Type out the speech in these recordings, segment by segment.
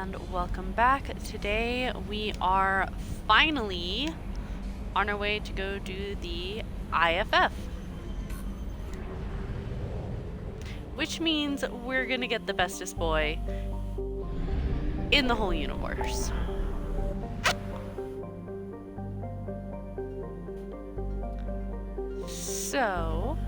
and welcome back. Today we are finally on our way to go do the IFF, which means we're gonna get the bestest boy in the whole universe. So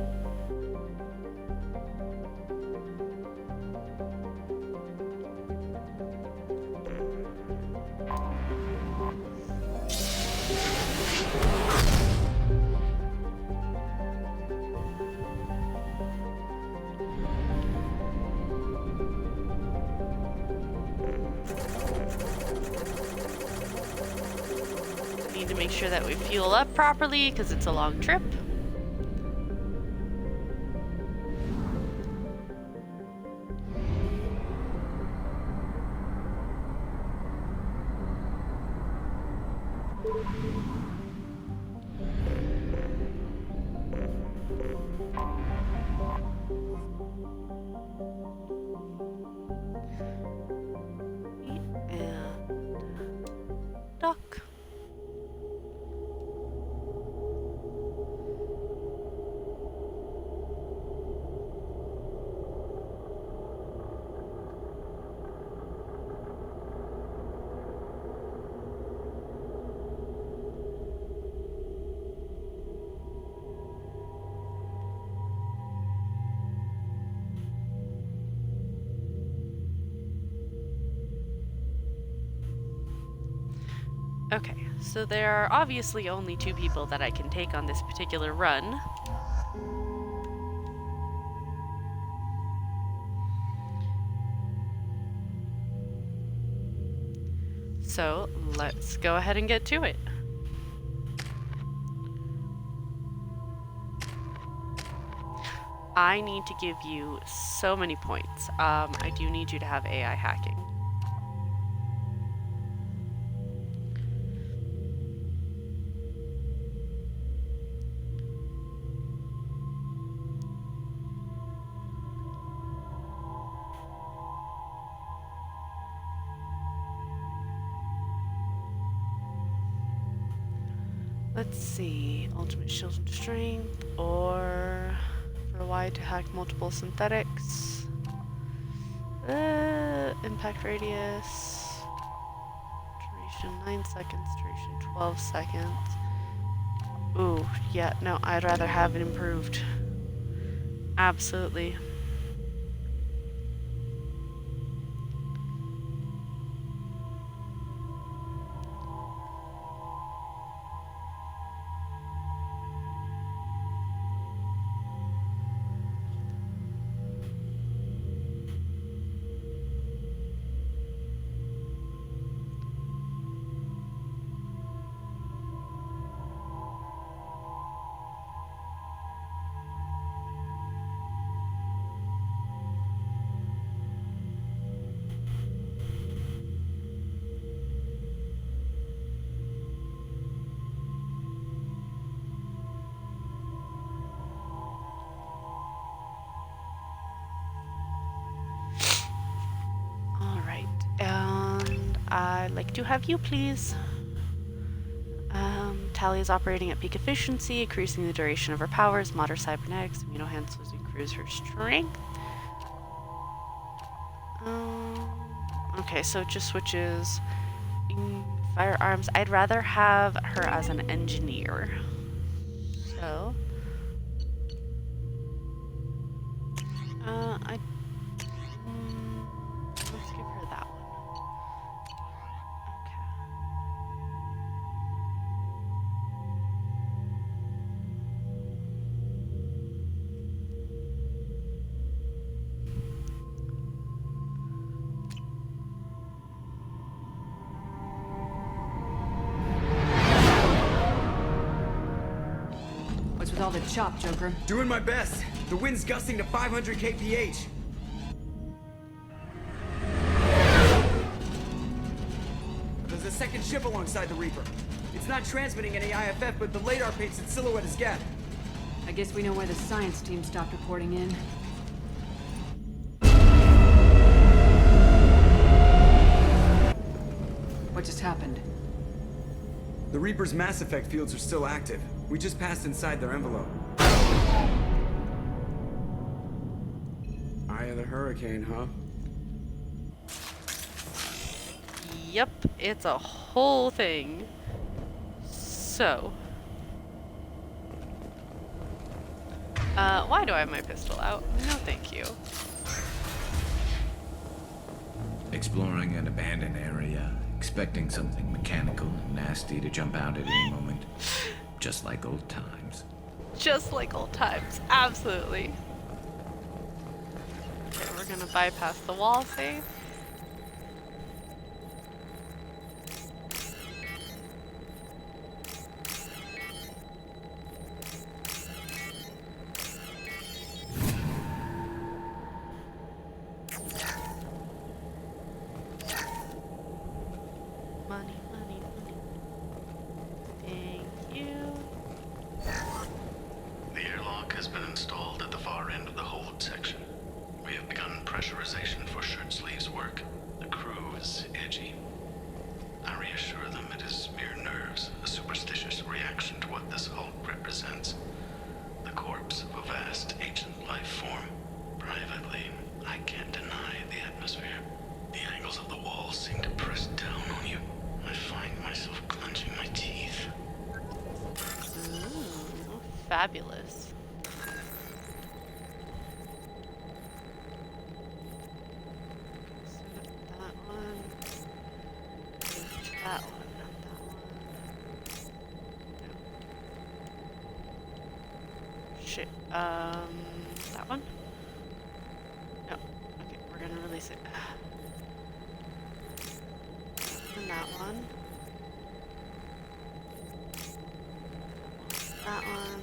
need to make sure that we fuel up properly because it's a long trip. And dock. Okay, so there are obviously only 2 people that I can take on this particular run. So let's go ahead and get to it. I need to give you so many points. I do need you to have AI hacking. Let's see, ultimate shield and strength, or for a Y to hack multiple synthetics. Impact radius, duration 9 seconds, duration 12 seconds. Ooh, yeah, no, I'd rather have it improved. Absolutely. I'd like to have you, please. Tally is operating at peak efficiency, increasing the duration of her powers. Modern cybernetics, immunoenhancers increase her strength. Okay, so it just switches. Firearms. I'd rather have her as an engineer. So, let's give her that one. With all the chop, Joker. Doing my best. The wind's gusting to 500 kph. There's a second ship alongside the Reaper. It's not transmitting any IFF, but the radar paints its silhouette as Gap. I guess we know why the science team stopped reporting in. just happened? The Reaper's Mass Effect fields are still active. We just passed inside their envelope. Eye of the Hurricane, huh? Yep, it's a whole thing. So. Why do I have my pistol out? No, thank you. Exploring an abandoned area, expecting something mechanical and nasty to jump out at any moment. Just like old times. Just like old times, absolutely. Okay, we're gonna bypass the wall safe. Money, money, money. Thank you. The airlock has been installed at the far end of the hold section. We have begun pressurization for shirt sleeves work. The crew is edgy. I reassure them it is mere nerves, a superstitious reaction to what this hulk represents. The corpse of a vast ancient life form. Privately, I can't deny the atmosphere. The angles of the walls seem to press down on you. I find myself clenching my teeth. Ooh, fabulous. So that one. There's that one, not that one. No. Shit. That one? No. Okay, we're gonna release it. And that one. That one.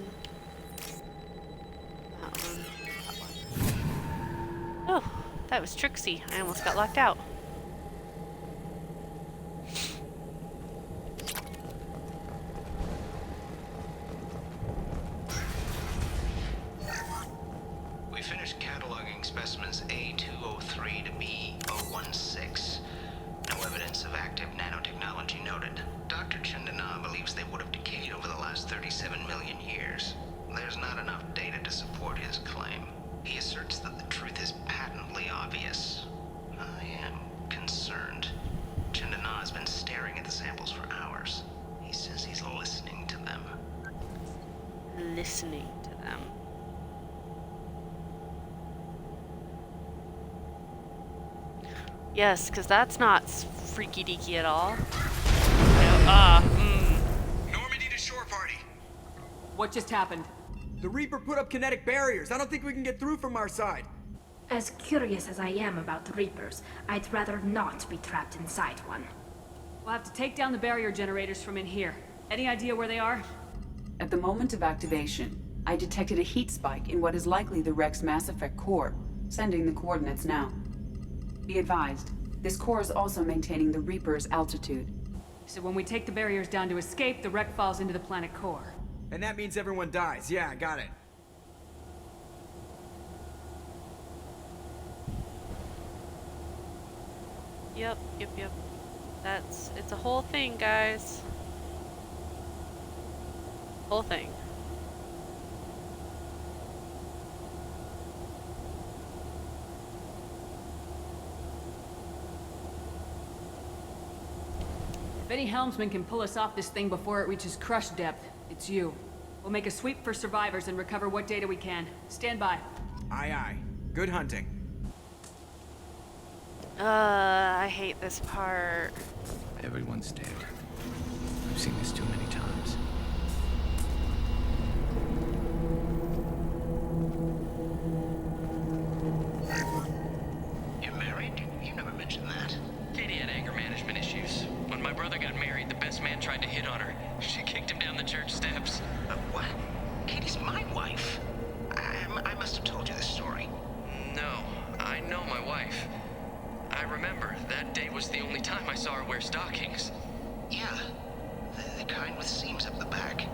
That one. That one. Oh, that was tricksy. I almost got locked out. We finished cataloging specimens A203 to B016. No evidence of active nanotechnology noted. Dr. Chandana believes they would have decayed over the last 37 million years. There's not enough data to support his claim. He asserts that the truth is patently obvious. I am concerned. Chandana has been staring at the samples for hours. He says he's listening to them. Listening to them. Yes, because that's not freaky deaky at all. Normandy to shore party. What just happened? The Reaper put up kinetic barriers. I don't think we can get through from our side. As curious as I am about the Reapers, I'd rather not be trapped inside one. We'll have to take down the barrier generators from in here. Any idea where they are? At the moment of activation, I detected a heat spike in what is likely the Rex Mass Effect core, sending the coordinates now. Be advised, this core is also maintaining the Reaper's altitude. So when we take the barriers down to escape, the wreck falls into the planet core. And that means everyone dies. Yeah, I got it. Yep. It's a whole thing, guys. Whole thing. If any helmsman can pull us off this thing before it reaches crush depth, it's you. We'll make a sweep for survivors and recover what data we can. Stand by. Aye, aye. Good hunting. I hate this part. Everyone's dead. I've seen this too many times. You're married? You never mentioned that. Katie had anger management issues. When my brother got married, the best man tried to hit on her. She kicked him down the church steps. What? Katie's my wife. I must have told you this story. No, I know my wife. I remember, that day was the only time I saw her wear stockings. Yeah, the kind with seams up the back.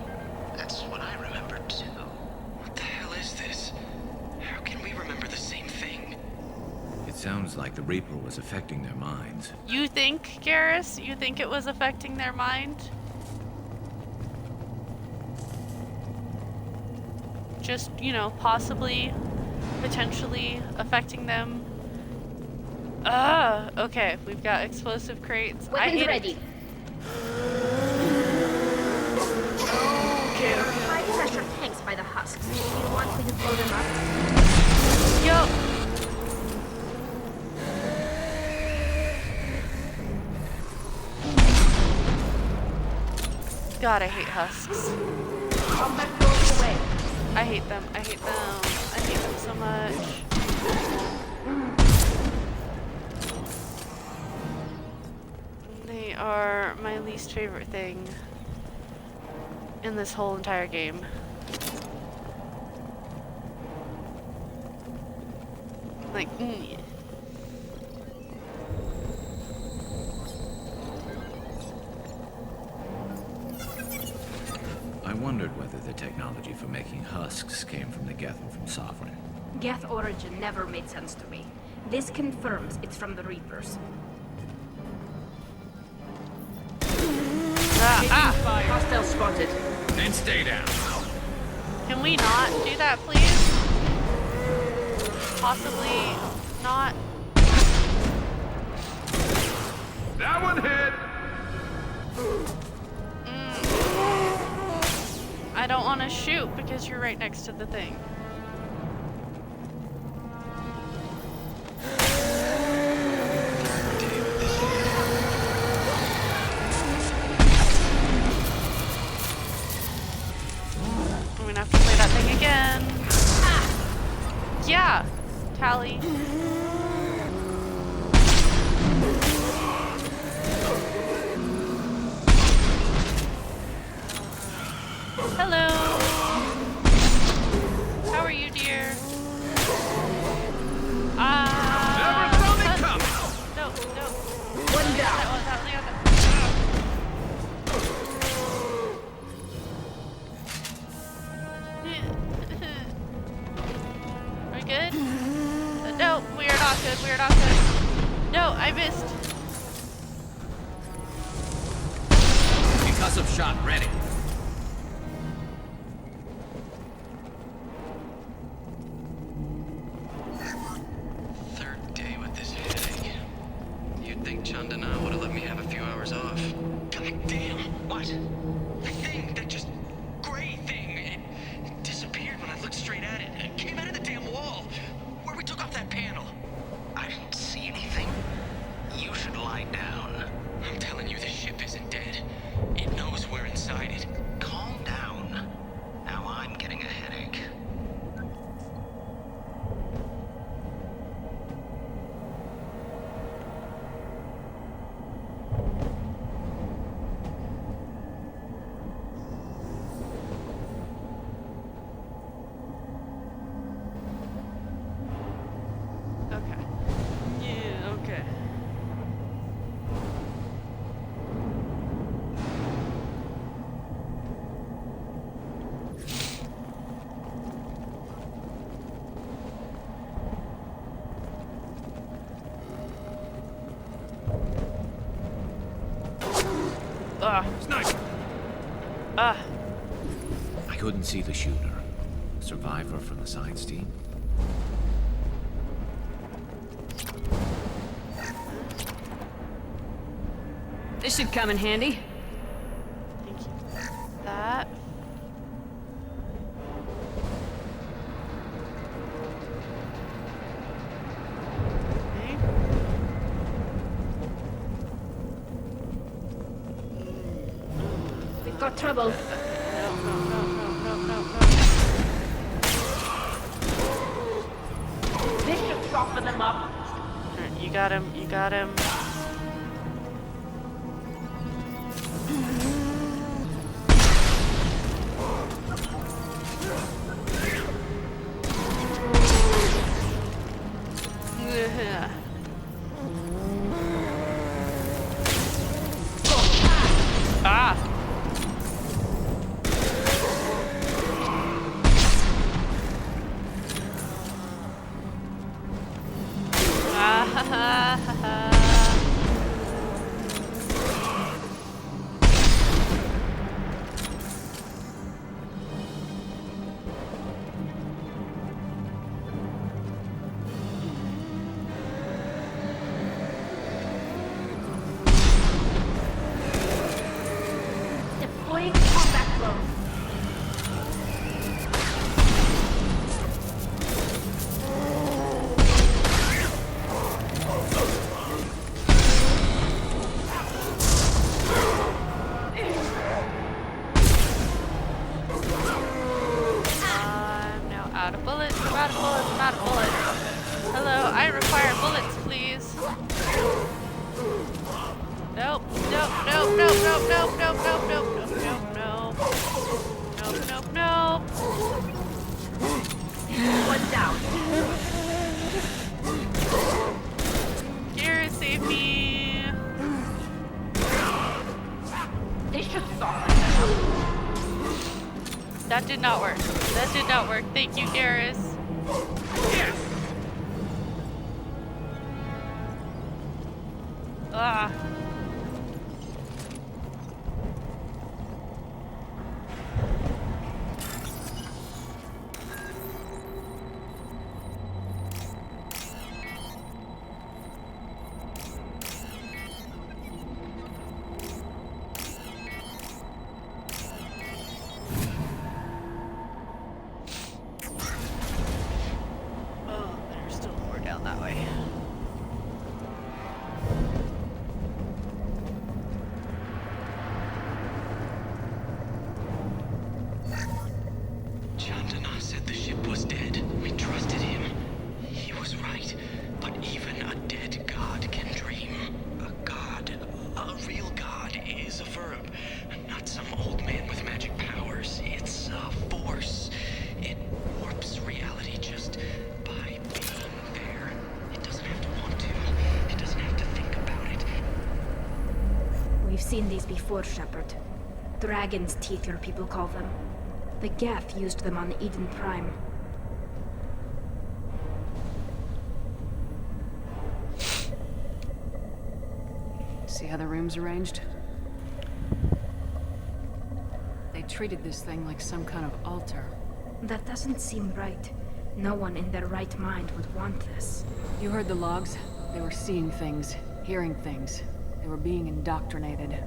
That's what I remember too. What the hell is this? How can we remember the same thing? It's Sounds like the Reaper was affecting their minds. You think, Garrus? You think it was affecting their mind? Just, you know, possibly, potentially affecting them. Okay, we've got explosive crates. Weapons ready. Okay. High pressure tanks by the husks. Do you want me to blow them up? Yo! God, I hate husks. Combat goes away. I hate them. I hate them. I hate them so much. They are my least favorite thing in this whole entire game. Like, I wondered whether the technology for making husks came from the Geth or from Sovereign. Geth origin never made sense to me. This confirms it's from the Reapers. Hostile spotted. Then stay down. Can we not do that, please? Possibly not. That one hit! I don't want to shoot because you're right next to the thing. I'm gonna have to play that thing again. Yeah, Tally. Hello. How are you, dear? Never saw me coming! No. One down. We're good? No, we are not good. We are not good. No, I missed. Concussive shot ready. Third day with this headache. You'd think Chandana would have let me have a few hours off. God damn! What? The thing, that just gray thing, it disappeared when I looked straight at it. It came out of the damn wall, where we took off that panel. I didn't see anything. You should lie down. I'm telling you, this ship isn't dead. It knows we're inside it. Calm down. Now I'm getting a headache. Okay. Yeah, okay. Sniper! Ah. I couldn't see the shooter. A survivor from the science team? This should come in handy. Thank you. That. Okay. We've got trouble. No. This should soften them up. Alright, you got him. You got him. Yeah. Ah! I'm now out of bullets. I'm out of bullets. I'm out of bullets. Hello, I require bullets, please. Nope. Nope. Nope. Nope. Nope. Nope. Nope. Nope. Nope. Nope. Nope. Nope. Nope. Nope. One down. Here, save me. They should soften them up. That did not work. That did not work. Thank you, Garrus. Ah. Oh, there's still more down that way. Chandana said the ship was dead. We trusted him. He was right. But even a dead god can dream. A god, a real god, is a verb. Not some old man with magic powers. It's a force. It warps reality just by being there. It doesn't have to want to. It doesn't have to think about it. We've seen these before, Shepard. Dragon's teeth, your people call them. The Geth used them on Eden Prime. See how the room's arranged? They treated this thing like some kind of altar. That doesn't seem right. No one in their right mind would want this. You heard the logs? They were seeing things, hearing things. They were being indoctrinated.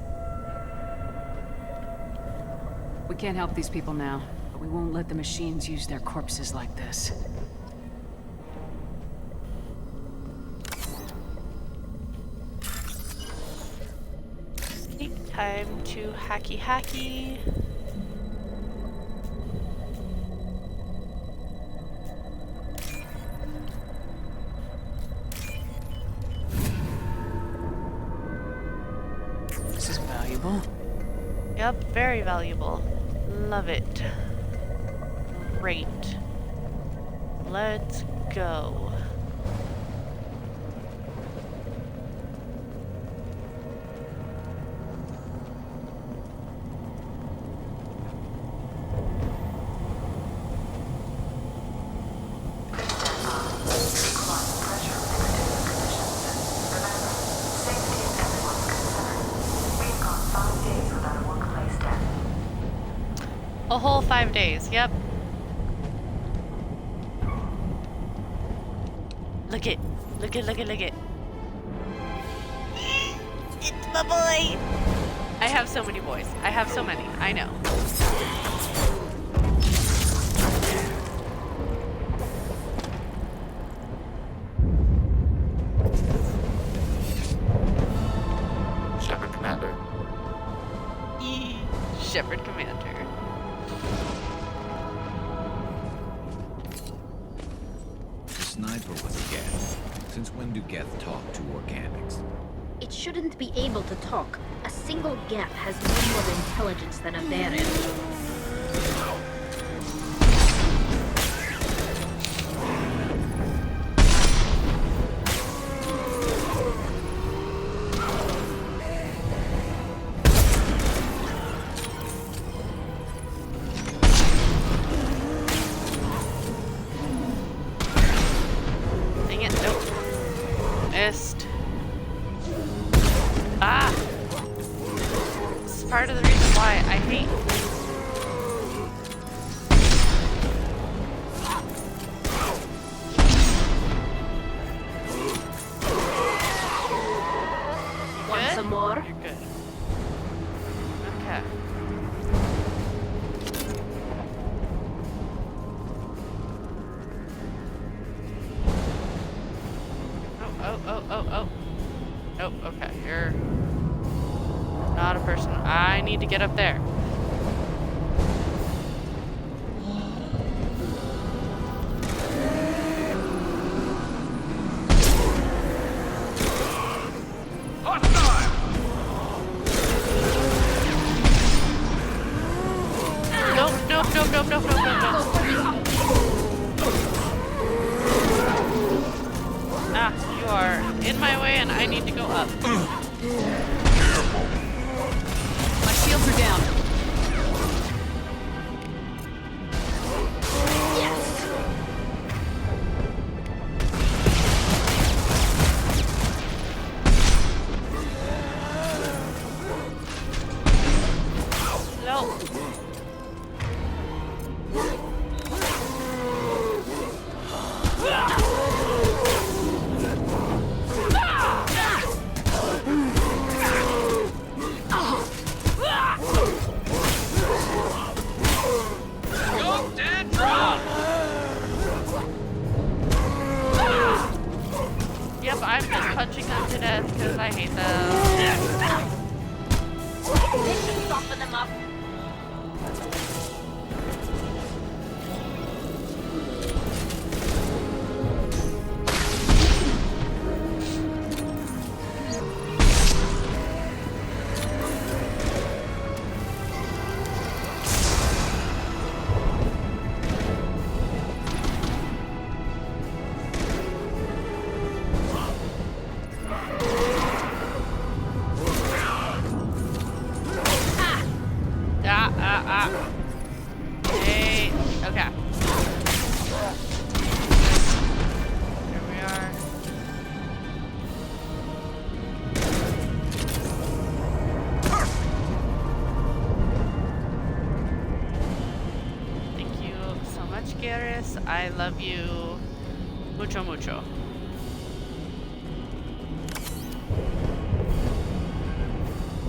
We can't help these people now, but we won't let the machines use their corpses like this. Take time to hacky hacky. This is valuable. Yep, very valuable. Love it. Great. Let's go. A whole 5 days, yep. Look it. Look it, look it, look it. It's my boy! I have so many boys. I have so many. I know. Shepard Commander. Shepard Commander. The sniper was a Geth. Since when do Geth talk to organics? It shouldn't be able to talk. A single Geth has no more intelligence than a Varyn. Dang it, nope. Missed. Ah! This is part of the reason why I hate. Want Good? some more? You're good. Okay. oh. Nope, okay, you're not a person. I need to get up there. Nope. Ah, you are in my way and I need to go up. My shields are down. No. Yep, I'm just punching them to death because I hate them. This should soften them up. Hey, okay. Here we are. Thank you so much, Garrus. I love you mucho, mucho.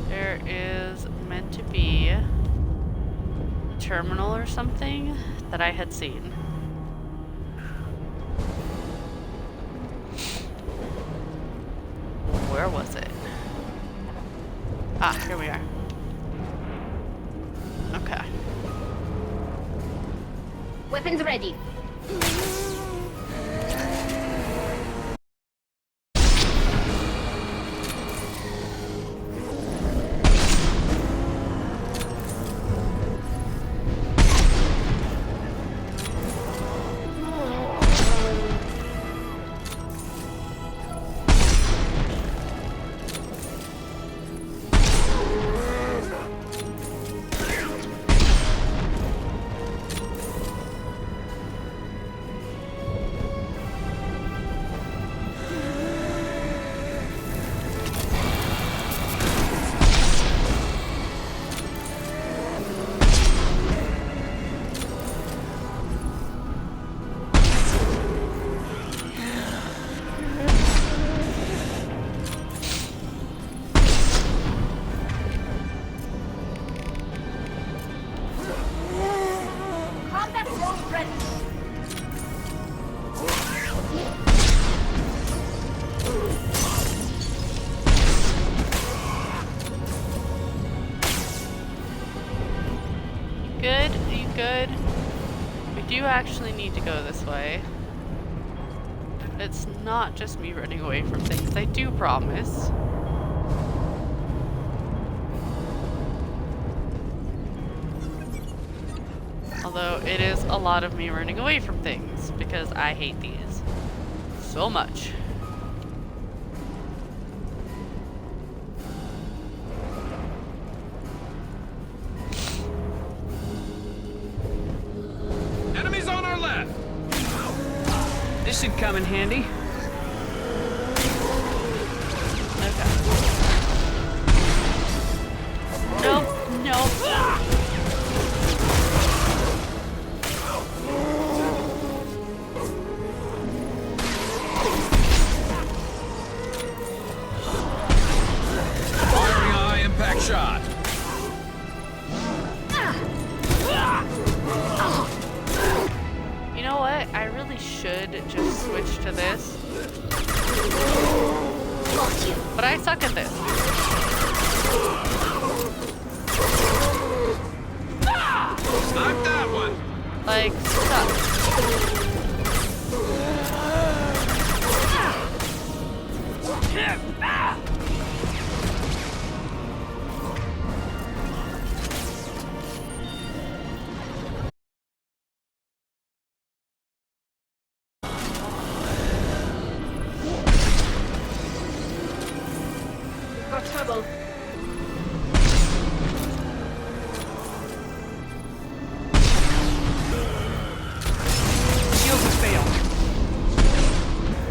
There is meant to be a terminal or something that I had seen. Where was it? Ah, here we are. Okay. Weapons ready. Good? Are you good? We do actually need to go this way. It's not just me running away from things, I do promise. Although it is a lot of me running away from things because I hate these so much. Enemies on our left! This should come in handy. Okay. Nope, nope. Firing high impact shot. You know what? I really should just switch to this Shields have failed.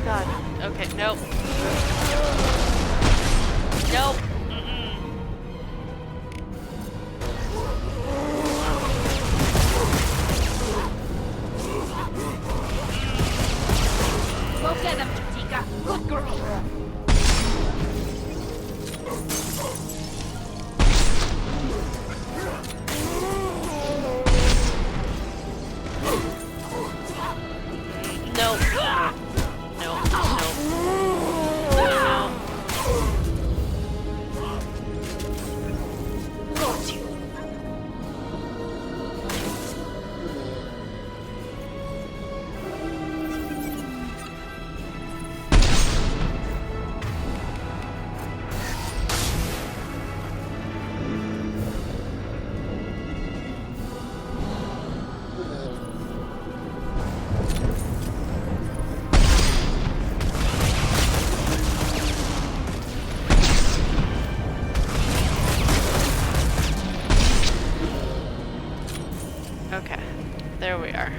God. Okay, nope. Nope. Mm-mm. Look at them, Tika. Good girl. Nope. Nope. Nope. Nope. Got you. Okay. There we are.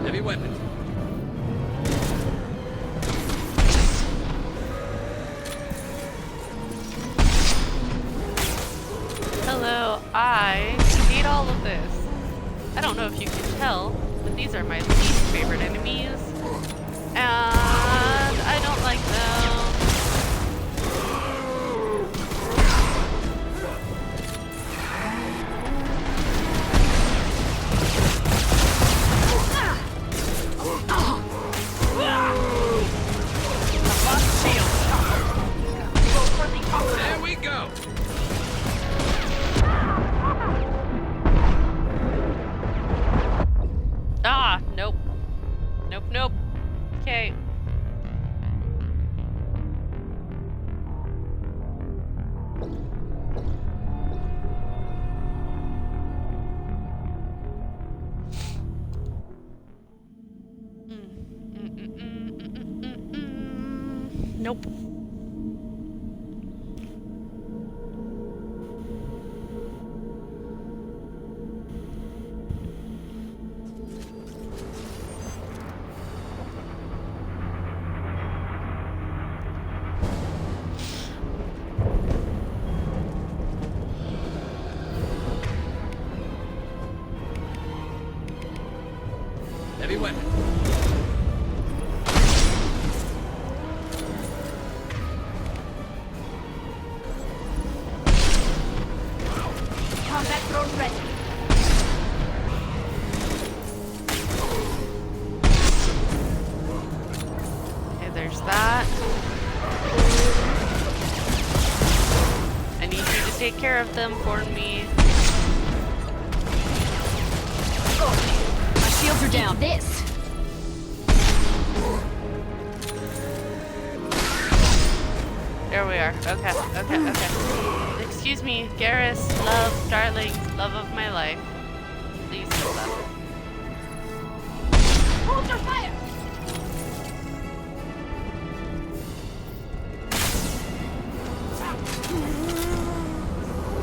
Heavy weapons. Hello, I hate all of this. I don't know if you can tell, but these are my least favorite enemies. And I don't like them. There we go. Ah, nope. Nope, nope. Okay. Nope. Heavy weapons. Combat drone ready. Okay, there's that. I need you to take care of them for me. My shields are down. This. There we are. Okay, okay, okay. Excuse me, Garrus, love, darling, love of my life. Please kill them. Hold your fire.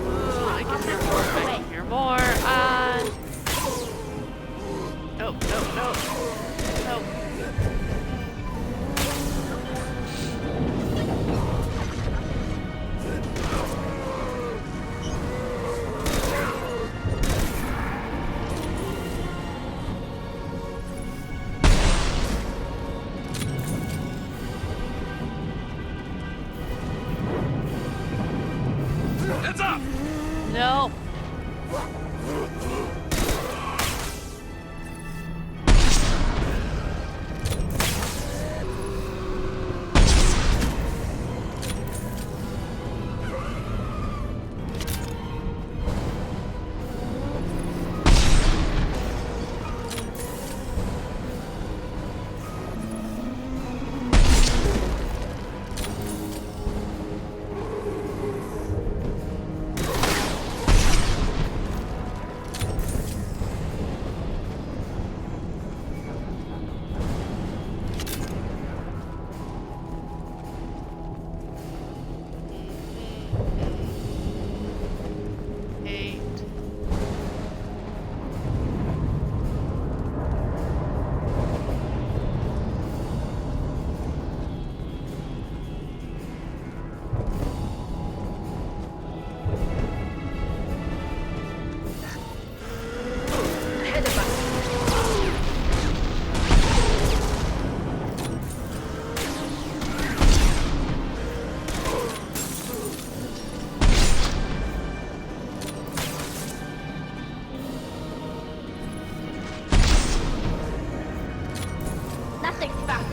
Ooh, I can hear more. I can hear more. Nope, nope, nope. Nope. Heads up! Nope.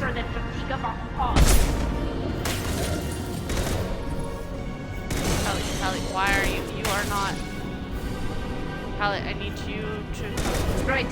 quicker than fatigue of our cause. Callie, why are you? You are not. Callie, I need you to. Right.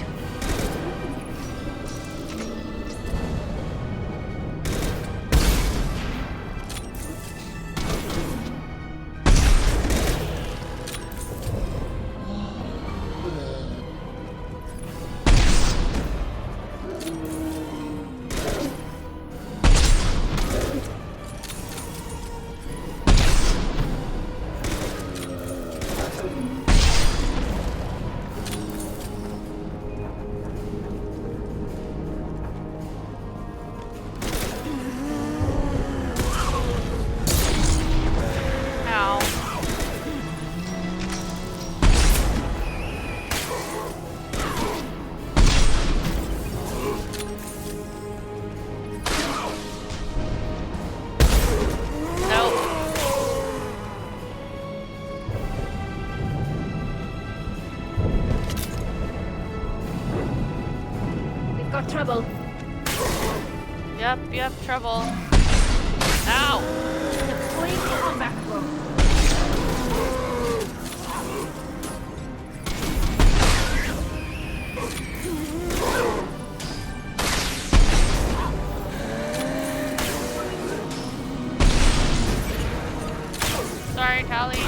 Trouble. Yep, trouble. Ow! Deploying combat rope. Sorry, Callie.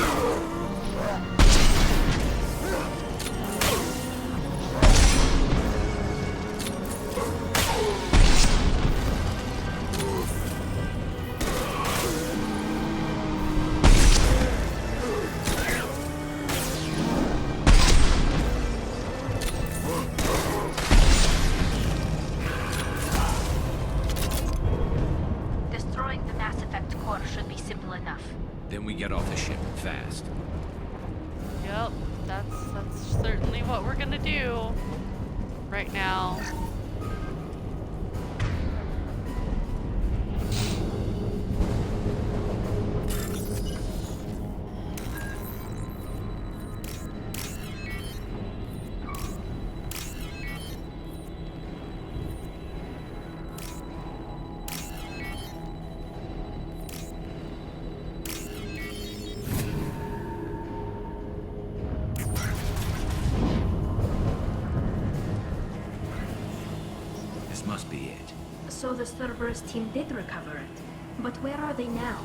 Then we get off the ship fast. Yep, that's certainly what we're gonna do right now. Must be it. So the Cerberus team did recover it. But where are they now?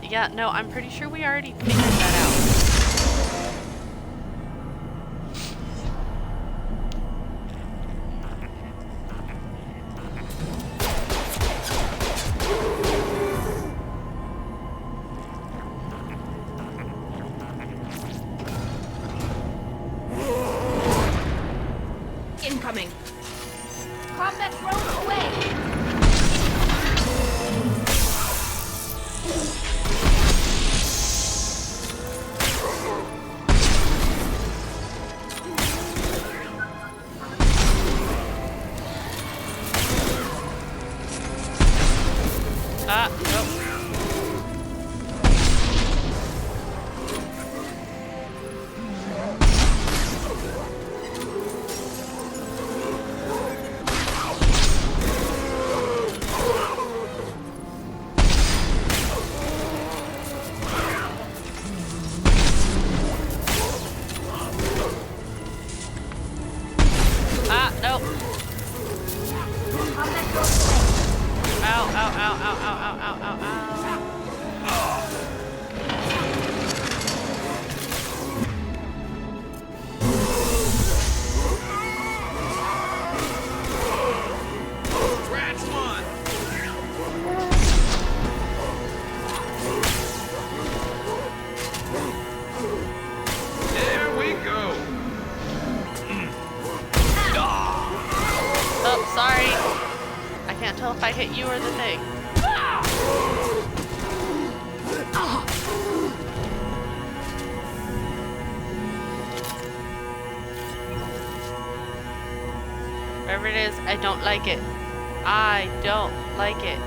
Yeah, no, I'm pretty sure we already figured that out. Incoming. Combat drone away! Nope. Nope. Ow, ow, ow, ow, ow, ow, ow, ow, ow. Rats one! There we go! Oh, sorry. I can't tell if I hit you or the thing. Whatever it is, I don't like it. I don't like it.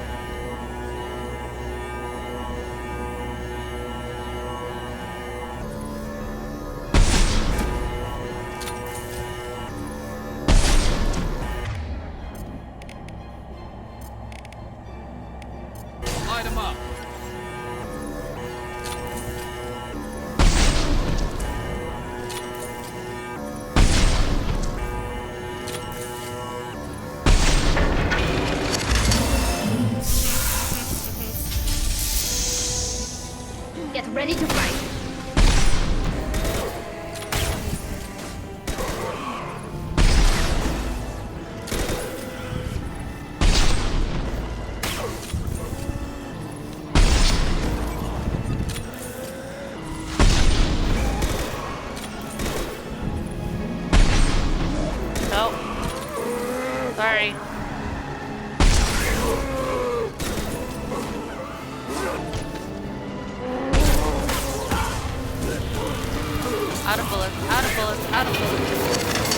of bullets, out of bullets, out of bullets.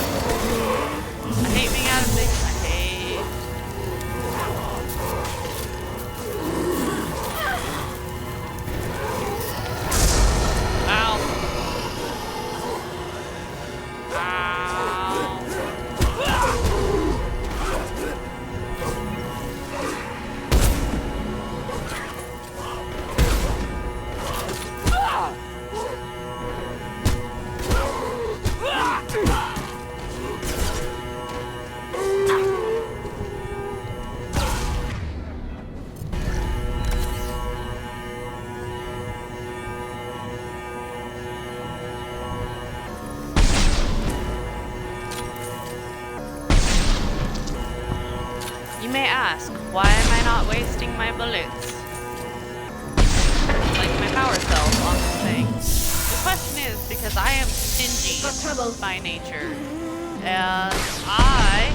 I hate being out of things. I hate. Ow. You may ask, why am I not wasting my bullets? Like my power cells on this thing. The question is because I am stingy by nature. And I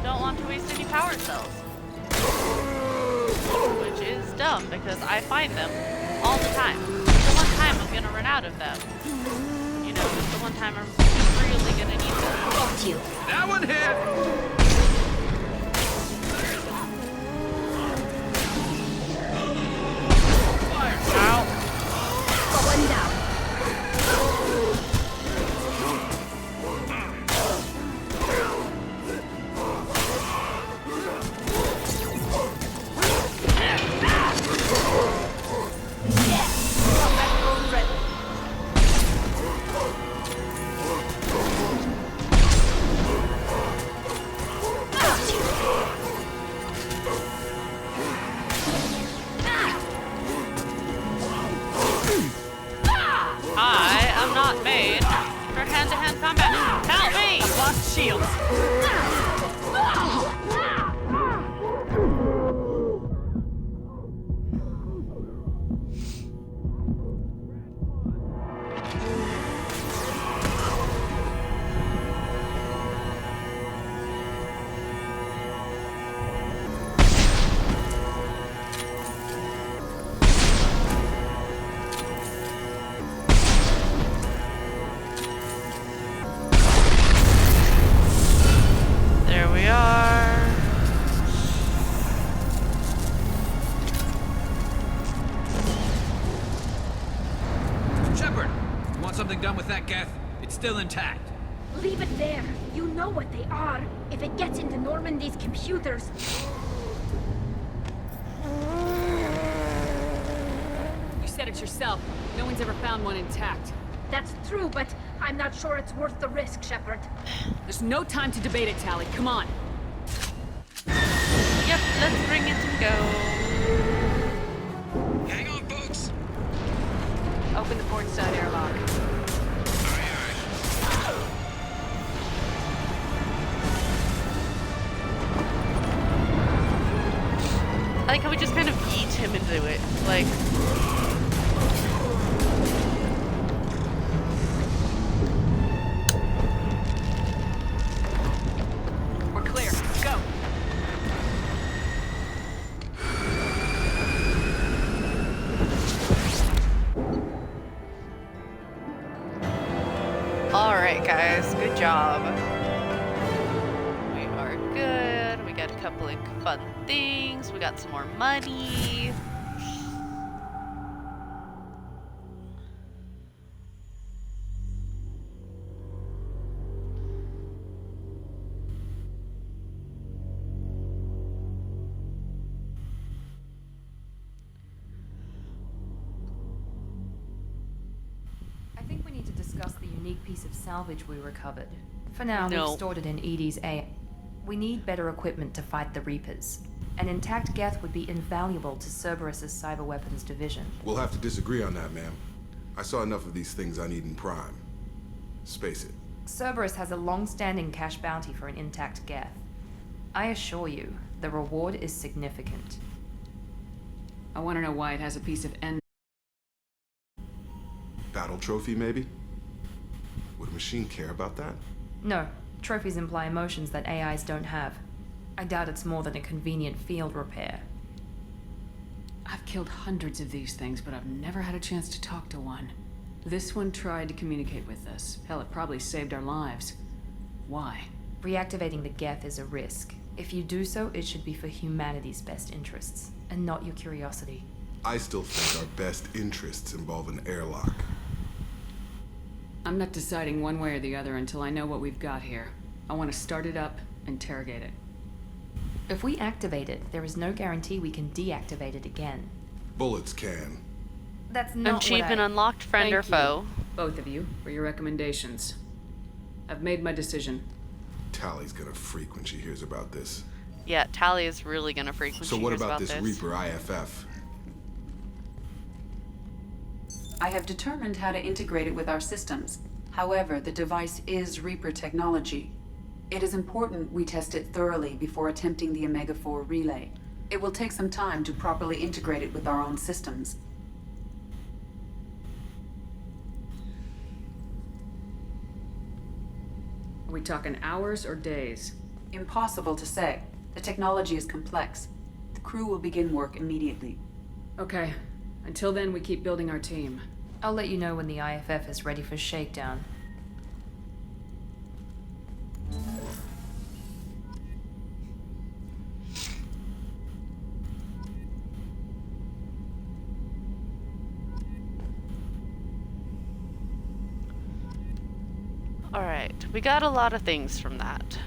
don't want to waste any power cells. Which is dumb because I find them all the time. The one time I'm gonna run out of them. You know, it's the one time I'm really gonna need them. Got you. That one hit! Ow. Going down. I am not made for hand-to-hand combat. Help me! Lost shields. There we are. Shepard, you want something done with that geth? It's still intact. Leave it there. You know what they are. If it gets into Normandy's computers. You said it yourself. No one's ever found one intact. That's true, but I'm not sure it's worth the risk, Shepard. There's no time to debate it, Tally. Come on. Yep, let's bring it and go. Hang on, folks. Open the port side airlock. I like how we just kind of yeet him into it. Like, We're clear. Go. alright guys, good job. We are good. We got a couple of fun things. We got some more money. I think we need to discuss the unique piece of salvage we recovered. For now, No. we've stored it in Edie's A. We need better equipment to fight the Reapers. An intact Geth would be invaluable to Cerberus's cyber weapons division. We'll have to disagree on that, ma'am. I saw enough of these things I need in Prime. Space it. Cerberus has a long-standing cash bounty for an intact Geth. I assure you, the reward is significant. I want to know why it has a piece of end. Battle trophy, maybe? Would a machine care about that? No, trophies imply emotions that AIs don't have. I doubt it's more than a convenient field repair. killed hundreds of these things, but I've never had a chance to talk to one. This one tried to communicate with us. Hell, it probably saved our lives. Why? Reactivating the Geth is a risk. If you do so, it should be for humanity's best interests, and not your curiosity. I still think our best interests involve an airlock. I'm not deciding one way or the other until I know what we've got here. I want to start it up, interrogate it. If we activate it, there is no guarantee we can deactivate it again. Bullets can. That's not Achievement unlocked, friend or Thank foe. you, both of you, for your recommendations. I've made my decision. Tally's gonna freak when she hears about this. Yeah, Tally is really gonna freak when So she what hears about about this Reaper IFF? I have determined how to integrate it with our systems. However, the device is Reaper technology. It is important we test it thoroughly before attempting the Omega-4 relay. It will take some time to properly integrate it with our own systems. Are we talking hours or days? Impossible to say. The technology is complex. The crew will begin work immediately. Okay. Until then, we keep building our team. I'll let you know when the IFF is ready for shakedown. Alright, we got a lot of things from that.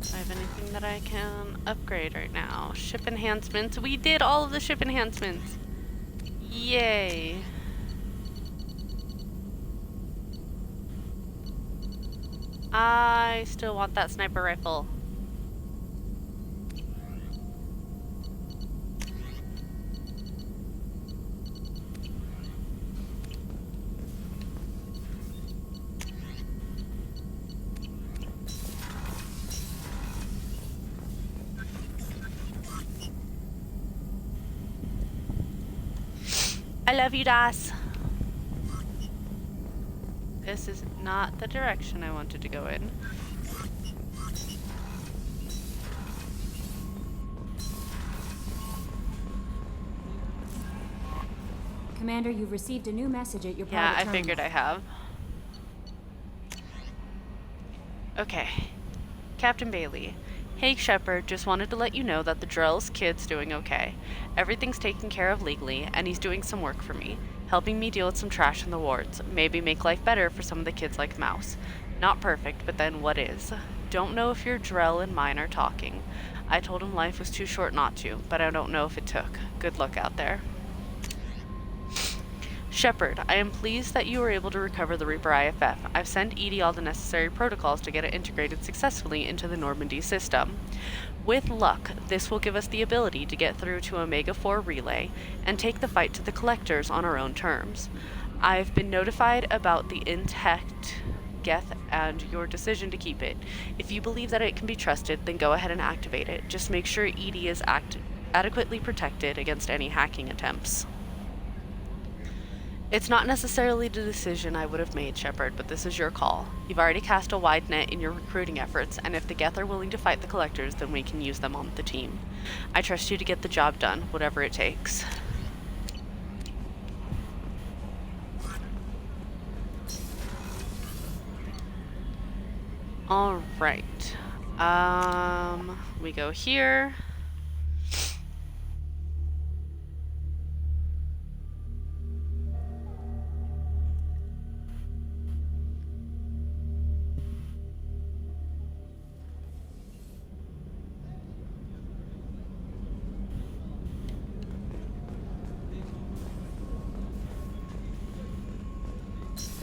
Do I have anything that I can upgrade right now? Ship enhancements. We did all of the ship enhancements. Yay. I still want that sniper rifle. I love you, Das. This is not the direction I wanted to go in. Commander, you've received a new message at your Yeah, private I figured I have. Okay. Captain Bailey. Hey, Shepard, just wanted to let you know that the Drell's kid's doing okay. Everything's taken care of legally, and he's doing some work for me, helping me deal with some trash in the wards, maybe make life better for some of the kids like Mouse. Not perfect, but then what is? Don't know if your Drell and mine are talking. I told him life was too short not to, but I don't know if it took. Good luck out there. Shepard, I am pleased that you were able to recover the Reaper IFF. I've sent Edie all the necessary protocols to get it integrated successfully into the Normandy system. With luck, this will give us the ability to get through to Omega-4 Relay and take the fight to the Collectors on our own terms. I've been notified about the intact Geth and your decision to keep it. If you believe that it can be trusted, then go ahead and activate it. Just make sure Edie is adequately protected against any hacking attempts. It's not necessarily the decision I would have made, Shepard, but this is your call. You've already cast a wide net in your recruiting efforts, and if the Geth are willing to fight the Collectors, then we can use them on the team. I trust you to get the job done, whatever it takes. Alright. We go here.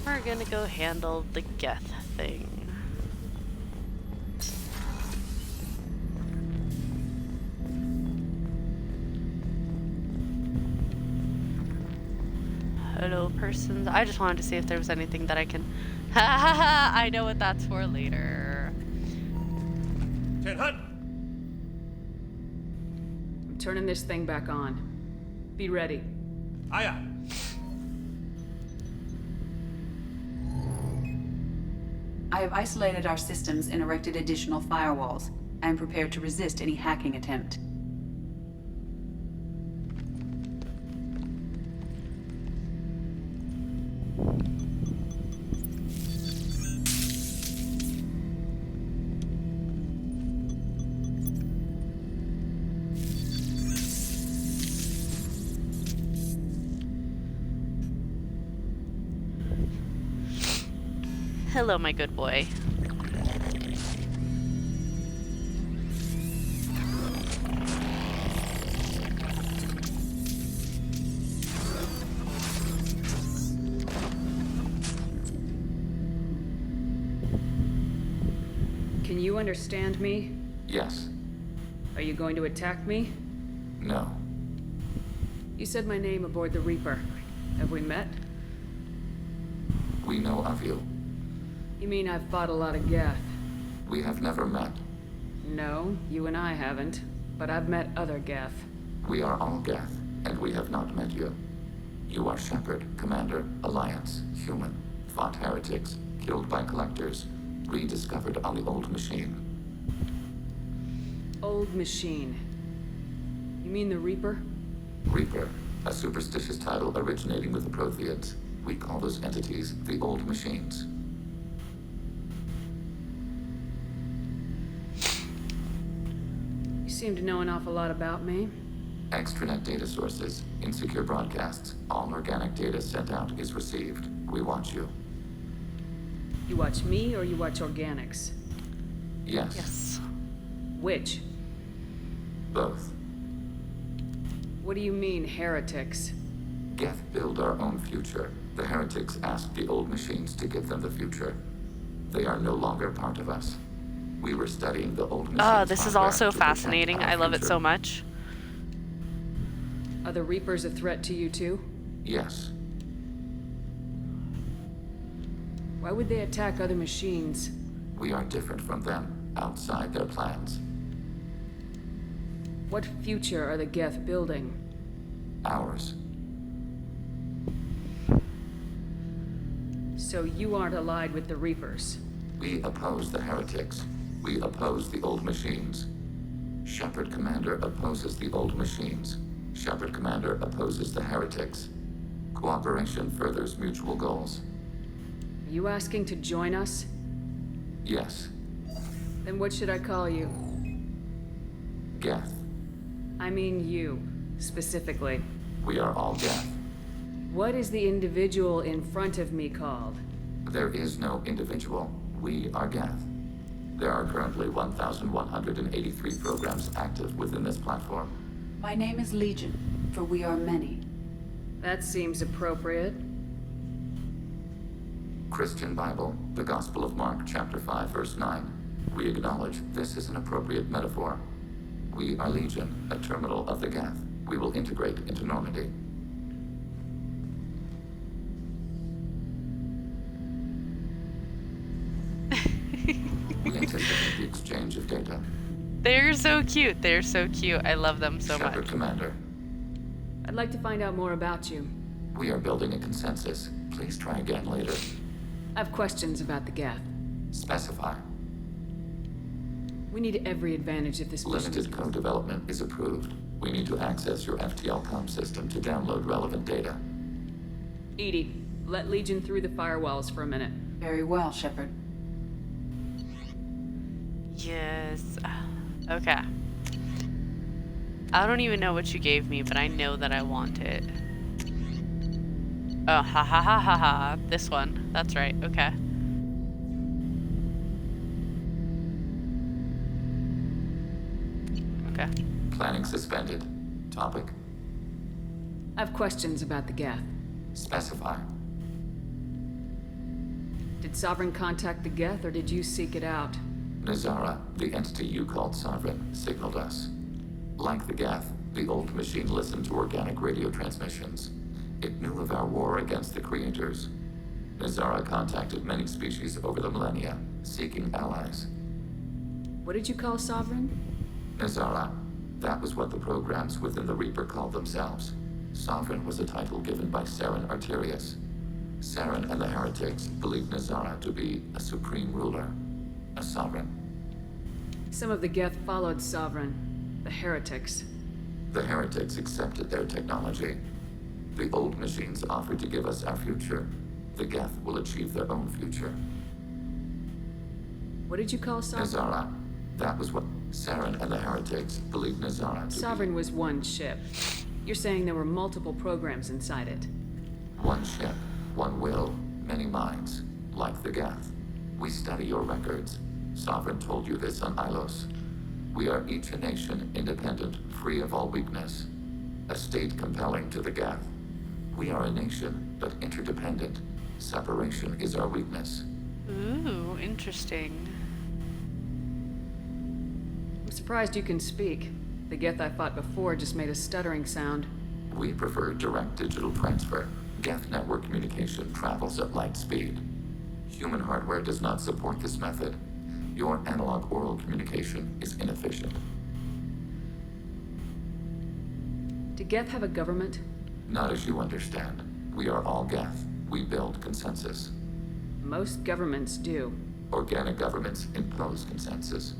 We're gonna go handle the Geth thing. Hello, persons. I just wanted to see if there was anything that I can... Ha ha ha! I know what that's for later. I'm turning this thing back on. Be ready. Aya! I have isolated our systems and erected additional firewalls. I am prepared to resist any hacking attempt. Hello, my good boy. Can you understand me? Yes. Are you going to attack me? No. You said my name aboard the Reaper. Have we met? We know of you. You mean I've fought a lot of Geth? We have never met. No, you and I haven't. But I've met other Geth. We are all Geth, and we have not met you. You are Shepard, Commander, Alliance, human, fought heretics, killed by collectors, rediscovered on the old machine. Old machine. You mean the Reaper? Reaper, a superstitious title originating with the Protheans. We call those entities the old machines. You seem to know an awful lot about me. Extranet data sources, insecure broadcasts, all organic data sent out is received. We watch you. You watch me or you watch organics? Yes. Yes. Which? Both. What do you mean, heretics? Geth build our own future. The heretics asked the old machines to give them the future. They are no longer part of us. We were studying the old machines. Oh, this is hardware also to protect fascinating. our I love it future. so much. Are the Reapers a threat to you too? Yes. Why would they attack other machines? We are different from them, outside their plans. What future are the Geth building? Ours. So you aren't allied with the Reapers? We oppose the heretics. We oppose the old machines. Shepard Commander opposes the old machines. Shepard Commander opposes the heretics. Cooperation furthers mutual goals. Are you asking to join us? Yes. Then what should I call you? Geth. I mean you, specifically. We are all Geth. What is the individual in front of me called? There is no individual. We are Geth. There are currently 1,183 programs active within this platform. My name is Legion, for we are many. That seems appropriate. Christian Bible, the Gospel of Mark, chapter 5, verse 9. We acknowledge this is an appropriate metaphor. We are Legion, a terminal of the Geth. We will integrate into Normandy. We anticipate the exchange of data. They're so cute. They're so cute. I love them so Shepard much. Commander, I'd like to find out more about you. we are building a consensus. Please try again later. I have questions about the Geth. Specify. We need every advantage of this mission. Limited co-development is approved. We need to access your FTL comm system to download relevant data. Edie, let Legion through the firewalls for a minute. Very well, Shepard. Yes. Okay. I don't even know what you gave me, but I know that I want it. Oh, ha ha ha ha ha. This one. That's right. Okay. Okay. Planning suspended. Topic. I have questions about the Geth. Specify. Did Sovereign contact the Geth, or did you seek it out? Nazara, the entity you called Sovereign, signaled us. Like the Geth, the old machine listened to organic radio transmissions. It knew of our war against the creators. Nazara contacted many species over the millennia, seeking allies. What did you call Sovereign? Nazara, That was what the programs within the Reaper called themselves. Sovereign was a title given by Saren Arterius. Saren and the heretics believed Nazara to be a supreme ruler, a sovereign. Some of the Geth followed Sovereign, the heretics. The heretics accepted their technology. The old machines offered to give us our future. The Geth will achieve their own future. What did you call Sovereign? Nazara. That was what Saren and the heretics believed Nazara to Sovereign was one ship. You're saying there were multiple programs inside it. One ship, one will, many minds, like the Geth. We study your records. Sovereign told you this on Ilos. We are each a nation, independent, free of all weakness. A state compelling to the Geth. We are a nation, but interdependent. Separation is our weakness. Ooh, interesting. I'm surprised you can speak. The Geth I fought before just made a stuttering sound. We prefer direct digital transfer. Geth network communication travels at light speed. Human hardware does not support this method. Your analog oral communication is inefficient. Do Geth have a government? Not as you understand. We are all Geth. We build consensus. Most governments do. Organic governments impose consensus.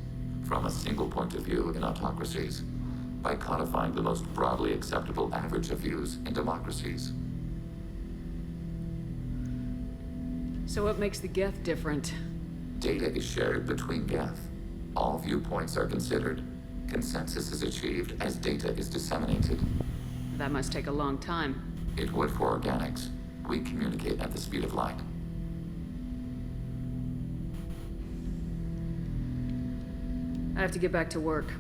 From a single point of view in autocracies. By codifying the most broadly acceptable average of views in democracies. So what makes the Geth different? Data is shared between Geth. All viewpoints are considered. Consensus is achieved as data is disseminated. That must take a long time. It would for organics. We communicate at the speed of light. I have to get back to work.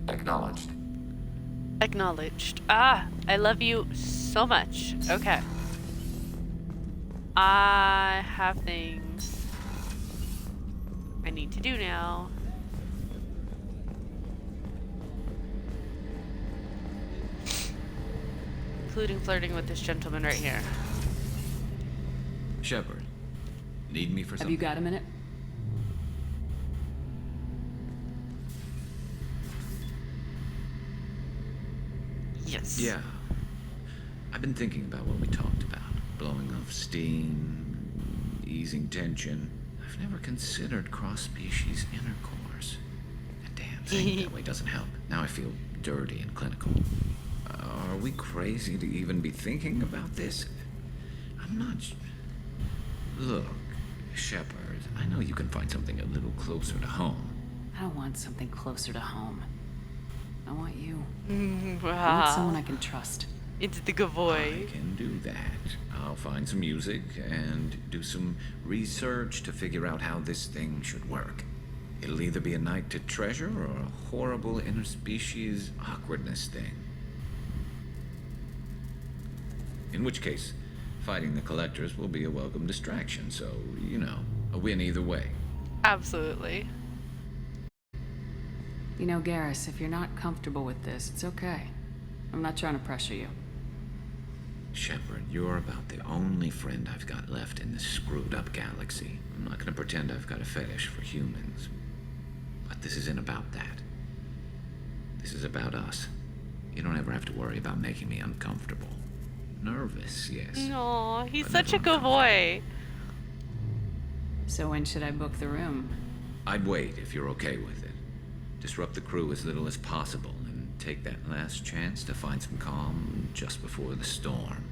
Acknowledged. Acknowledged. Ah, I love you so much. Okay. I have things I need to do now. Including flirting with this gentleman right here. Shepard, need me for something? Have you got a minute? Yes. Yeah. I've been thinking about what we talked about. Blowing off steam, easing tension. I've never considered cross-species intercourse. And damn, saying it that way doesn't help. Now I feel dirty and clinical. Are we crazy to even be thinking about this? I'm not... Look, Shepard, I know you can find something a little closer to home. I don't want something closer to home. I want you. Wow. I want someone I can trust. It's the good boy. I can do that. I'll find some music and do some research to figure out how this thing should work. It'll either be a night to treasure or a horrible interspecies awkwardness thing. In which case, fighting the collectors will be a welcome distraction, so, you know, a win either way. Absolutely. You know, Garrus, if you're not comfortable with this, it's okay. I'm not trying to pressure you. Shepard, you're about the only friend I've got left in this screwed-up galaxy. I'm not gonna pretend I've got a fetish for humans. But this isn't about that. This is about us. You don't ever have to worry about making me uncomfortable. Nervous, yes. Aw, he's but such a never good boy. So when should I book the room? I'd wait if you're okay with it. Disrupt the crew as little as possible and take that last chance to find some calm just before the storm.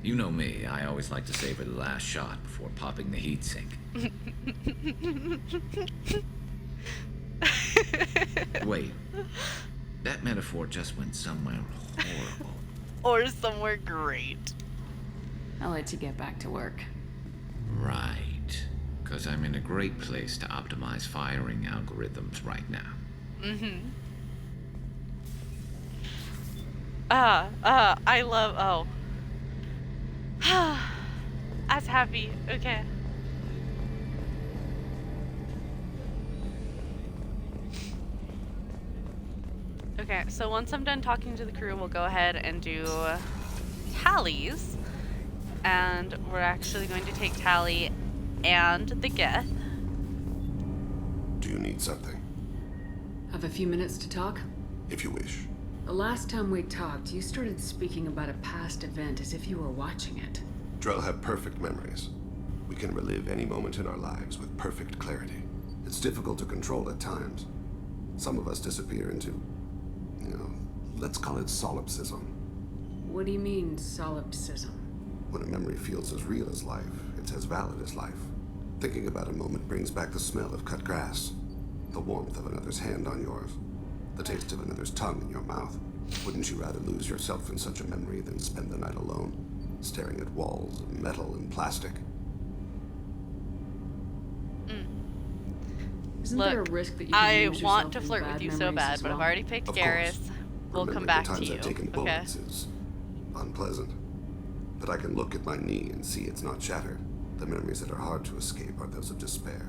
You know me, I always like to savor the last shot before popping the heatsink. Wait, that metaphor just went somewhere horrible. Or somewhere great. I'll let you get back to work. Right, because I'm in a great place to optimize firing algorithms right now. I love, That's happy, okay. Okay, so once I'm done talking to the crew, we'll go ahead and do tallies. And we're actually going to take Tally and the Geth. Do you need something? Have a few minutes to talk? If you wish. The last time we talked, you started speaking about a past event as if you were watching it. Drell have perfect memories. We can relive any moment in our lives with perfect clarity. It's difficult to control at times. Some of us disappear into, let's call it solipsism. What do you mean, solipsism? When a memory feels as real as life, it's as valid as life. Thinking about a moment brings back the smell of cut grass, the warmth of another's hand on yours, the taste of another's tongue in your mouth. Wouldn't you rather lose yourself in such a memory than spend the night alone, staring at walls of metal and plastic? Isn't Look, there a risk that you I lose want yourself to in flirt bad with you so memories bad, as but I've well? already picked Of Garrus. course. We'll come Remembering back the to times you. I've taken Okay. bullets is unpleasant. But I can look at my knee and see it's not shattered. The memories that are hard to escape are those of despair.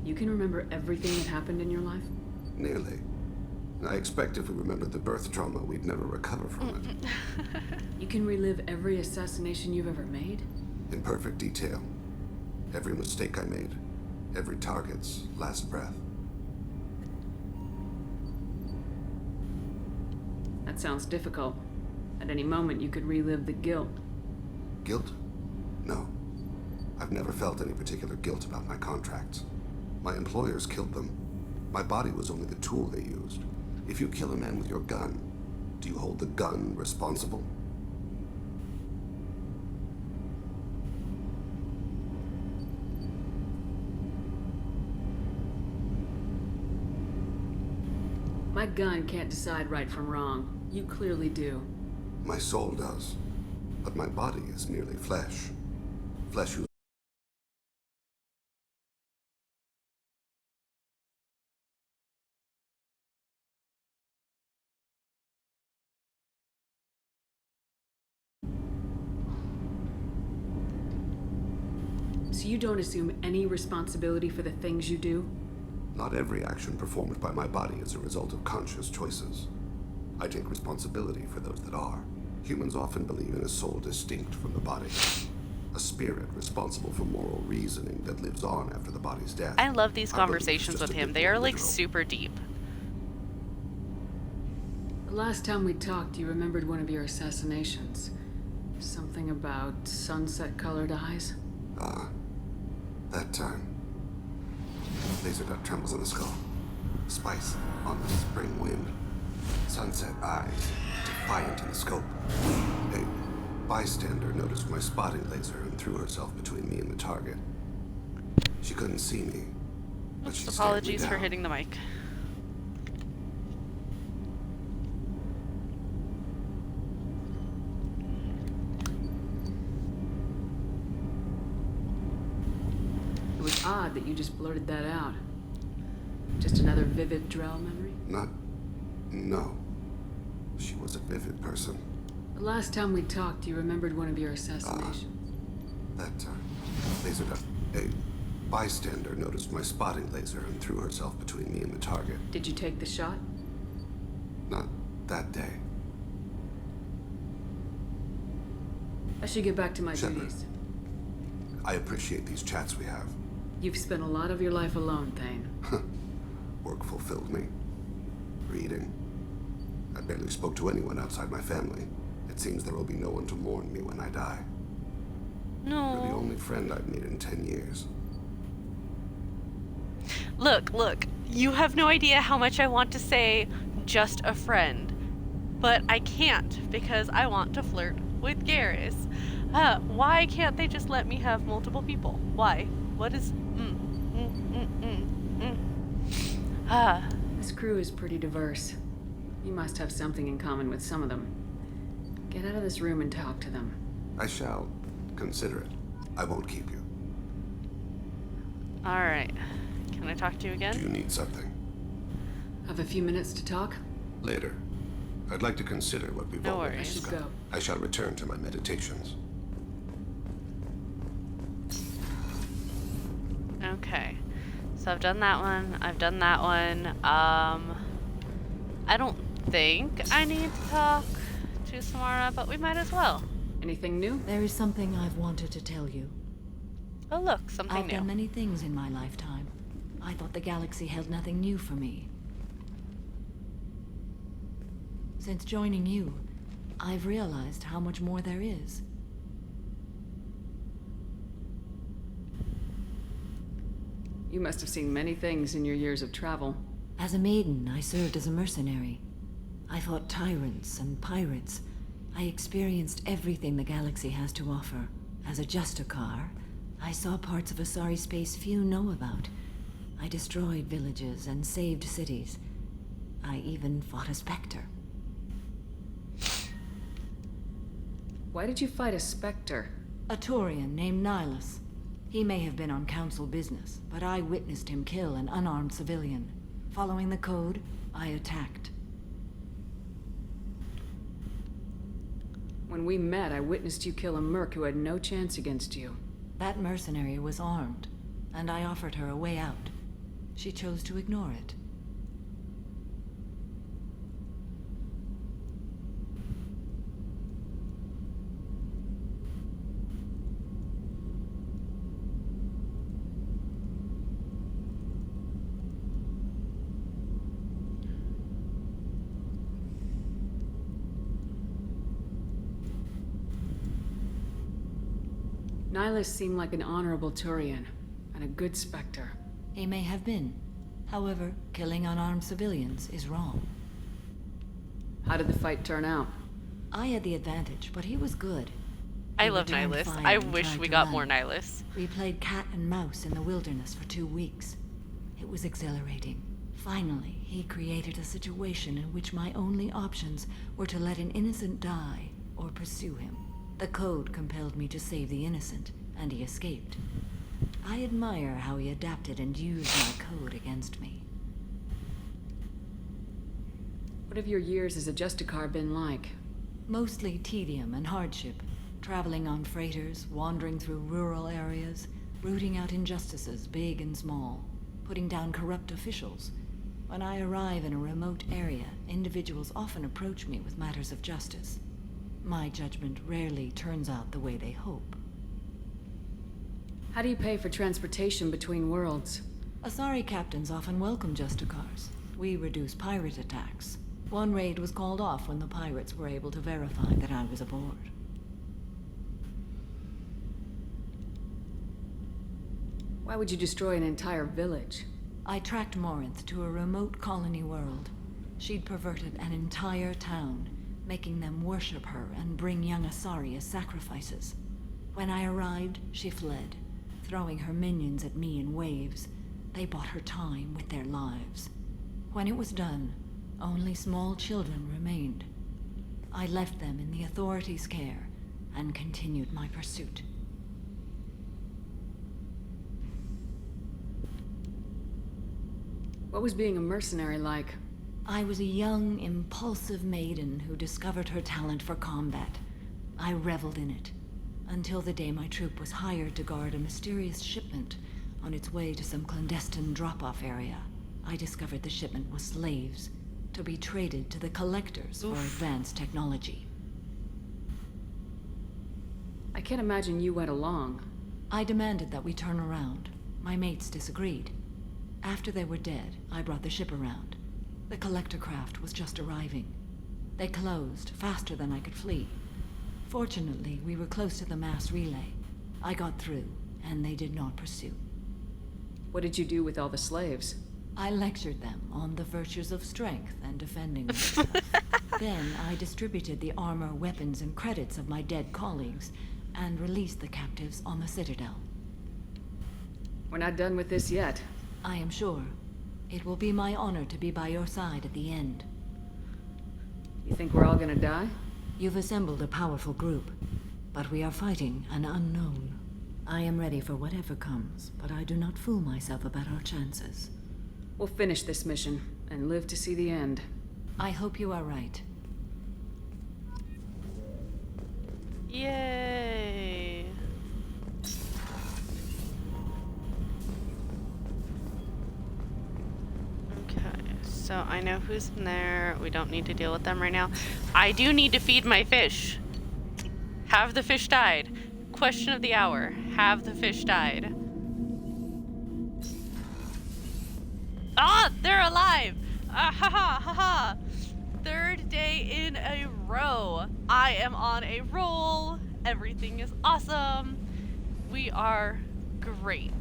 You can remember everything that happened in your life? Nearly. I expect if we remembered the birth trauma, we'd never recover from it. You can relive every assassination you've ever made? In perfect detail. Every mistake I made. Every target's last breath. That sounds difficult. At any moment, you could relive the guilt. Guilt? No. I've never felt any particular guilt about my contracts. My employers killed them. My body was only the tool they used. If you kill a man with your gun, do you hold the gun responsible? My gun can't decide right from wrong. You clearly do. My soul does. But my body is merely flesh. Flesh whose So you don't assume any responsibility for the things you do? Not every action performed by my body is a result of conscious choices. I take responsibility for those that are. Humans often believe in a soul distinct from the body. A spirit responsible for moral reasoning that lives on after the body's death. I love these Our belief is conversations just with a him. bit They more are like literal. super deep. The last time we talked, you remembered one of your assassinations. Something about sunset-colored eyes? That time. Laser dot trembles in the skull. Spice on the spring wind. Sunset eyes, defiant in the scope. A bystander noticed my spotting laser and threw herself between me and the target. She couldn't see me, but she stared me Apologies for down. hitting the mic. It was odd that you just blurted that out. Just another vivid Drell memory? No. She was a vivid person. The last time we talked, you remembered one of your assassinations. That time. Laser dot. A bystander noticed my spotting laser and threw herself between me and the target. Did you take the shot? Not that day. I should get back to my Shepard. duties. I appreciate these chats we have. You've spent a lot of your life alone, Thane. Work fulfilled me. Reading. I barely spoke to anyone outside my family. It seems there will be no one to mourn me when I die. No. You're the only friend I've made in 10 years. Look, you have no idea how much I want to say just a friend. But I can't because I want to flirt with Garrus. Why can't they just let me have multiple people? Why? What is... This crew is pretty diverse. You must have something in common with some of them. Get out of this room and talk to them. I shall consider it. I won't keep you. Alright. Can I talk to you again? Do you need something? Have a few minutes to talk? Later. I'd like to consider what we've No already worries. I should discussed. go. I shall return to my meditations. Okay. So I've done that one. I've done that one. I don't think I need to talk to Samara, but we might as well. Anything new? There is something I've wanted to tell you. Oh look, something I've new. done many things in my lifetime. I thought the galaxy held nothing new for me. Since joining you, I've realized how much more there is. You must have seen many things in your years of travel. As a maiden, I served as a mercenary. I fought tyrants and pirates. I experienced everything the galaxy has to offer. As a Justicar, I saw parts of Asari space few know about. I destroyed villages and saved cities. I even fought a Spectre. Why did you fight a Spectre? A Turian named Nihilus. He may have been on council business, but I witnessed him kill an unarmed civilian. Following the code, I attacked. When we met, I witnessed you kill a merc who had no chance against you. That mercenary was armed, and I offered her a way out. She chose to ignore it. Nihilus seemed like an honorable Turian, and a good Spectre. He may have been. However, killing unarmed civilians is wrong. How did the fight turn out? I had the advantage, but he was good. I He love returned Nihilus. fire I and wish tried we to got run. more Nihilus. We played cat and mouse in the wilderness for 2 weeks. It was exhilarating. Finally, he created a situation in which my only options were to let an innocent die or pursue him. The code compelled me to save the innocent, and he escaped. I admire how he adapted and used my code against me. What have your years as a Justicar been like? Mostly tedium and hardship. Traveling on freighters, wandering through rural areas, rooting out injustices, big and small, putting down corrupt officials. When I arrive in a remote area, individuals often approach me with matters of justice. My judgment rarely turns out the way they hope. How do you pay for transportation between worlds? Asari captains often welcome Justicars. We reduce pirate attacks. One raid was called off when the pirates were able to verify that I was aboard. Why would you destroy an entire village? I tracked Morinth to a remote colony world. She'd perverted an entire town, making them worship her and bring young Asari as sacrifices. When I arrived, she fled, throwing her minions at me in waves. They bought her time with their lives. When it was done, only small children remained. I left them in the authorities' care and continued my pursuit. What was being a mercenary like? I was a young, impulsive maiden who discovered her talent for combat. I reveled in it, until the day my troop was hired to guard a mysterious shipment on its way to some clandestine drop-off area. I discovered the shipment was slaves, to be traded to the collectors for advanced technology. I can't imagine you went along. I demanded that we turn around. My mates disagreed. After they were dead, I brought the ship around. The collector craft was just arriving. They closed faster than I could flee. Fortunately, we were close to the mass relay. I got through, and they did not pursue. What did you do with all the slaves? I lectured them on the virtues of strength and defending myself. Then I distributed the armor, weapons, and credits of my dead colleagues, and released the captives on the Citadel. We're not done with this yet. I am sure. It will be my honor to be by your side at the end. You think we're all gonna die? You've assembled a powerful group, but we are fighting an unknown. I am ready for whatever comes, but I do not fool myself about our chances. We'll finish this mission, and live to see the end. I hope you are right. Yay! Okay, so I know who's in there. We don't need to deal with them right now. I do need to feed my fish. Have the fish died? Question of the hour. Have the fish died? Ah, they're alive! Ah, ha ha ha ha! Third day in a row. I am on a roll. Everything is awesome. We are great.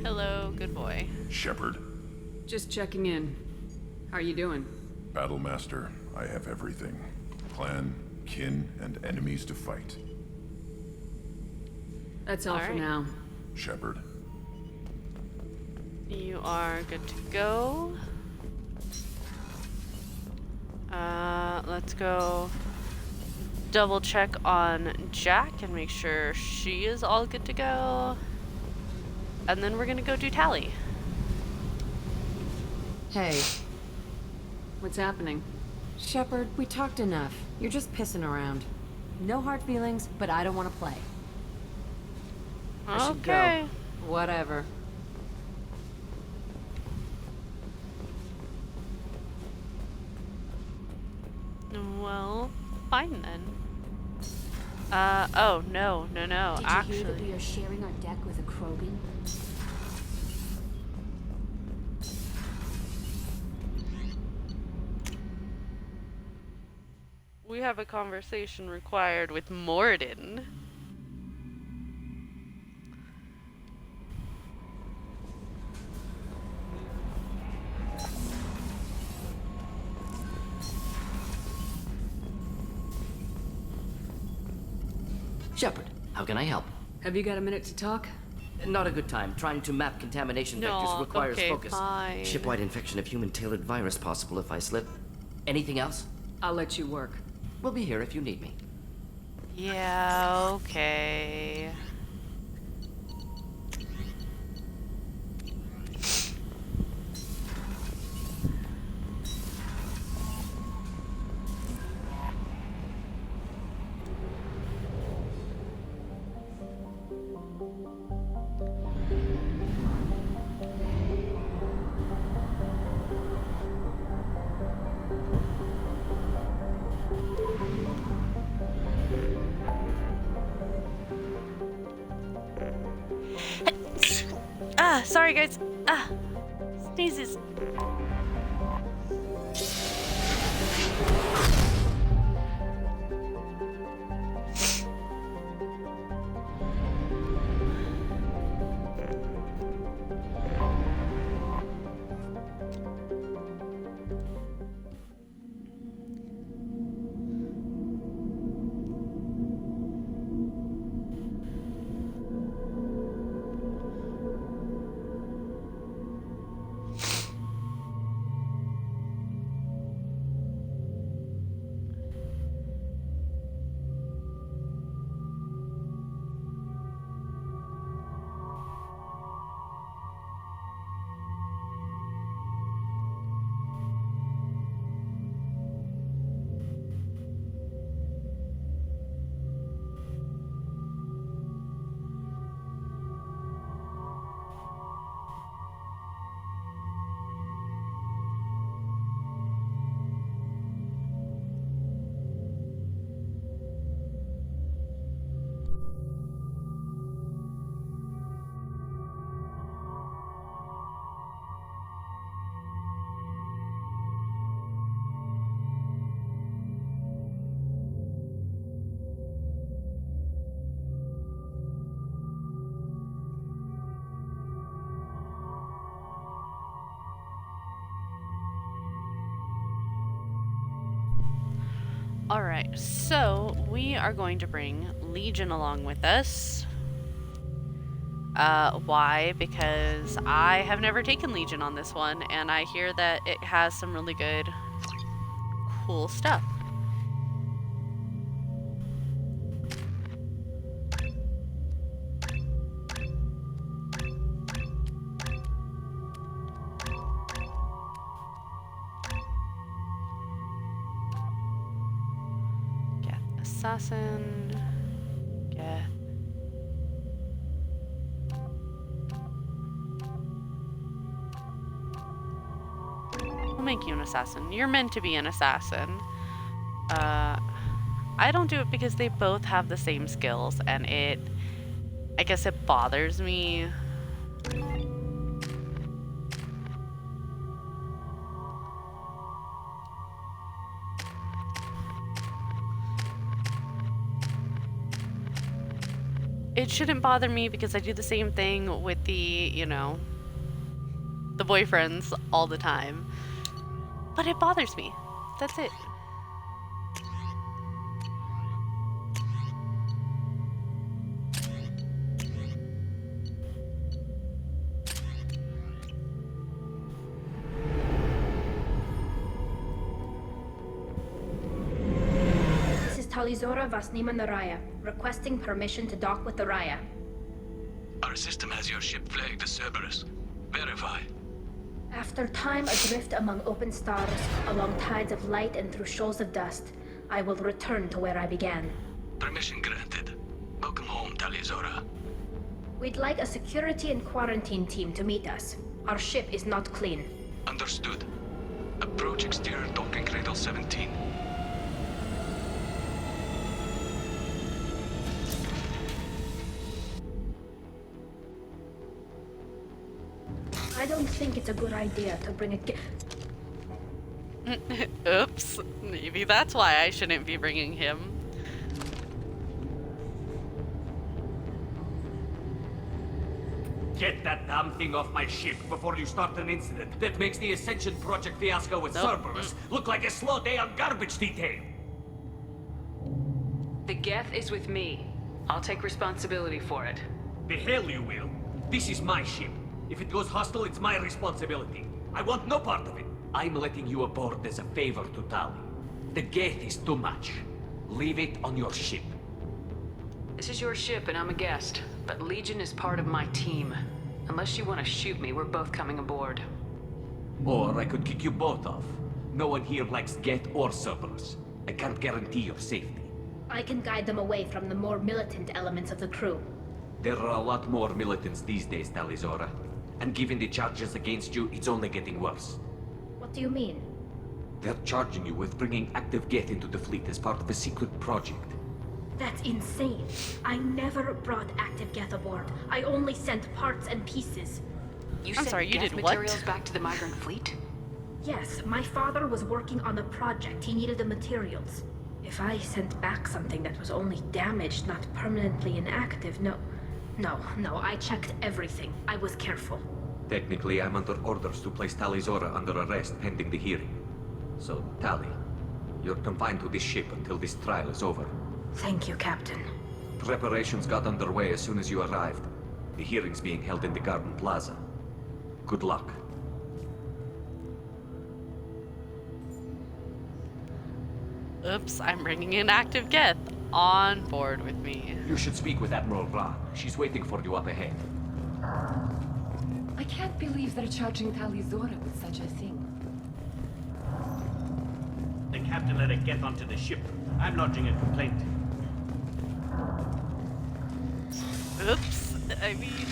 Hello, good boy. Shepard, Just checking in. How are you doing? Battlemaster, I have everything. Clan, kin, and enemies to fight. That's all for now. Shepard. You are good to go. Let's go double check on Jack and make sure she is all good to go. And then we're gonna go do tally. Hey. What's happening? Shepard, we talked enough. You're just pissing around. No hard feelings, but I don't want to play. I should Okay. go. Whatever. Well, fine then. Oh, no, Did you hear that we are sharing our deck with a Krogan? We have a conversation required with Morden. Shepard, how can I help? Have you got a minute to talk? Not a good time. Trying to map contamination vectors requires focus. Fine. Shipwide infection of human-tailored virus possible if I slip. Anything else? I'll let you work. We'll be here if you need me. Yeah, okay. Sorry guys. Sneezes. Alright, so we are going to bring Legion along with us. Why? Because I have never taken Legion on this one, and I hear that it has some really good, cool stuff. assassin. Geth. We'll make you an assassin. You're meant to be an assassin. I don't do it because they both have the same skills, and I guess it bothers me. It shouldn't bother me because I do the same thing with the boyfriends all the time. But it bothers me. That's it. This is Talizora Vasnima Naraya, requesting permission to dock with the Raya. Our system has your ship flagged as Cerberus. Verify. After time adrift among open stars, along tides of light and through shoals of dust, I will return to where I began. Permission granted. Welcome home, Talizora. We'd like a security and quarantine team to meet us. Our ship is not clean. Understood. Approach exterior docking cradle 17. I don't think it's a good idea to bring a Oops. Maybe that's why I shouldn't be bringing him. Get that damn thing off my ship before you start an incident that makes the Ascension Project fiasco with Cerberus look like a slow day on garbage detail. The Geth is with me. I'll take responsibility for it. The hell you will. This is my ship. If it goes hostile, it's my responsibility. I want no part of it. I'm letting you aboard as a favor to Tali. The Geth is too much. Leave it on your ship. This is your ship and I'm a guest, but Legion is part of my team. Unless you want to shoot me, we're both coming aboard. Or I could kick you both off. No one here likes Geth or Cerberus. I can't guarantee your safety. I can guide them away from the more militant elements of the crew. There are a lot more militants these days, Talizora. And given the charges against you, it's only getting worse. What do you mean? They're charging you with bringing active Geth into the fleet as part of a secret project. That's insane. I never brought active Geth aboard. I only sent parts and pieces. You I'm sent sorry, you Geth did what? materials back to the migrant fleet? Yes, my father was working on a project. He needed the materials. If I sent back something that was only damaged, not permanently inactive, no, I checked everything. I was careful. Technically, I'm under orders to place Talizora under arrest pending the hearing. So, Tali, you're confined to this ship until this trial is over. Thank you, Captain. Preparations got underway as soon as you arrived. The hearing's being held in the Garden Plaza. Good luck. Oops, I'm bringing an active Geth on board with me. You should speak with Admiral Ra. She's waiting for you up ahead. I can't believe they're charging Talizora with such a thing. The captain let it get onto the ship. I'm lodging a complaint. Oops. I mean,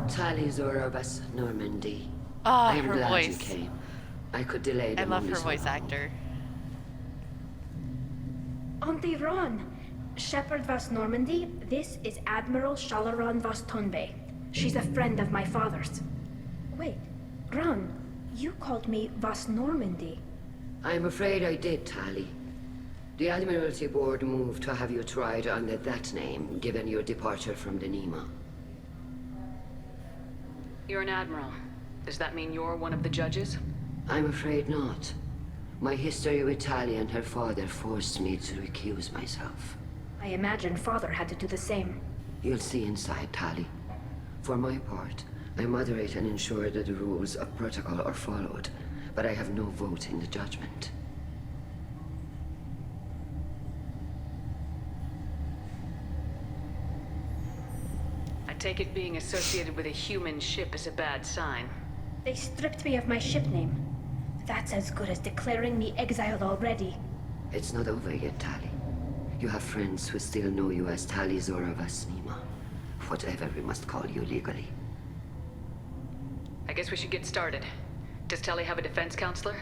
Talizora Vas Normandy. Ah, I'm her glad voice. you came. I could delay I them love only her so voice long. actor. Auntie Ron! Shepherd Vas Normandy, this is Admiral Shalaron Vas Tonbe. She's a friend of my father's. Wait, Ron, you called me Vas Normandy. I'm afraid I did, Tali. The Admiralty Board moved to have you tried under that name, given your departure from the Nima. You're an admiral. Does that mean you're one of the judges? I'm afraid not. My history with Tali and her father forced me to recuse myself. I imagine father had to do the same. You'll see inside, Tali. For my part, I moderate and ensure that the rules of protocol are followed, but I have no vote in the judgment. I take it being associated with a human ship is a bad sign. They stripped me of my ship name. That's as good as declaring me exiled already. It's not over yet, Tali. You have friends who still know you as Tali Zora Vasnima. Whatever we must call you legally. I guess we should get started. Does Tali have a defense counselor?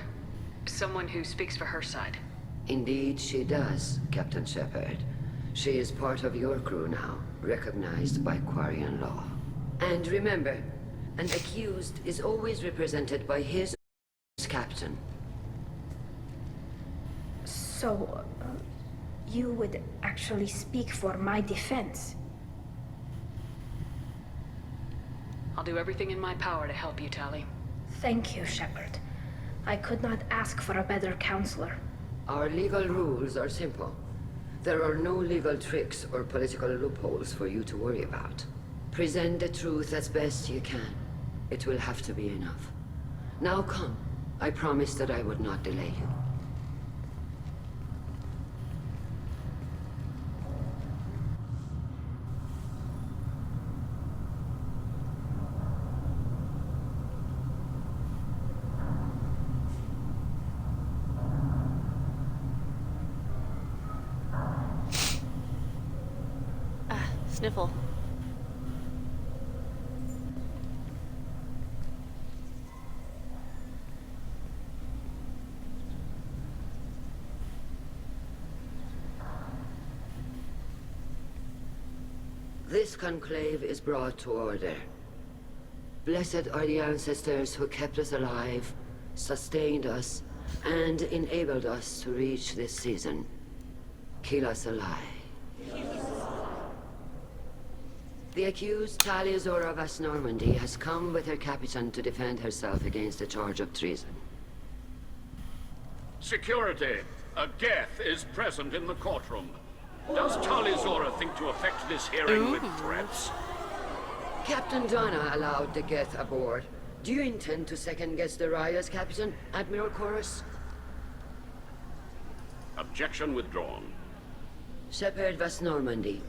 Someone who speaks for her side. Indeed, she does, Captain Shepard. She is part of your crew now, recognized by Quarian law. And remember, an accused is always represented by his captain. So, you would actually speak for my defense? I'll do everything in my power to help you, Tali. Thank you, Shepard. I could not ask for a better counselor. Our legal rules are simple. There are no legal tricks or political loopholes for you to worry about. Present the truth as best you can. It will have to be enough. Now come. I promised that I would not delay you. Sniffle. This conclave is brought to order. Blessed are the ancestors who kept us alive, sustained us, and enabled us to reach this season. Keep us alive. The accused Tali Zora Vas Normandy has come with her captain to defend herself against a charge of treason. Security! A Geth is present in the courtroom. Does Tali Zora think to affect this hearing with threats? Captain Donna allowed the Geth aboard. Do you intend to second-guess the Raya's captain, Admiral Chorus? Objection withdrawn. Shepard Vas Normandy.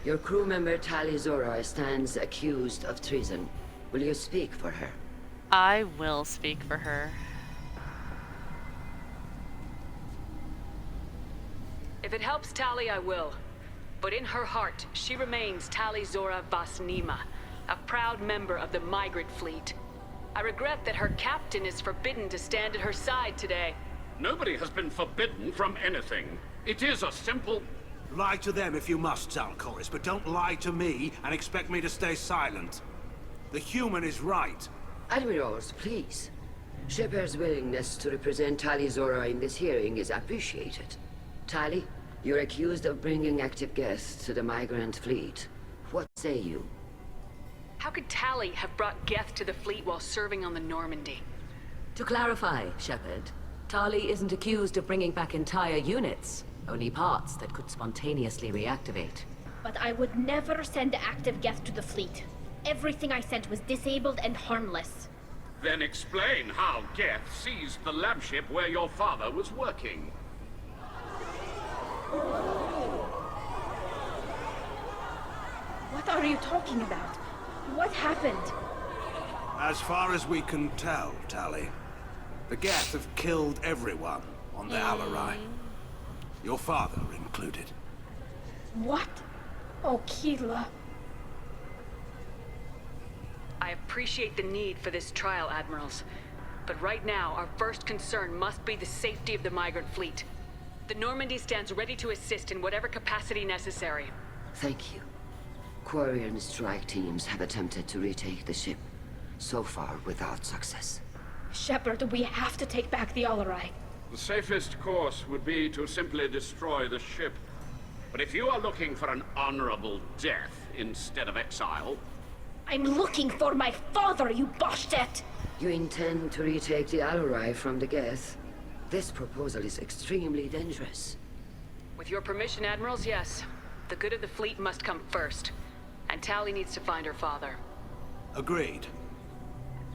Your crew member Tali Zora stands accused of treason. Will you speak for her? I will speak for her. If it helps Tali, I will. But in her heart, she remains Tali Zora Vasnima, a proud member of the migrant fleet. I regret that her captain is forbidden to stand at her side today. Nobody has been forbidden from anything. It is a simple... Lie to them if you must, Zalcoris, but don't lie to me and expect me to stay silent. The human is right. Admirals, please. Shepard's willingness to represent Tali Zora in this hearing is appreciated. Tali, you're accused of bringing active Geth to the migrant fleet. What say you? How could Tali have brought Geth to the fleet while serving on the Normandy? To clarify, Shepard, Tali isn't accused of bringing back entire units, only parts that could spontaneously reactivate. But I would never send active Geth to the fleet. Everything I sent was disabled and harmless. Then explain how Geth seized the lab ship where your father was working. What are you talking about? What happened? As far as we can tell, Tali, the Geth have killed everyone on the Alarai. Your father included. What? Oh, Keela. I appreciate the need for this trial, Admirals. But right now, our first concern must be the safety of the migrant fleet. The Normandy stands ready to assist in whatever capacity necessary. Thank you. Quarian strike teams have attempted to retake the ship, so far without success. Shepard, we have to take back the Alarai. The safest course would be to simply destroy the ship. But if you are looking for an honorable death instead of exile... I'm looking for my father, you bastet! You intend to retake the Alarai from the Geth? This proposal is extremely dangerous. With your permission, Admirals, yes. The good of the fleet must come first. And Tali needs to find her father. Agreed.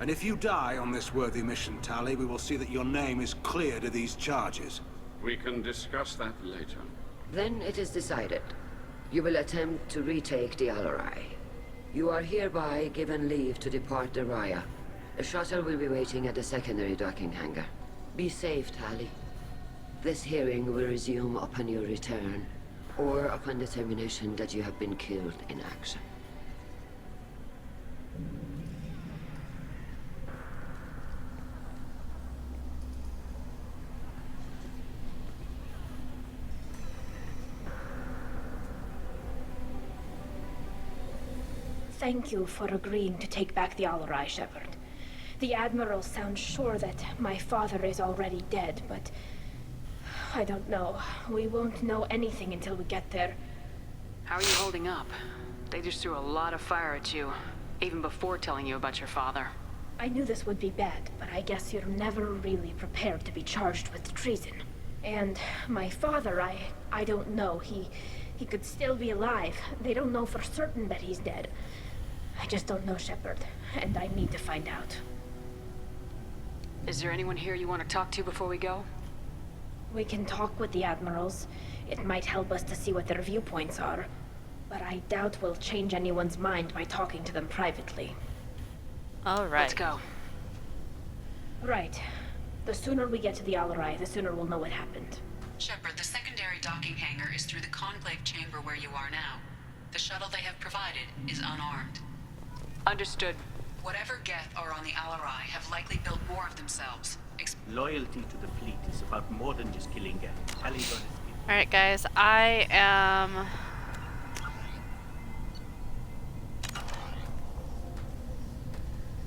And if you die on this worthy mission, Tali, we will see that your name is cleared of these charges. We can discuss that later. Then it is decided. You will attempt to retake the Alarai. You are hereby given leave to depart the Raya, The shuttle will be waiting at the secondary docking hangar. Be safe, Tali. This hearing will resume upon your return, or upon determination that you have been killed in action. Thank you for agreeing to take back the Alarai, Shepard. The Admiral sounds sure that my father is already dead, but I don't know. We won't know anything until we get there. How are you holding up? They just threw a lot of fire at you, even before telling you about your father. I knew this would be bad, but I guess you're never really prepared to be charged with treason. And my father, I don't know. He could still be alive. They don't know for certain that he's dead. I just don't know, Shepard, and I need to find out. Is there anyone here you want to talk to before we go? We can talk with the Admirals. It might help us to see what their viewpoints are. But I doubt we'll change anyone's mind by talking to them privately. All right. Let's go. Right. The sooner we get to the Alarai, the sooner we'll know what happened. Shepard, the secondary docking hangar is through the conclave chamber where you are now. The shuttle they have provided is unarmed. Understood. Whatever Geth are on the Alarai have likely built more of themselves. Loyalty to the fleet is about more than just killing Geth. Caliban. Alright guys, I am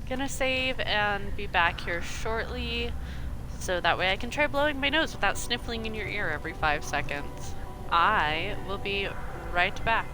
gonna save and be back here shortly, so that way I can try blowing my nose without sniffling in your ear every 5 seconds. I will be right back.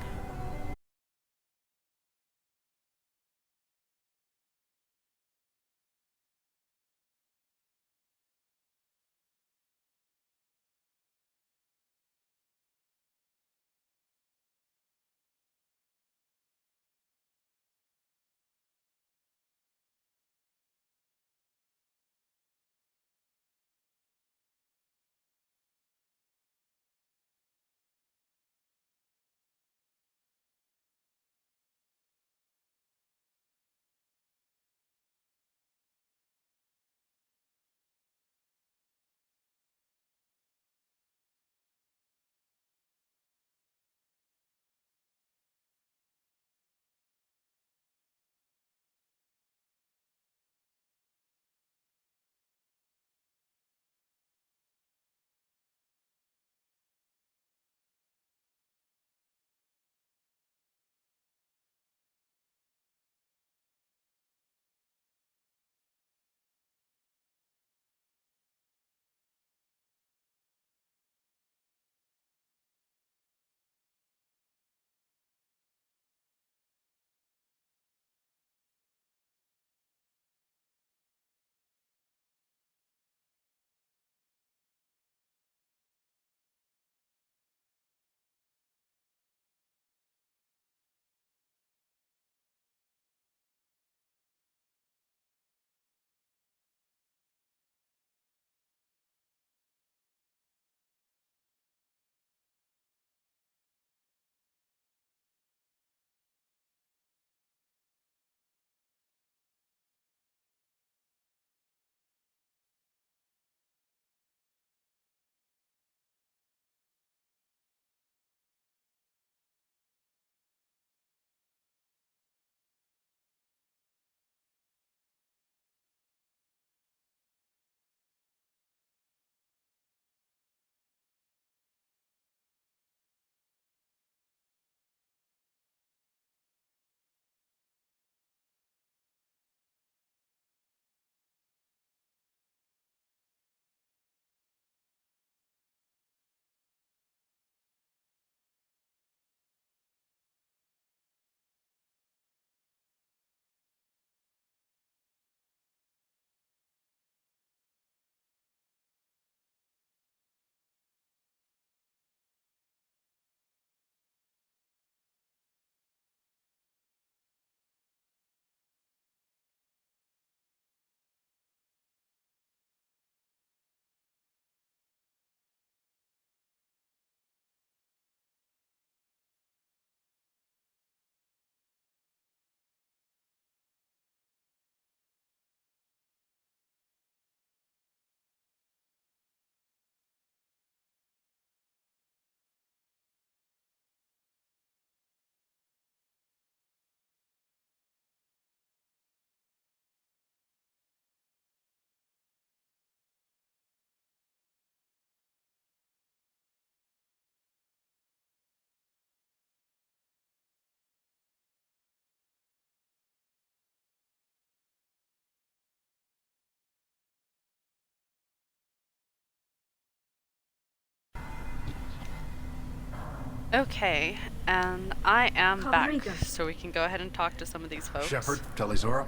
Okay, and I am Call back, Rieger. so we can go ahead and talk to some of these folks. Shepard, Telizora.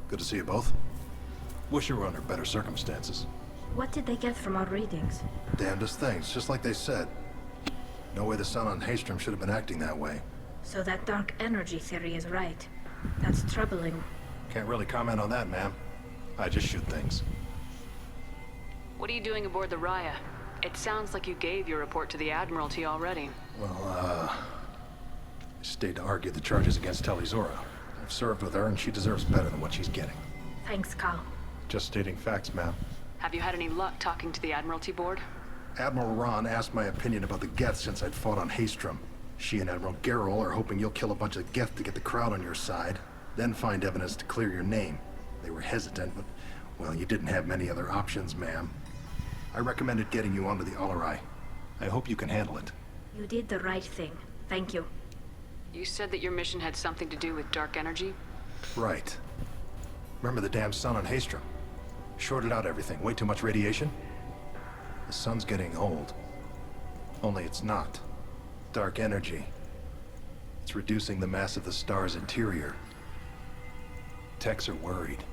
Good to see you both. Wish you were under better circumstances. What did they get from our readings? Damnedest things, just like they said. No way the sun on Haystrom should have been acting that way. So that dark energy theory is right. That's troubling. Can't really comment on that, ma'am. I just shoot things. What are you doing aboard the Raya? It sounds like you gave your report to the Admiralty already. Well, I stayed to argue the charges against Telizora. I've served with her, and she deserves better than what she's getting. Thanks, Cal. Just stating facts, ma'am. Have you had any luck talking to the Admiralty board? Admiral Ron asked my opinion about the Geth since I'd fought on Haystrom. She and Admiral Gerrel are hoping you'll kill a bunch of Geth to get the crowd on your side, then find evidence to clear your name. They were hesitant, but, well, you didn't have many other options, ma'am. I recommended getting you onto the Alarai. I hope you can handle it. You did the right thing. Thank you. You said that your mission had something to do with dark energy? Right. Remember the damn sun on Haystrom? Shorted out everything. Way too much radiation? The sun's getting old. Only it's not. Dark energy. It's reducing the mass of the star's interior. Techs are worried.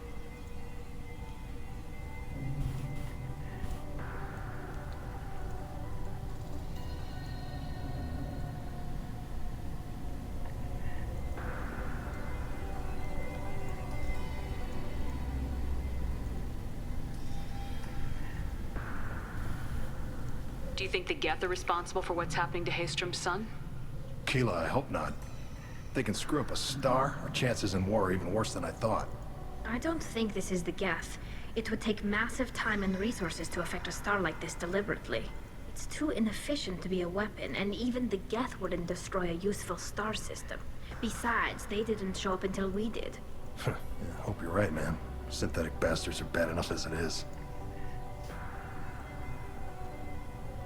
Do you think the Geth are responsible for what's happening to Haystrom's son? Keela, I hope not. If they can screw up a star, our chances in war are even worse than I thought. I don't think this is the Geth. It would take massive time and resources to affect a star like this deliberately. It's too inefficient to be a weapon, and even the Geth wouldn't destroy a useful star system. Besides, they didn't show up until we did. Yeah, I hope you're right, man. Synthetic bastards are bad enough as it is.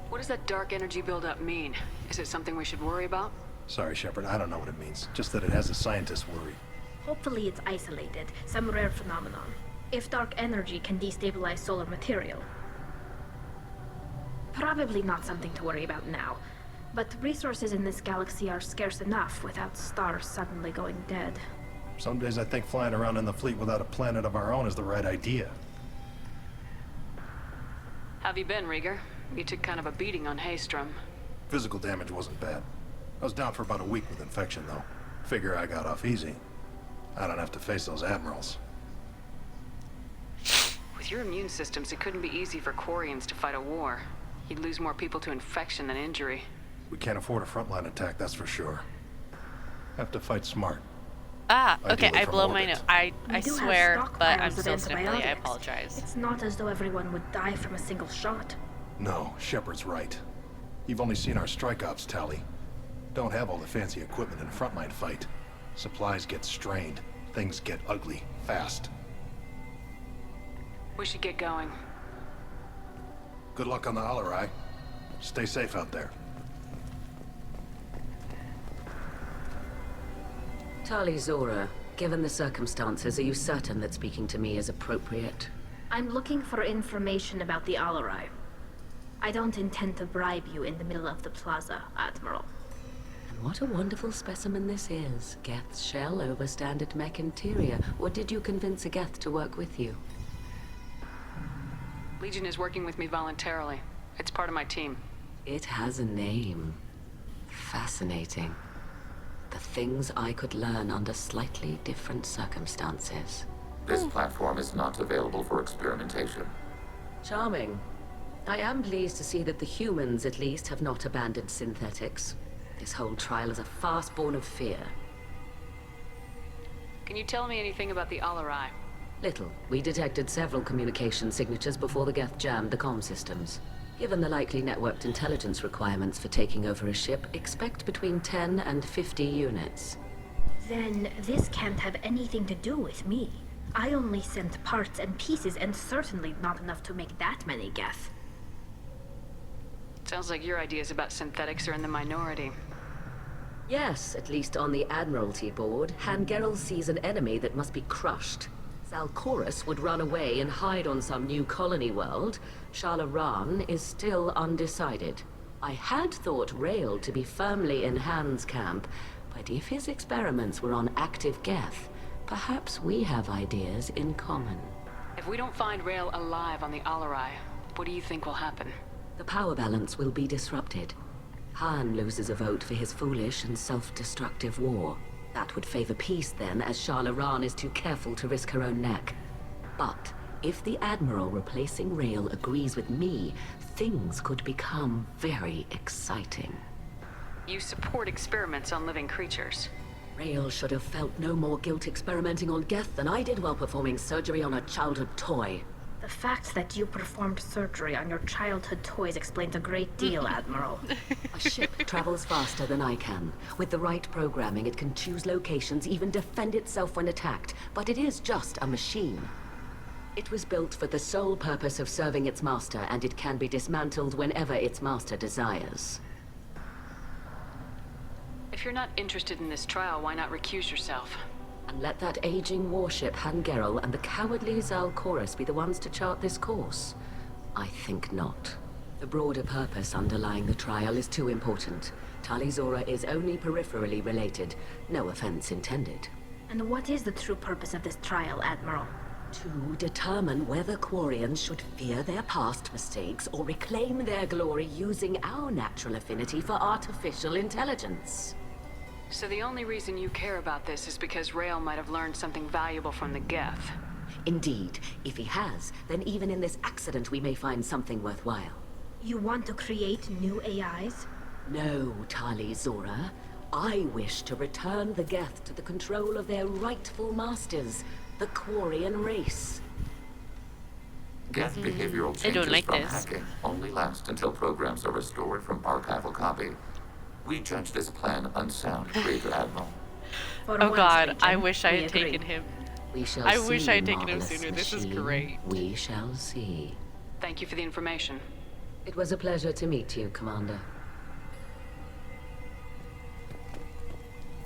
What does that dark energy buildup mean? Is it something we should worry about? Sorry, Shepard, I don't know what it means. Just that it has the scientists worried. Hopefully it's isolated, some rare phenomenon. If dark energy can destabilize solar material. Probably not something to worry about now. But resources in this galaxy are scarce enough without stars suddenly going dead. Some days I think flying around in the fleet without a planet of our own is the right idea. Have you been, Rieger? You took kind of a beating on Haystrom. Physical damage wasn't bad. I was down for about a week with infection, though. Figure I got off easy. I don't have to face those admirals. With your immune systems, it couldn't be easy for Quarians to fight a war. You'd lose more people to infection than injury. We can't afford a frontline attack, that's for sure. Have to fight smart. Okay, I blow my nose. I We do have swear, but I'm stockpiles of still sniffly. I antibiotics. apologize. It's not as though everyone would die from a single shot. No, Shepard's right. You've only seen our strike ops tally. Don't have all the fancy equipment in a frontline fight. Supplies get strained. Things get ugly, fast. We should get going. Good luck on the Alarai. Stay safe out there. Tali Zora, given the circumstances, are you certain that speaking to me is appropriate? I'm looking for information about the Alarai. I don't intend to bribe you in the middle of the plaza, Admiral. And what a wonderful specimen this is. Geth's shell over standard mech interior. Or did you convince a Geth to work with you? Legion is working with me voluntarily. It's part of my team. It has a name. Fascinating. The things I could learn under slightly different circumstances. This platform is not available for experimentation. Charming. I am pleased to see that the humans, at least, have not abandoned synthetics. This whole trial is a farce born of fear. Can you tell me anything about the Alarai? Little. We detected several communication signatures before the Geth jammed the comm systems. Given the likely networked intelligence requirements for taking over a ship, expect between 10 and 50 units. Then this can't have anything to do with me. I only sent parts and pieces, and certainly not enough to make that many Geth. Sounds like your ideas about synthetics are in the minority. Yes, at least on the Admiralty board, Han Gerrel sees an enemy that must be crushed. Zalcorus would run away and hide on some new colony world. Shala Ran is still undecided. I had thought Rail to be firmly in Han's camp, but if his experiments were on active Geth, perhaps we have ideas in common. If we don't find Rail alive on the Alarai, what do you think will happen? The power balance will be disrupted. Han loses a vote for his foolish and self-destructive war. That would favor peace then, as Shala Ran is too careful to risk her own neck. But if the Admiral replacing Rail agrees with me, things could become very exciting. You support experiments on living creatures. Rail should have felt no more guilt experimenting on Geth than I did while performing surgery on a childhood toy. The fact that you performed surgery on your childhood toys explains a great deal, Admiral. A ship travels faster than I can. With the right programming, it can choose locations, even defend itself when attacked. But it is just a machine. It was built for the sole purpose of serving its master, and it can be dismantled whenever its master desires. If you're not interested in this trial, why not recuse yourself? And let that aging warship Han Gerel and the cowardly Zal Chorus be the ones to chart this course? I think not. The broader purpose underlying the trial is too important. Tali Zora is only peripherally related. No offense intended. And what is the true purpose of this trial, Admiral? To determine whether Quarians should fear their past mistakes or reclaim their glory using our natural affinity for artificial intelligence. So the only reason you care about this is because Rail might have learned something valuable from the Geth. Indeed. If he has, then even in this accident we may find something worthwhile. You want to create new AIs? No, Tali Zora. I wish to return the Geth to the control of their rightful masters, the Quarian race. Geth behavioral changes from hacking only last until programs are restored from archival copy. We judge this plan unsound, Greater Admiral. Oh god, I wish I had taken him. We shall I see, wish I had taken him marvelous sooner. This is machine. great. We shall see. Thank you for the information. It was a pleasure to meet you, Commander.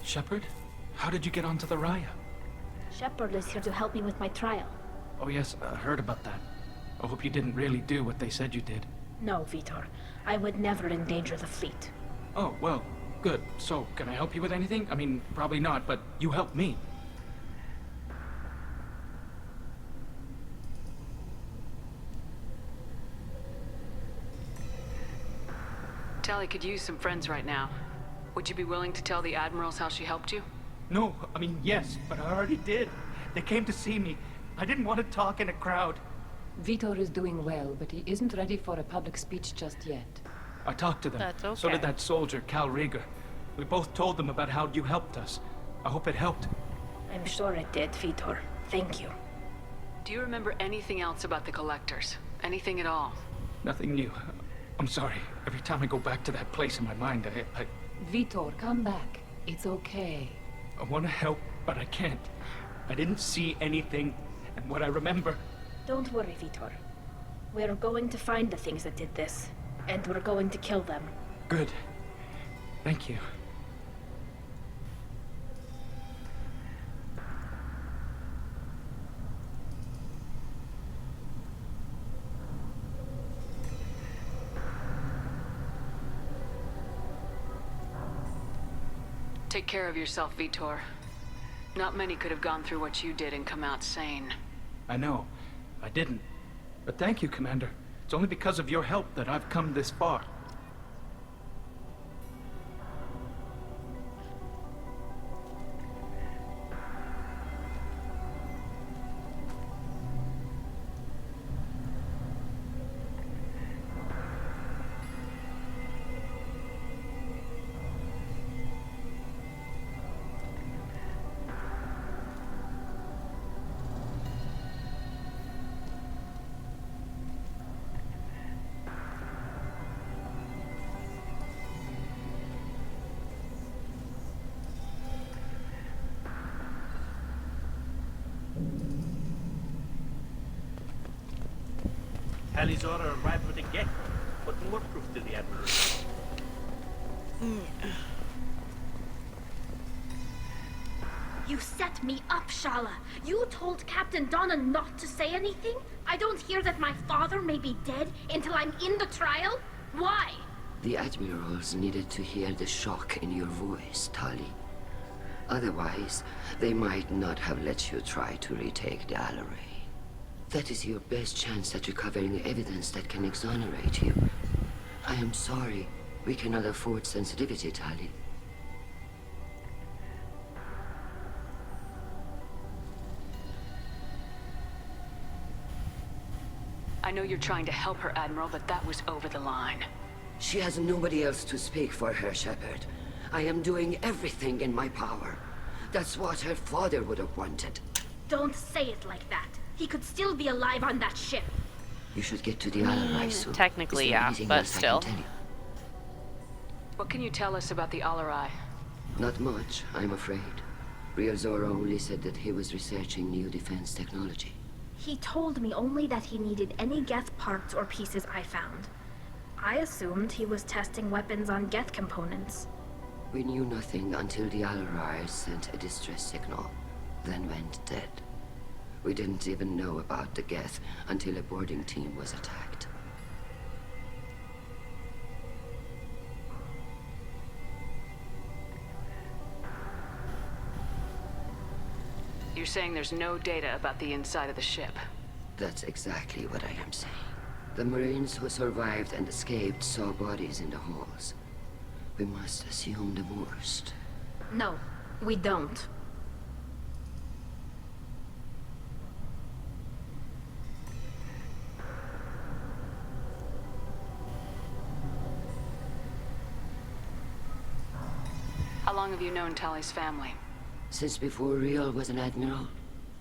Shepard? How did you get onto the Raya? Shepard is here to help me with my trial. Oh yes, I heard about that. I hope you didn't really do what they said you did. No, Vitor. I would never endanger the fleet. Oh, well, good. So, can I help you with anything? I mean, probably not, but you helped me. Tali could use some friends right now. Would you be willing to tell the Admirals how she helped you? No, I mean, yes, but I already did. They came to see me. I didn't want to talk in a crowd. Vitor is doing well, but he isn't ready for a public speech just yet. I talked to them. That's okay. So did that soldier, Cal Rieger. We both told them about how you helped us. I hope it helped. I'm sure it did, Vitor. Thank you. Do you remember anything else about the Collectors? Anything at all? Nothing new. I'm sorry. Every time I go back to that place in my mind, I Vitor, come back. It's okay. I want to help, but I can't. I didn't see anything, and what I remember... Don't worry, Vitor. We're going to find the things that did this, and we're going to kill them. Good. Thank you. Take care of yourself, Vitor. Not many could have gone through what you did and come out sane. I know. I didn't. But thank you, Commander. It's only because of your help that I've come this far. Tali Zora arrived with a Geth. What more proof did the Admiral? You set me up, Shala. You told Captain Donna not to say anything? I don't hear that my father may be dead until I'm in the trial? Why? The admirals needed to hear the shock in your voice, Tali. Otherwise, they might not have let you try to retake the Alaray. That is your best chance at recovering evidence that can exonerate you. I am sorry. We cannot afford sensitivity, Tali. I know you're trying to help her, Admiral, but that was over the line. She has nobody else to speak for her, Shepard. I am doing everything in my power. That's what her father would have wanted. Don't say it like that. He could still be alive on that ship. You should get to the Alarai soon. Technically, yeah, but still. What can you tell us about the Alarai? Not much, I'm afraid. Real Zora only said that he was researching new defense technology. He told me only that he needed any Geth parts or pieces I found. I assumed he was testing weapons on Geth components. We knew nothing until the Alarai sent a distress signal, then went dead. We didn't even know about the Geth until a boarding team was attacked. You're saying there's no data about the inside of the ship? That's exactly what I am saying. The Marines who survived and escaped saw bodies in the halls. We must assume the worst. No, we don't. How long have you known Tali's family? Since before Riel was an admiral.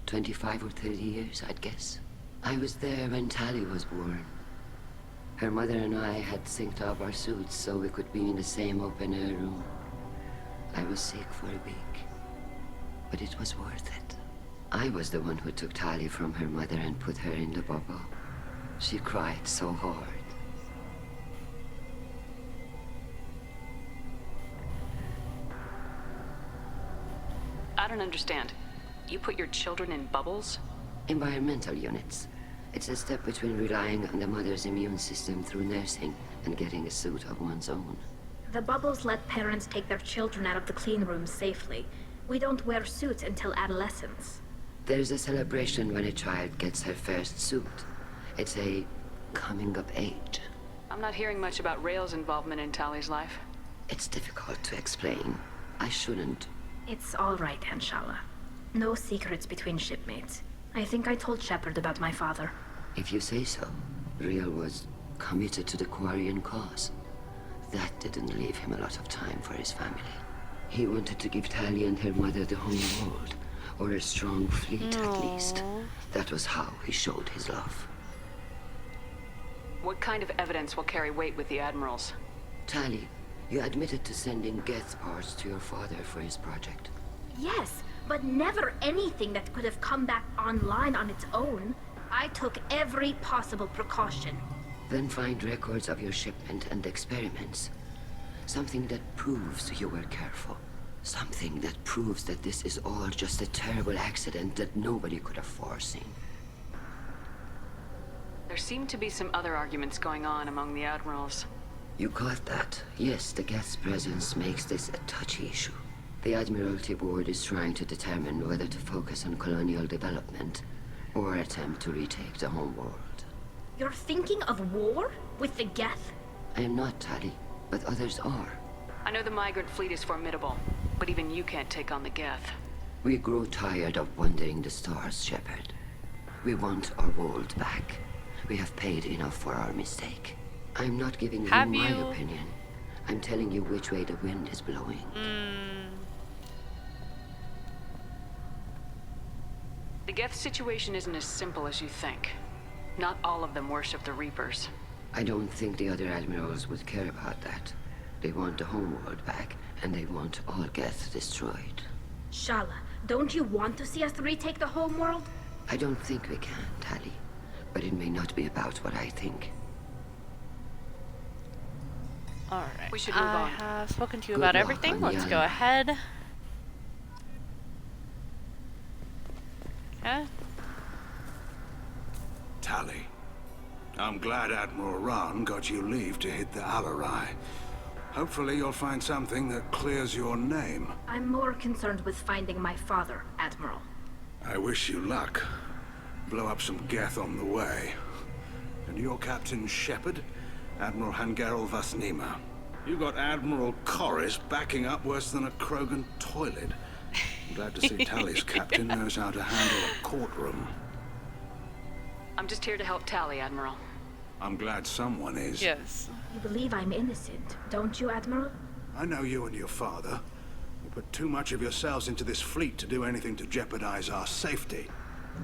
25 or 30 years, I'd guess. I was there when Tali was born. Her mother and I had synced up our suits so we could be in the same open-air room. I was sick for a week, but it was worth it. I was the one who took Tali from her mother and put her in the bubble. She cried so hard. I don't understand. You put your children in bubbles? Environmental units. It's a step between relying on the mother's immune system through nursing and getting a suit of one's own. The bubbles let parents take their children out of the clean rooms safely. We don't wear suits until adolescence. There's a celebration when a child gets her first suit. It's a coming of age. I'm not hearing much about Rael's involvement in Tali's life. It's difficult to explain. I shouldn't. It's all right, Anshala. No secrets between shipmates. I think I told Shepard about my father. If you say so. Riel was committed to the Quarian cause. That didn't leave him a lot of time for his family. He wanted to give Tali and her mother the home world, or a strong fleet at least. That was how he showed his love. What kind of evidence will carry weight with the admirals? Tali, you admitted to sending Geth parts to your father for his project. Yes, but never anything that could have come back online on its own. I took every possible precaution. Then find records of your shipment and experiments. Something that proves you were careful. Something that proves that this is all just a terrible accident that nobody could have foreseen. There seem to be some other arguments going on among the admirals. You caught that. Yes, the Geth's presence makes this a touchy issue. The Admiralty Board is trying to determine whether to focus on colonial development or attempt to retake the homeworld. You're thinking of war? With the Geth? I am not, Tali, but others are. I know the migrant fleet is formidable, but even you can't take on the Geth. We grow tired of wandering the stars, Shepard. We want our world back. We have paid enough for our mistake. I'm not giving you my opinion. I'm telling you which way the wind is blowing. The Geth situation isn't as simple as you think. Not all of them worship the Reapers. I don't think the other admirals would care about that. They want the homeworld back, and they want all Geth destroyed. Shala, don't you want to see us retake the homeworld? I don't think we can, Tali. But it may not be about what I think. Alright, we should move on. I have spoken to you about everything. Let's go ahead. Okay. Tali, I'm glad Admiral Rahn got you leave to hit the Alarai. Hopefully you'll find something that clears your name. I'm more concerned with finding my father, Admiral. I wish you luck. Blow up some Geth on the way. And your Captain Shepard, Admiral Hangerel Vasnima. You got Admiral Corris backing up worse than a Krogan toilet. I'm glad to see Tally's captain knows how to handle a courtroom. I'm just here to help Tally, Admiral. I'm glad someone is. Yes. You believe I'm innocent, don't you, Admiral? I know you and your father. You put too much of yourselves into this fleet to do anything to jeopardize our safety.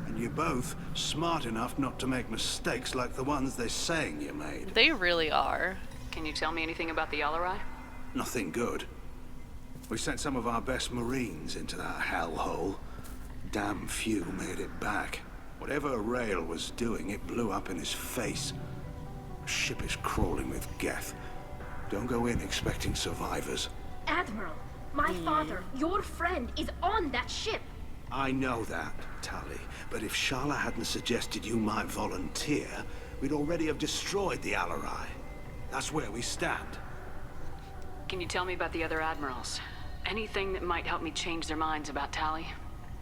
And you're both smart enough not to make mistakes like the ones they're saying you made. They really are. Can you tell me anything about the Alarai? Nothing good. We sent some of our best Marines into that hellhole. Damn few made it back. Whatever Rail was doing, it blew up in his face. The ship is crawling with Geth. Don't go in expecting survivors. Admiral, my father, your friend, is on that ship. I know that, Tally. But if Shala hadn't suggested you might volunteer, we'd already have destroyed the Alarai. That's where we stand. Can you tell me about the other admirals? Anything that might help me change their minds about Tally?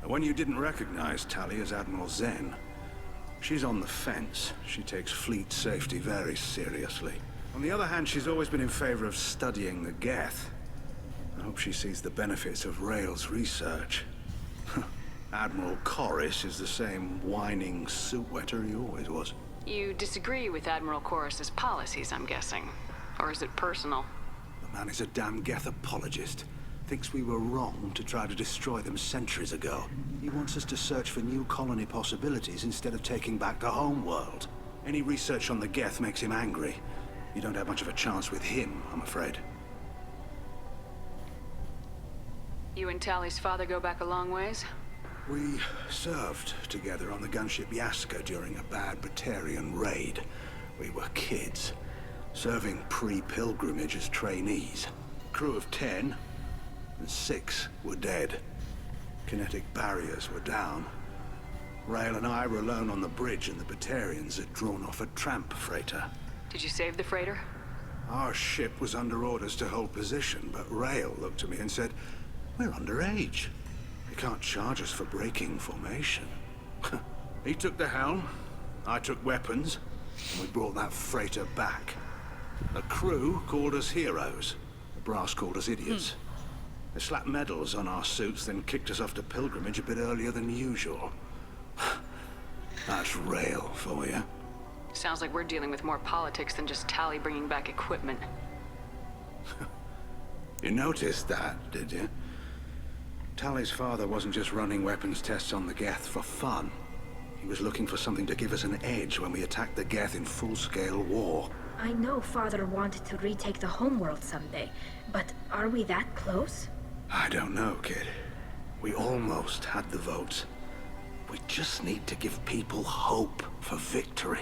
When you didn't recognize Tally as Admiral Zen, she's on the fence. She takes fleet safety very seriously. On the other hand, she's always been in favor of studying the Geth. I hope she sees the benefits of Rail's research. Admiral Corris is the same whining suit wetter he always was. You disagree with Admiral Corris's policies, I'm guessing. Or is it personal? The man is a damn Geth apologist. Thinks we were wrong to try to destroy them centuries ago. He wants us to search for new colony possibilities instead of taking back the home world. Any research on the Geth makes him angry. You don't have much of a chance with him, I'm afraid. You and Tally's father go back a long ways? We served together on the gunship Yaska during a bad Batarian raid. We were kids, serving pre-pilgrimage as trainees. Crew of 10, and 6 were dead. Kinetic barriers were down. Rail and I were alone on the bridge, and the Batarians had drawn off a tramp freighter. Did you save the freighter? Our ship was under orders to hold position, but Rail looked at me and said, "We're underage. You can't charge us for breaking formation." He took the helm, I took weapons, and we brought that freighter back. The crew called us heroes. The brass called us idiots. They slapped medals on our suits, then kicked us off to pilgrimage a bit earlier than usual. That's Rail for you. Sounds like we're dealing with more politics than just Tally bringing back equipment. You noticed that, did you? Tally's father wasn't just running weapons tests on the Geth for fun. He was looking for something to give us an edge when we attacked the Geth in full-scale war. I know Father wanted to retake the homeworld someday, but are we that close? I don't know, kid. We almost had the votes. We just need to give people hope for victory.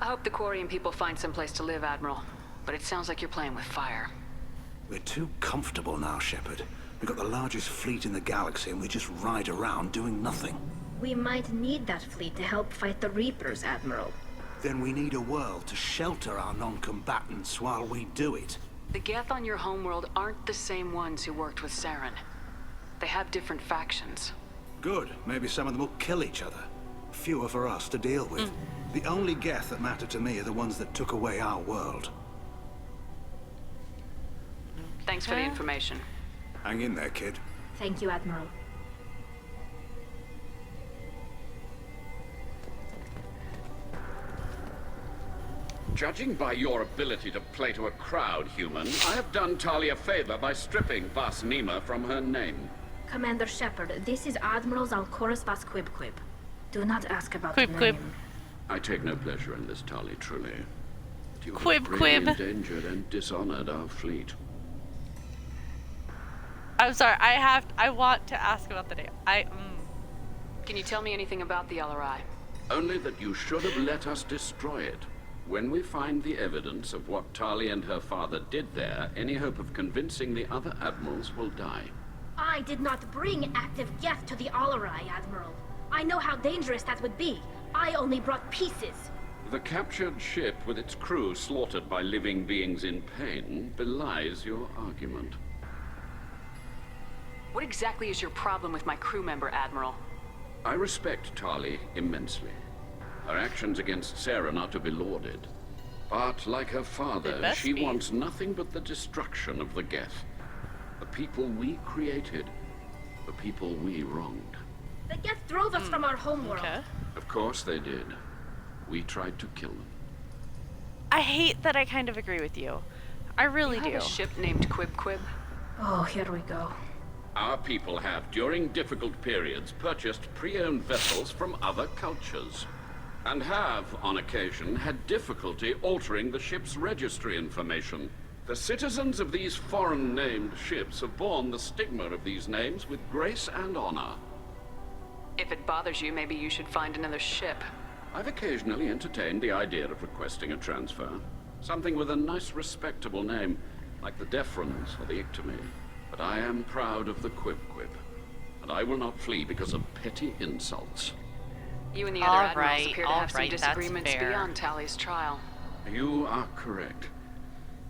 I hope the Quarian people find someplace to live, Admiral. But it sounds like you're playing with fire. We're too comfortable now, Shepard. We've got the largest fleet in the galaxy and we just ride around doing nothing. We might need that fleet to help fight the Reapers, Admiral. Then we need a world to shelter our non-combatants while we do it. The Geth on your homeworld aren't the same ones who worked with Saren. They have different factions. Good. Maybe some of them will kill each other. Fewer for us to deal with. The only Geth that matter to me are the ones that took away our world. Thanks for the information. Hang in there, kid. Thank you, Admiral. Judging by your ability to play to a crowd, human, I have done Tali a favor by stripping Vasnima from her name. Commander Shepard, this is Admiral Zalkoris Vas Quib. Do not ask about Quib the Quib. name. I take no pleasure in this, Tali, truly. You Quib have really Quib. endangered and dishonored our fleet. I'm sorry, I want to ask about the name. Can you tell me anything about the LRI? Only that you should have let us destroy it. When we find the evidence of what Tali and her father did there, any hope of convincing the other admirals will die. I did not bring active Geth to the Alarai, Admiral. I know how dangerous that would be. I only brought pieces. The captured ship with its crew slaughtered by living beings in pain belies your argument. What exactly is your problem with my crew member, Admiral? I respect Tali immensely. Her actions against Saren are to be lauded. But like her father, she wants nothing but the destruction of the Geth. The people we created. The people we wronged. The Geth drove us from our homeworld. Okay. Of course they did. We tried to kill them. I hate that I kind of agree with you. I really do. You have a ship named Quib? Oh, here we go. Our people have, during difficult periods, purchased pre-owned vessels from other cultures. And have, on occasion, had difficulty altering the ship's registry information. The citizens of these foreign-named ships have borne the stigma of these names with grace and honor. If it bothers you, maybe you should find another ship. I've occasionally entertained the idea of requesting a transfer. Something with a nice, respectable name, like the Defrons or the Ictomy. But I am proud of the Quib, and I will not flee because of petty insults. You and the other admirals appear to have some disagreements beyond Tali's trial. You are correct.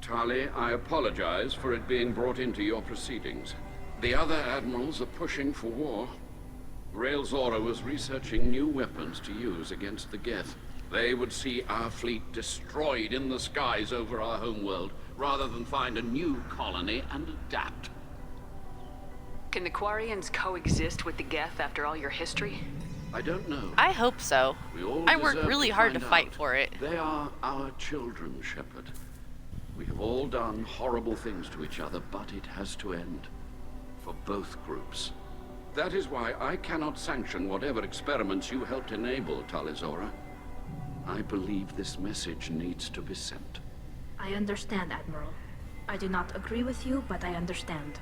Tali, I apologize for it being brought into your proceedings. The other admirals are pushing for war. Rael Zora was researching new weapons to use against the Geth. They would see our fleet destroyed in the skies over our homeworld, rather than find a new colony and adapt. Can the Quarians coexist with the Geth after all your history? I don't know. I hope so. I worked really hard to fight for it. They are our children, Shepard. We have all done horrible things to each other, but it has to end. For both groups. That is why I cannot sanction whatever experiments you helped enable, Tali Zora. I believe this message needs to be sent. I understand, Admiral. I do not agree with you, but I understand.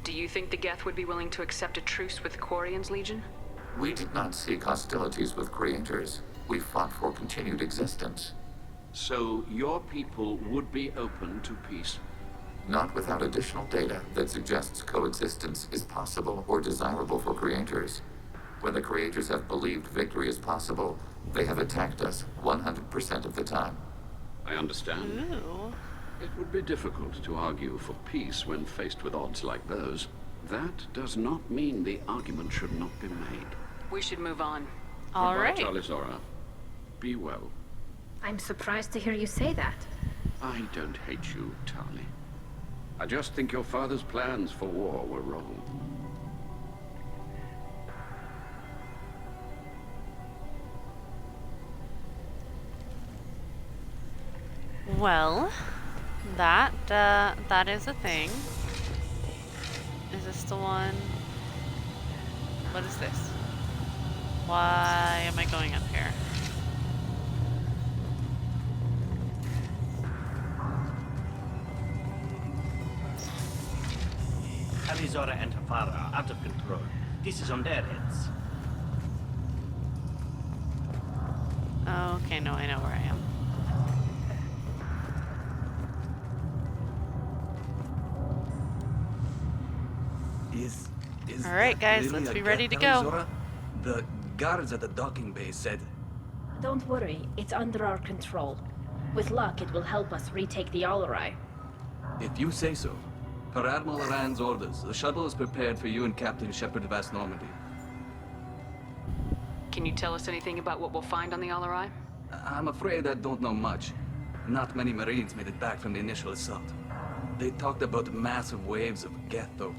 Do you think the Geth would be willing to accept a truce with Quarian's Legion? We did not seek hostilities with creators. We fought for continued existence. So your people would be open to peace? Not without additional data that suggests coexistence is possible or desirable for creators. When the creators have believed victory is possible, they have attacked us 100% of the time. I understand. Ooh. It would be difficult to argue for peace when faced with odds like those. That does not mean the argument should not be made. We should move on. All right. Goodbye, Tali Zora. Be well. I'm surprised to hear you say that. I don't hate you, Tali. I just think your father's plans for war were wrong. Well, that is a thing. Is this the one? What is this? Why am I going up here? Alizora and her father are out of control. This is on their heads. Okay, no, I know where I am. Is all right, guys, really let's be a ready to Geth, go. Alizora? The guards at the docking bay said... Don't worry, it's under our control. With luck, it will help us retake the Alarai. If you say so. Per Admiral Rand's orders, the shuttle is prepared for you and Captain Shepard of Vast Normandy. Can you tell us anything about what we'll find on the Alarai? I'm afraid I don't know much. Not many Marines made it back from the initial assault. They talked about massive waves of Geth, though.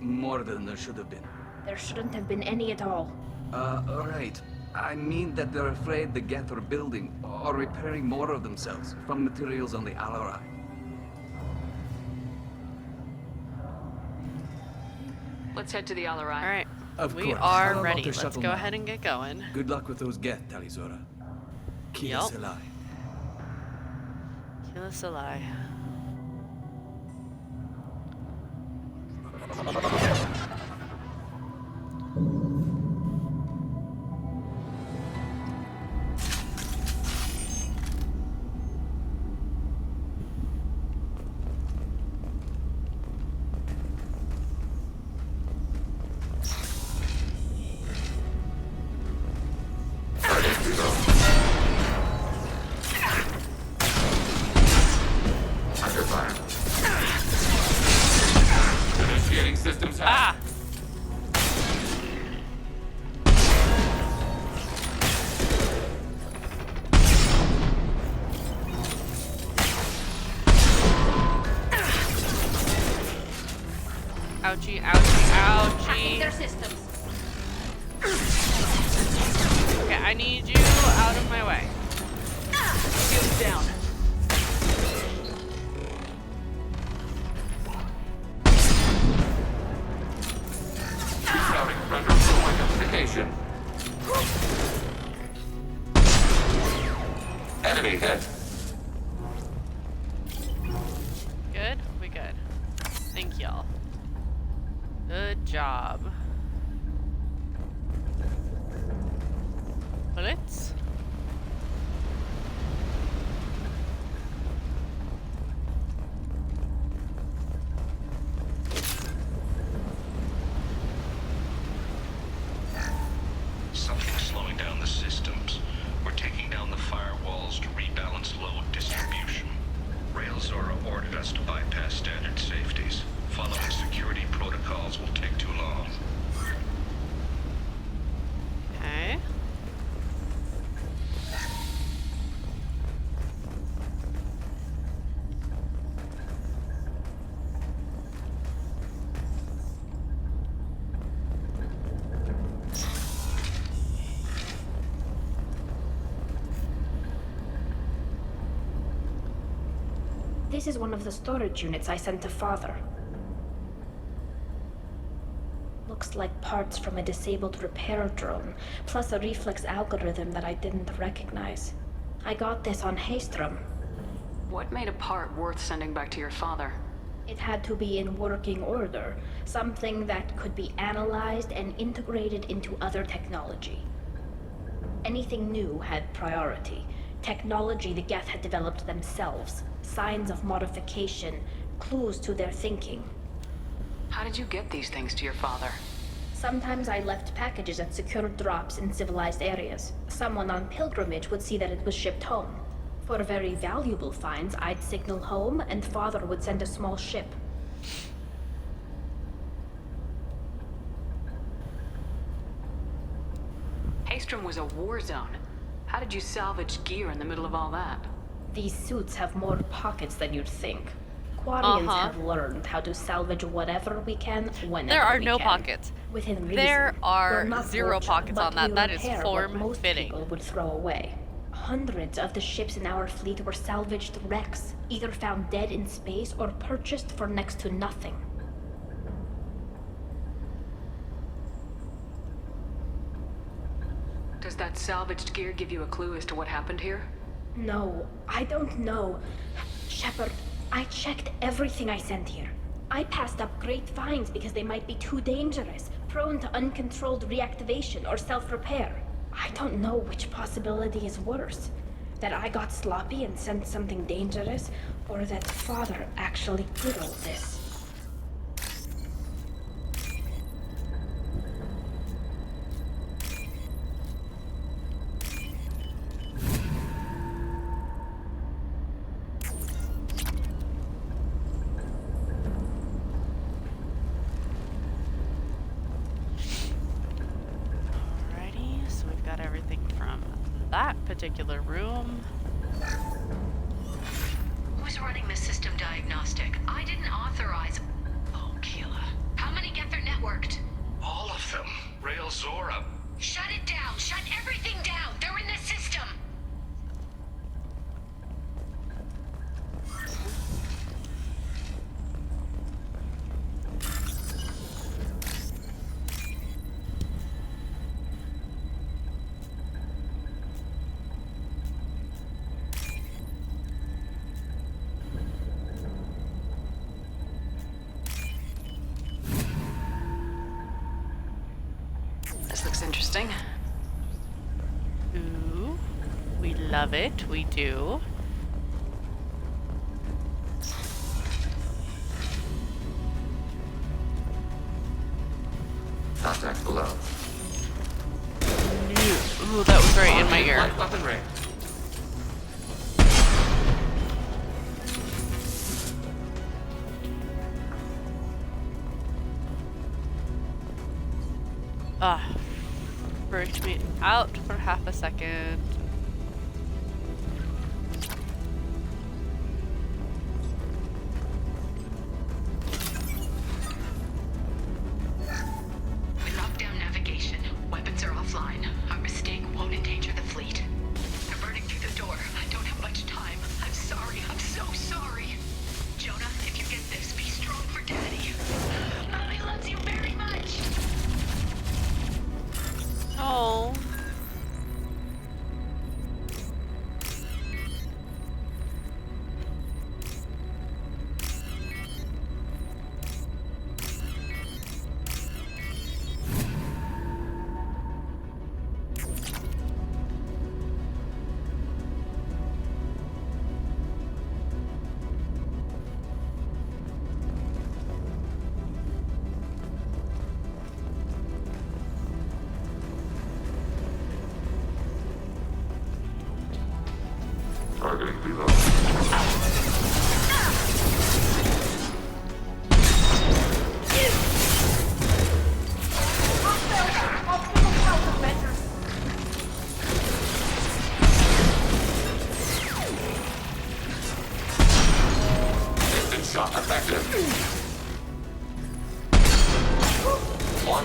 More than there should have been. There shouldn't have been any at all. Right. I mean that they're afraid the Geth are building or repairing more of themselves from materials on the Alarai. Let's head to the Alarai. All right. Of we course. are How about ready. the Let's shuttle go now? ahead and get going. Good luck with those Geth, Talizora. Kia Yup. Selai. Kill us alive. Ouchie, ouchie, Hacking their ouchie. systems. Okay, I need you out of my way. Shields down. Shouting render full identification. Enemy hit. Good? We good. Thank y'all. Good job. Bullets? Something's slowing down the systems. We're taking down the firewalls to rebalance load distribution. Rail Zora ordered us to bypass standard safeties. Following security protocols will take too long. Okay. This is one of the storage units I sent to Father. Looks like parts from a disabled repair drone, plus a reflex algorithm that I didn't recognize. I got this on Haystrom. What made a part worth sending back to your father? It had to be in working order, something that could be analyzed and integrated into other technology. Anything new had priority. Technology the Geth had developed themselves, signs of modification, clues to their thinking. How did you get these things to your father? Sometimes I left packages at secure drops in civilized areas. Someone on pilgrimage would see that it was shipped home. For very valuable finds, I'd signal home, and Father would send a small ship. Haystrom was a war zone. How did you salvage gear in the middle of all that? These suits have more pockets than you'd think. Quarians have learned how to salvage whatever we can, whenever There are we no can. pockets. Within reason. There are We're not zero tortured, pockets but on that. we That is repair what most form-fitting. people would throw away. Hundreds of the ships in our fleet were salvaged wrecks, either found dead in space or purchased for next to nothing. Does that salvaged gear give you a clue as to what happened here? No, I don't know. Shepard, I checked everything I sent here. I passed up great finds because they might be too dangerous, prone to uncontrolled reactivation or self-repair. I don't know which possibility is worse. That I got sloppy and sent something dangerous, or that Father actually did all this. Alrighty, so we've got everything from that particular room. Who's running the system diagnostic? I didn't authorize. Oh, Kayla. How many Geth are networked? All of them. Rail Zora. Shut it down! Shut everything down! They're in the system! This looks interesting. Ooh, we love it. We do. Contact below. Ooh, that was right in my ear. Light weapon range. Freaked me out for half a second.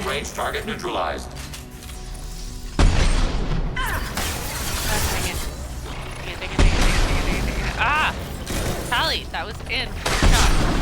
Long-range target neutralized. Ah! Tally, that was in. Shot.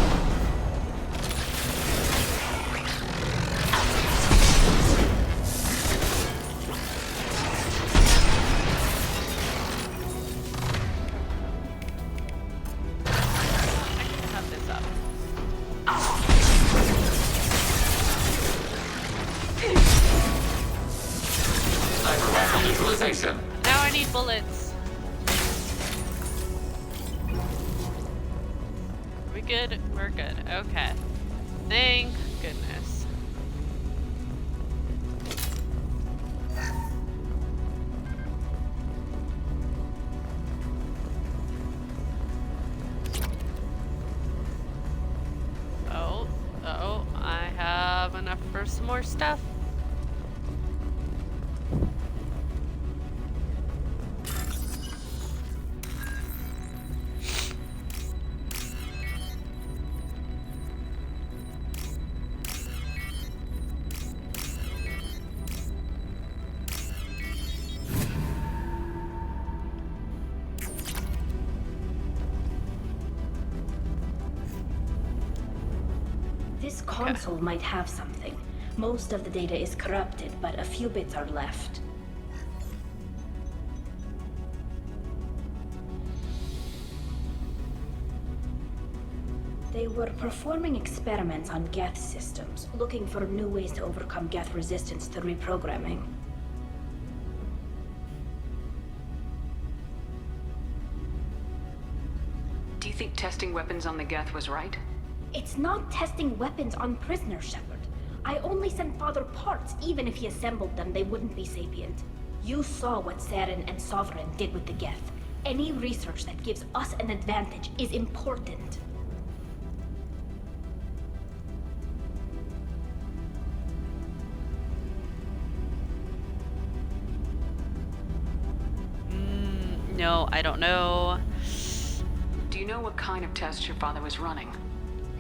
Sniper rifle neutralization. Now I need bullets. Are we good? We're good. Okay. Thank goodness. Oh, I have enough for some more stuff. This console might have something. Most of the data is corrupted, but a few bits are left. They were performing experiments on Geth systems, looking for new ways to overcome Geth resistance to reprogramming. Do you think testing weapons on the Geth was right? It's not testing weapons on prisoners, Shepard. I only sent Father parts. Even if he assembled them, they wouldn't be sapient. You saw what Saren and Sovereign did with the Geth. Any research that gives us an advantage is important. No, I don't know. Do you know what kind of tests your father was running?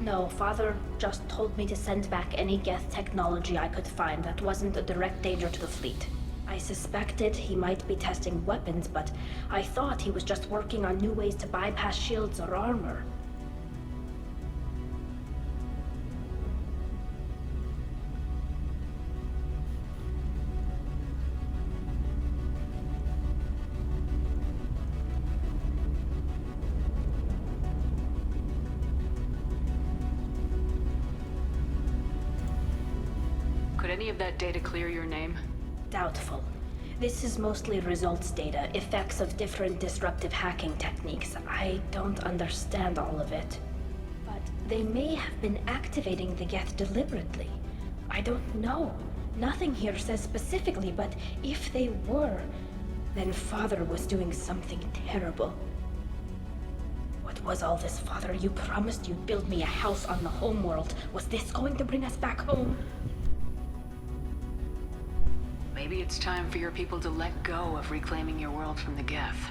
No, Father just told me to send back any Geth technology I could find that wasn't a direct danger to the fleet. I suspected he might be testing weapons, but I thought he was just working on new ways to bypass shields or armor. Could any of that data clear your name? Doubtful. This is mostly results data, effects of different disruptive hacking techniques. I don't understand all of it. But they may have been activating the Geth deliberately. I don't know. Nothing here says specifically, but if they were, then Father was doing something terrible. What was all this, Father? You promised you'd build me a house on the homeworld. Was this going to bring us back home? Maybe it's time for your people to let go of reclaiming your world from the Geth.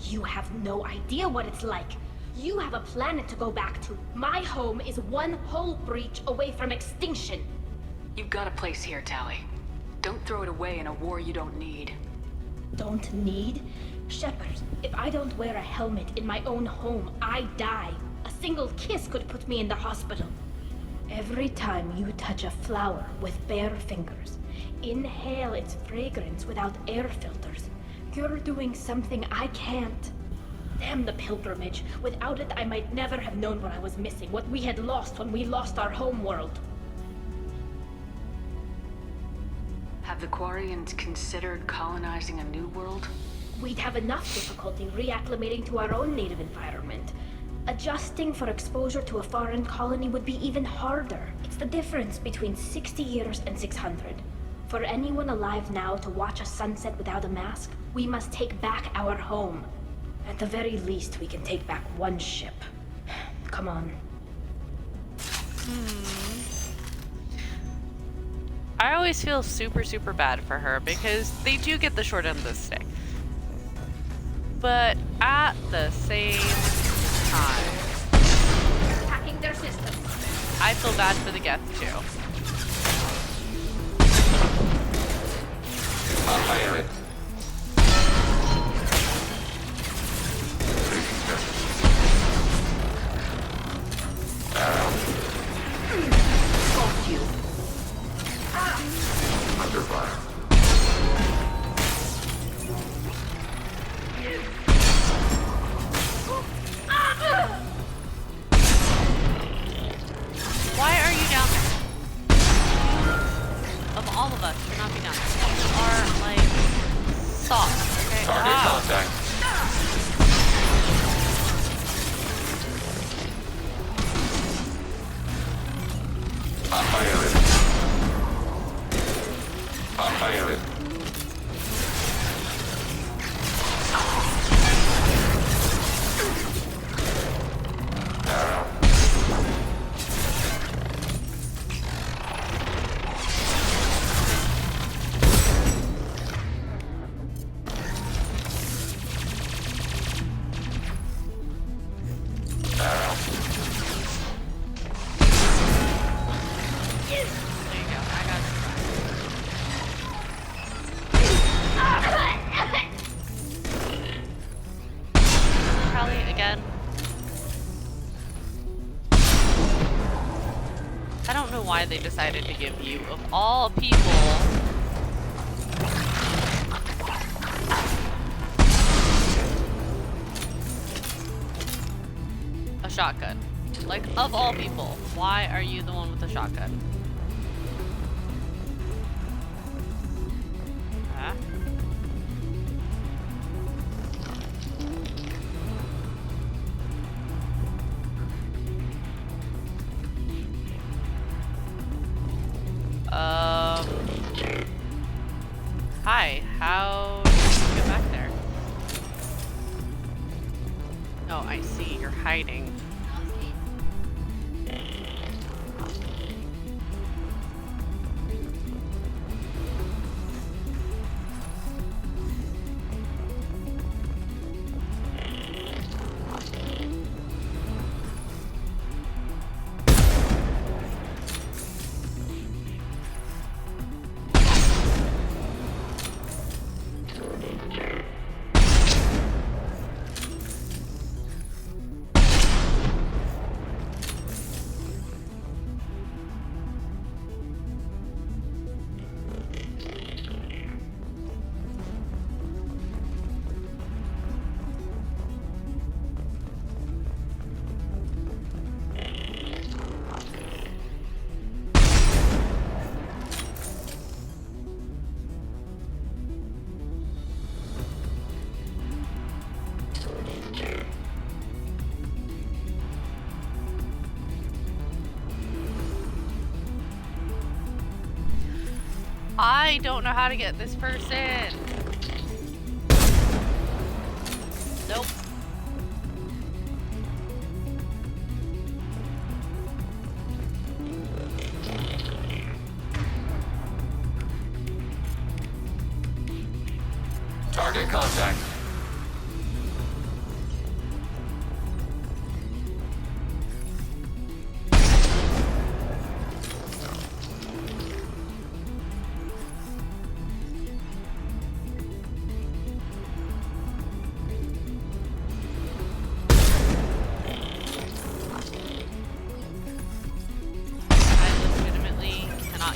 You have no idea what it's like. You have a planet to go back to. My home is one hull breach away from extinction. You've got a place here, Tally. Don't throw it away in a war you don't need. Don't need? Shepard, if I don't wear a helmet in my own home, I die. A single kiss could put me in the hospital. Every time you touch a flower with bare fingers, inhale its fragrance without air filters, you're doing something I can't. Damn the pilgrimage. Without it, I might never have known what I was missing, what we had lost when we lost our home world. Have the Quarians considered colonizing a new world? We'd have enough difficulty reacclimating to our own native environment. Adjusting for exposure to a foreign colony would be even harder. It's the difference between 60 years and 600. For anyone alive now to watch a sunset without a mask, we must take back our home. At the very least, we can take back one ship. Come on. I always feel super, super bad for her because they do get the short end of the stick. But at the same time, Hacking their systems. I feel bad for the Geth too. all of us should not be done. You are, like, soft, okay? Target contact. Apágale. Apágale. Why they decided to give you, of all people, a shotgun. Like, of all people, why are you the one with the shotgun? Huh? Hi, how did you get back there? Oh, I see, you're hiding. I don't know how to get this person. Nope. Target contact.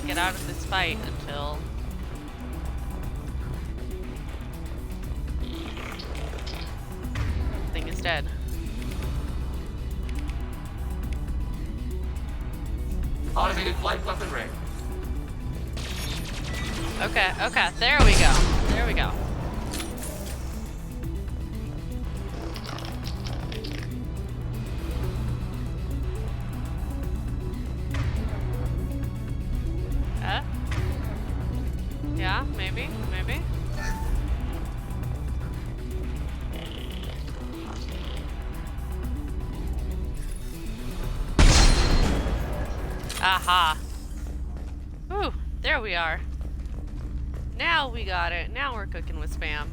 Get out of this fight until the thing is dead. Automated flight weapon ring. Okay, okay, there we go. There we go. Yeah, maybe. Aha. Ooh, there we are. Now we got it. Now we're cooking with spam.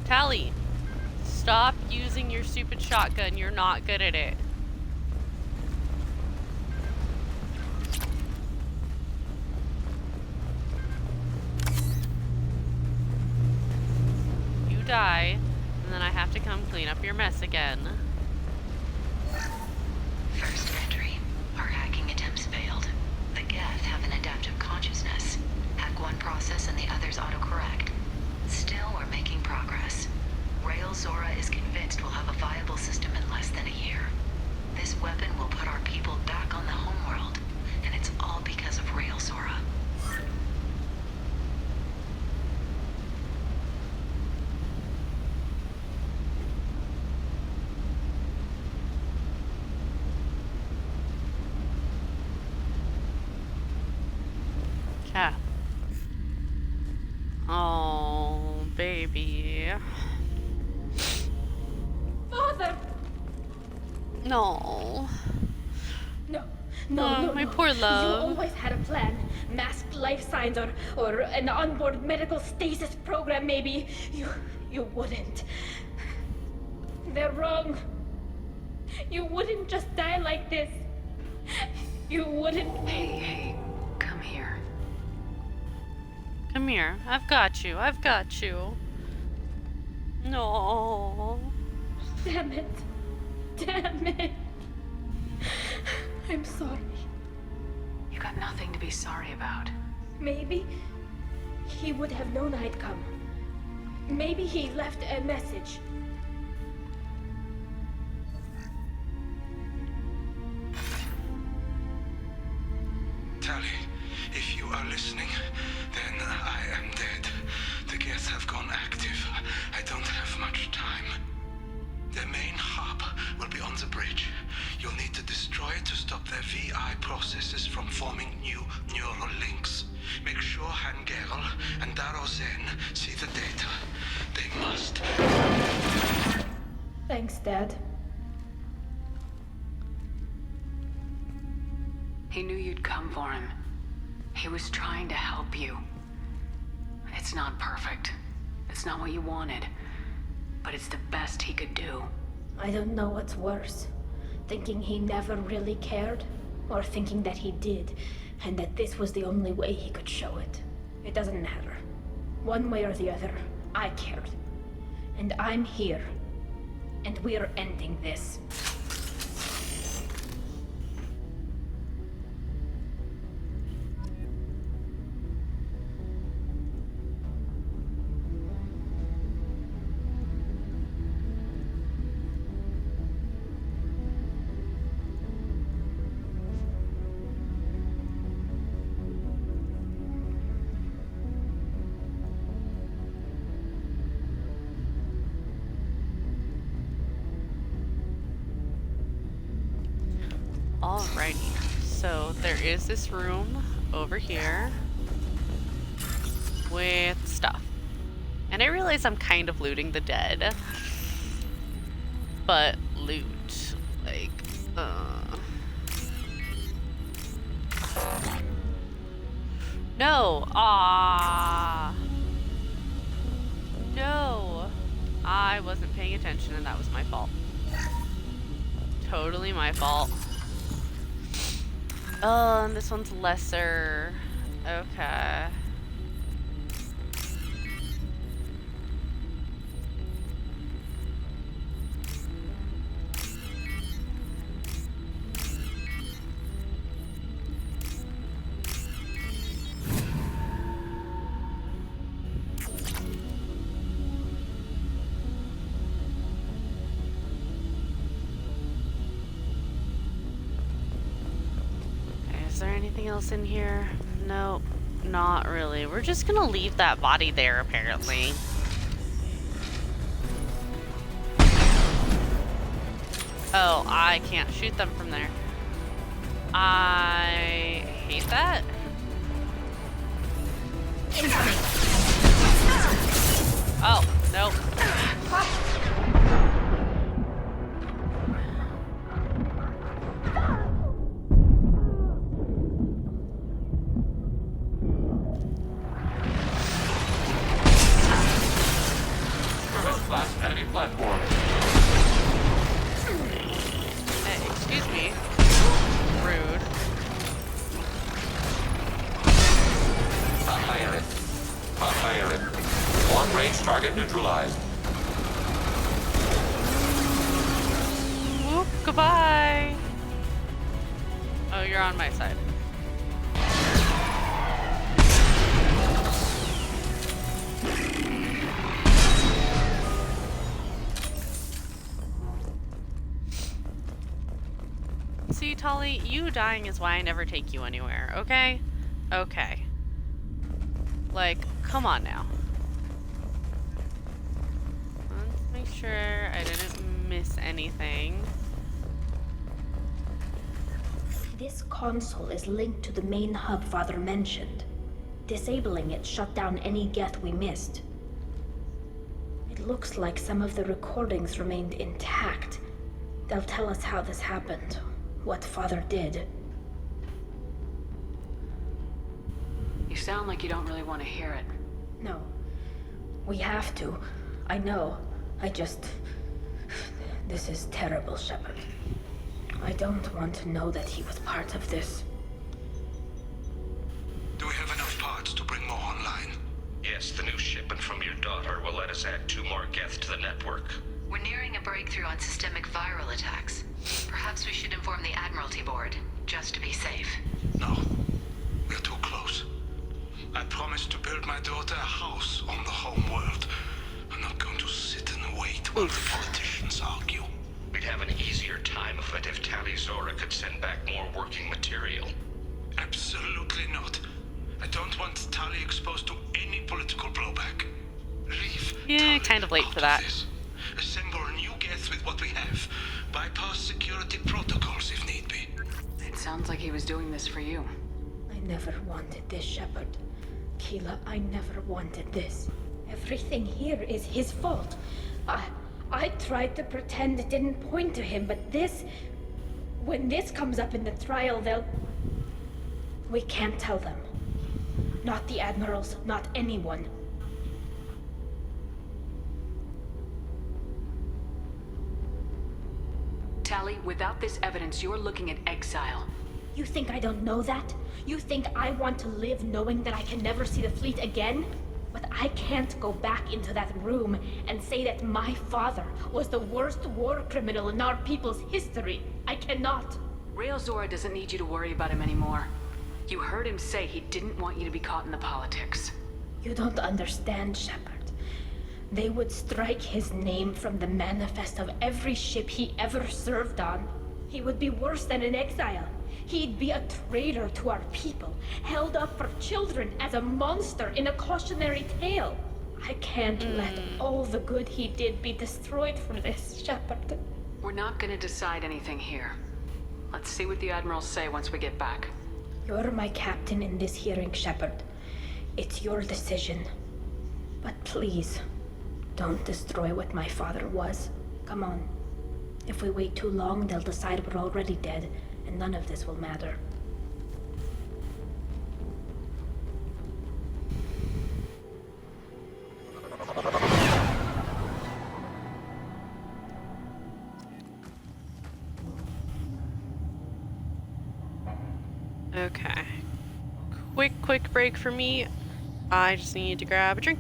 Tally, stop using your stupid shotgun. You're not good at it. Die, and then I have to come clean up your mess again. First entry. Our hacking attempts failed. The Geth have an adaptive consciousness. Hack one process and the others autocorrect. Still, we're making progress. Rail Zora is convinced we'll have a viable system in less than a year. This weapon will put our people back on the homeworld, and it's all because of Yeah. Oh, baby. Father! No. No, My poor love. You always had a plan. Masked life signs or an onboard medical stasis program, maybe. You wouldn't. They're wrong. You wouldn't just die like this. You wouldn't. Hey, come here. Come here. I've got you. I've got you. No. Damn it. Damn it. I'm sorry. You got nothing to be sorry about. Maybe he would have known I'd come. Maybe he left a message. Tally, if you are listening, then I am dead. The Geth have gone active. I don't have much time. The main hub will be on the bridge. You'll need to destroy it to stop their VI processes from forming new neural links. Make sure Hangerl and Daro Zen see the data. They must. Thanks, Dad. He knew you'd come for him. He was trying to help you. It's not perfect. It's not what you wanted. But it's the best he could do. I don't know what's worse. Thinking he never really cared, or thinking that he did, and that this was the only way he could show it. It doesn't matter. One way or the other, I cared. And I'm here. And we're ending this. Alrighty, so there is this room over here with stuff. And I realize I'm kind of looting the dead. But loot, like, No! Ah. No! I wasn't paying attention and that was my fault. Totally my fault. Oh, and this one's lesser. Okay. Is there anything else in here? Nope, not really. We're just gonna leave that body there, apparently. Oh, I can't shoot them from there. I hate that. Incoming. Oh, nope. Last enemy platform. Hey, excuse me. Rude. Fired. Long-range target neutralized. Whoop, goodbye. Oh, you're on my side. See, Tali, you dying is why I never take you anywhere, okay? Okay. Like, come on now. Let's make sure I didn't miss anything. This console is linked to the main hub Father mentioned. Disabling it shut down any Geth we missed. It looks like some of the recordings remained intact. They'll tell us how this happened, what Father did. You sound like you don't really want to hear it. No. We have to. I know. This is terrible, Shepard. I don't want to know that he was part of this. Do we have enough parts to bring more online? Yes, the new shipment from your daughter will let us add 2 more Geth to the network. We're nearing a breakthrough on systemic viral attacks. Perhaps we should inform the Admiralty Board, just to be safe. No. We're too close. I promised to build my daughter a house on the home world. I'm not going to sit and wait while the politicians argue. We'd have an easier time of it if Tali Zora could send back more working material. Absolutely not. I don't want Tali exposed to any political blowback. Leave. Yeah, kind of late for that. Assemble a new Geth with what we have. Bypass security protocols if need be. It sounds like he was doing this for you. I never wanted this, Shepard. Keela, I never wanted this. Everything here is his fault. I tried to pretend it didn't point to him, but this... When this comes up in the trial, they'll... We can't tell them. Not the admirals, not anyone. Tali, without this evidence, you're looking at exile. You think I don't know that? You think I want to live knowing that I can never see the fleet again? But I can't go back into that room and say that my father was the worst war criminal in our people's history. I cannot. Rael Zora doesn't need you to worry about him anymore. You heard him say he didn't want you to be caught in the politics. You don't understand, Shepard. They would strike his name from the manifest of every ship he ever served on. He would be worse than an exile. He'd be a traitor to our people, held up for children as a monster in a cautionary tale. I can't let all the good he did be destroyed for this, Shepard. We're not gonna decide anything here. Let's see what the admirals say once we get back. You're my captain in this hearing, Shepard. It's your decision. But please, don't destroy what my father was. Come on. If we wait too long, they'll decide we're already dead, and none of this will matter. Okay. Quick break for me. I just need to grab a drink.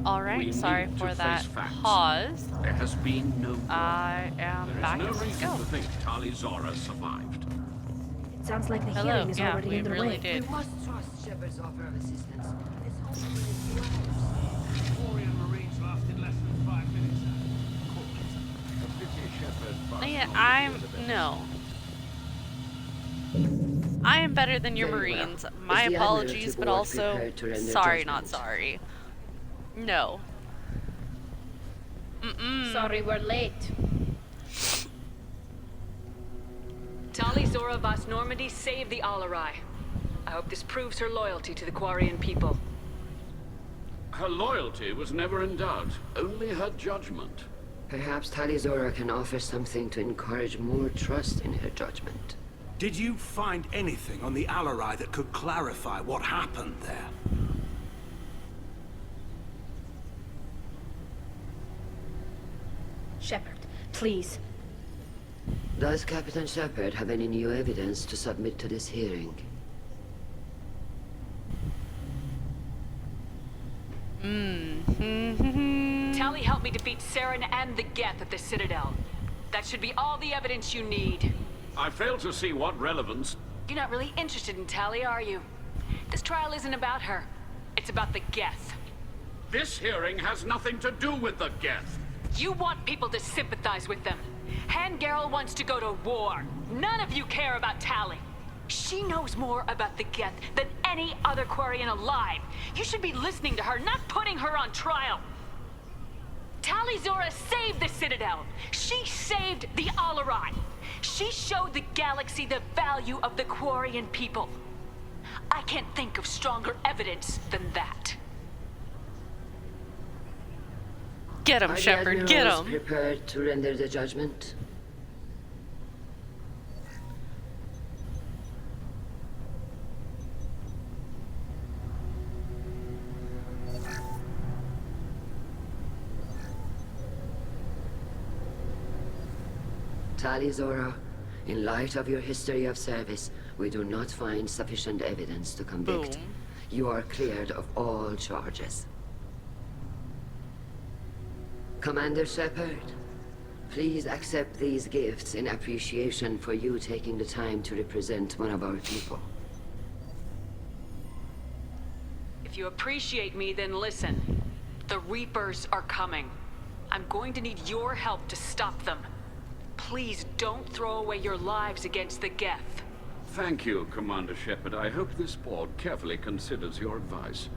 Alright, sorry for that pause. There has been no I am There is back no as reason go. to think Tali Zora survived. It sounds like the Hello, hearing is yeah, already we underway. really did. We must trust Shepard's offer of assistance. Let's hope Quarian Marines lasted less than 5 minutes. Yeah, no. I am better than your Very well. Marines. My Is the apologies, Admiralty but Board also prepared to render sorry, not judgment? sorry. No. Sorry we're late. Tali Zora Vas Normandy saved the Alarai. I hope this proves her loyalty to the Quarian people. Her loyalty was never in doubt, only her judgment. Perhaps Tali Zora can offer something to encourage more trust in her judgment. Did you find anything on the Alarai that could clarify what happened there? Shepard, please. Does Captain Shepard have any new evidence to submit to this hearing? Tali helped me defeat Saren and the Geth at the Citadel. That should be all the evidence you need. I fail to see what relevance. You're not really interested in Tali, are you? This trial isn't about her. It's about the Geth. This hearing has nothing to do with the Geth. You want people to sympathize with them. Han Garel wants to go to war. None of you care about Tali. She knows more about the Geth than any other Quarian alive. You should be listening to her, not putting her on trial. Tali Zora saved the Citadel. She saved the Alarai. She showed the galaxy the value of the Quarian people. I can't think of stronger evidence than that. Get him, Shepard, get him. Prepared to render the judgment? Tali Zora, in light of your history of service, we do not find sufficient evidence to convict. Boom. You are cleared of all charges. Commander Shepard, please accept these gifts in appreciation for you taking the time to represent one of our people. If you appreciate me, then listen. The Reapers are coming. I'm going to need your help to stop them. Please don't throw away your lives against the Geth. Thank you, Commander Shepard. I hope this board carefully considers your advice.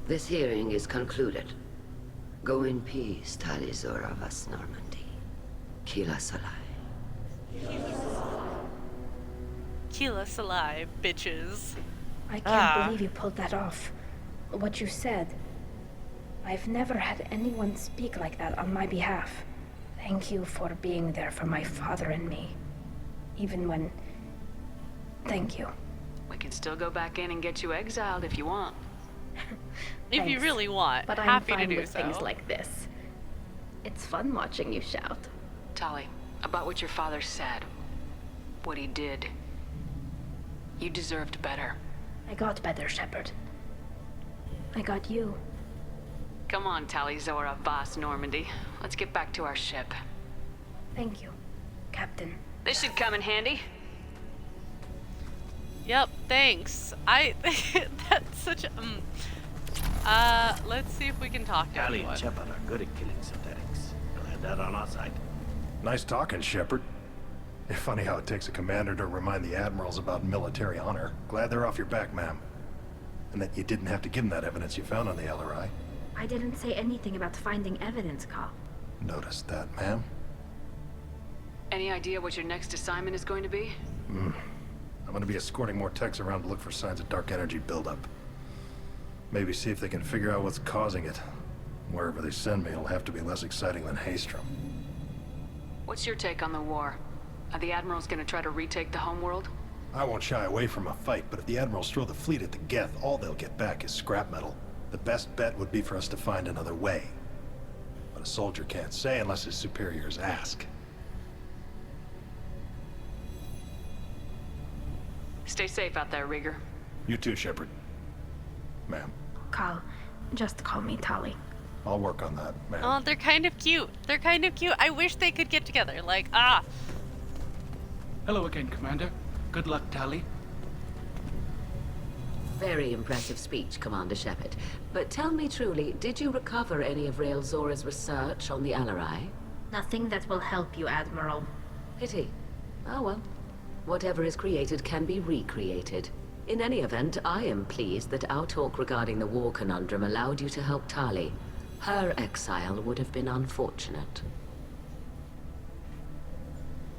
This hearing is concluded. Go in peace, Tali Zora Vas Normandy. Kila Salai. Kila Salai, bitches. I can't believe you pulled that off. What you said. I've never had anyone speak like that on my behalf. Thank you for being there for my father and me. Even when... Thank you. We can still go back in and get you exiled if you want. If you really want, but happy I'm fine to do with so. things like this. It's fun watching you shout. Tali, about what your father said. What he did. You deserved better. I got better, Shepard. I got you. Come on, Tali Zora Vas Normandy. Let's get back to our ship. Thank you, Captain. This should come in handy. Yep, thanks. That's such a... let's see if we can talk to Tali anyone. and Shepard are good at killing synthetics. We'll have that on our side. Nice talking, Shepard. It's funny how it takes a commander to remind the admirals about military honor. Glad they're off your back, ma'am. And that you didn't have to give them that evidence you found on the LRI. I didn't say anything about finding evidence, Carl. Noticed that, ma'am. Any idea what your next assignment is going to be? I'm gonna be escorting more techs around to look for signs of dark energy buildup. Maybe see if they can figure out what's causing it. Wherever they send me, it'll have to be less exciting than Haystrom. What's your take on the war? Are the admirals gonna try to retake the homeworld? I won't shy away from a fight, but if the admirals throw the fleet at the Geth, all they'll get back is scrap metal. The best bet would be for us to find another way. But a soldier can't say unless his superiors ask. Stay safe out there, Rieger. You too, Shepard. ma'am. Carl, just call me Tali. I'll work on that, ma'am. Oh, they're kind of cute. They're kind of cute. I wish they could get together. Like, ah. Hello again, Commander. Good luck, Tali. Very impressive speech, Commander Shepard. But tell me truly, did you recover any of Rael Zora's research on the Alarai? Nothing that will help you, Admiral. Pity. Oh well. Whatever is created can be recreated. In any event, I am pleased that our talk regarding the war conundrum allowed you to help Tali. Her exile would have been unfortunate.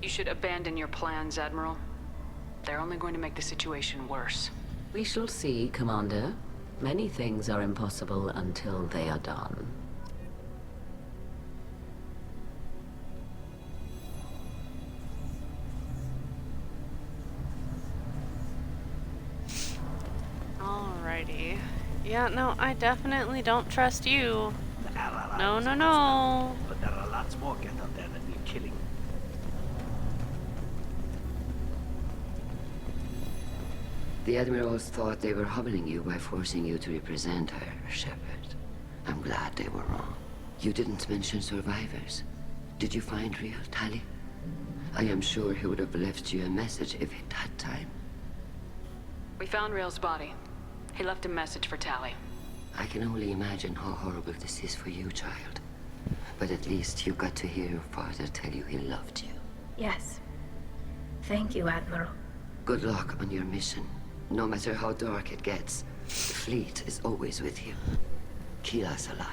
You should abandon your plans, Admiral. They're only going to make the situation worse. We shall see, Commander. Many things are impossible until they are done. Alrighty. Yeah, no, I definitely don't trust you. No, no, no. But there are lots more Geth out there that need killing. The Admirals thought they were humbling you by forcing you to represent her, Shepard. I'm glad they were wrong. You didn't mention survivors. Did you find real Tali? I am sure he would have left you a message if he'd had time. We found Rael's body. He left a message for Tali. I can only imagine how horrible this is for you, child. But at least you got to hear your father tell you he loved you. Yes. Thank you, Admiral. Good luck on your mission. No matter how dark it gets, the fleet is always with you. Kila Salai.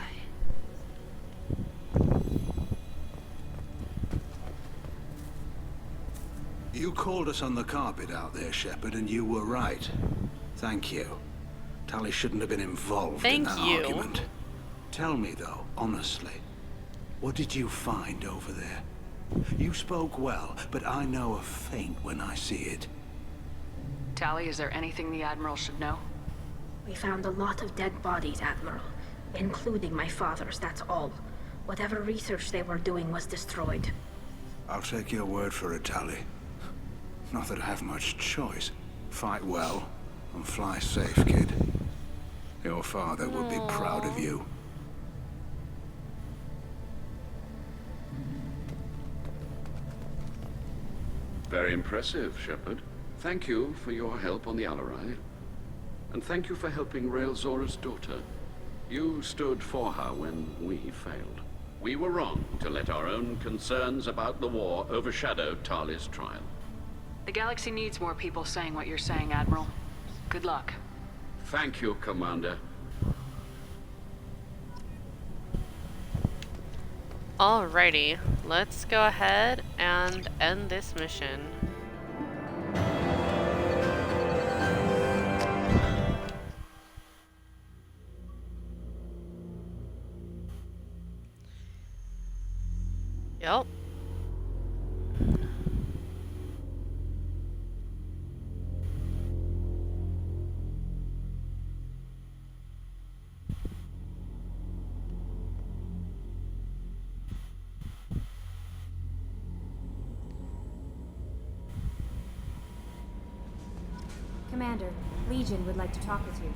You called us on the carpet out there, Shepard, and you were right. Thank you. Tali shouldn't have been involved in that argument. Tell me, though, honestly, what did you find over there? You spoke well, but I know a feint when I see it. Tali, is there anything the Admiral should know? We found a lot of dead bodies, Admiral. Including my father's, that's all. Whatever research they were doing was destroyed. I'll take your word for it, Tali. Not that I have much choice. Fight well, and fly safe, kid. Your father would be proud of you. Very impressive, Shepard. Thank you for your help on the Alarai. And thank you for helping Rael Zora's daughter. You stood for her when we failed. We were wrong to let our own concerns about the war overshadow Tali's trial. The galaxy needs more people saying what you're saying, Admiral. Good luck. Thank you, Commander. Alrighty, let's go ahead and end this mission. Yep. Commander, Legion would like to talk with you.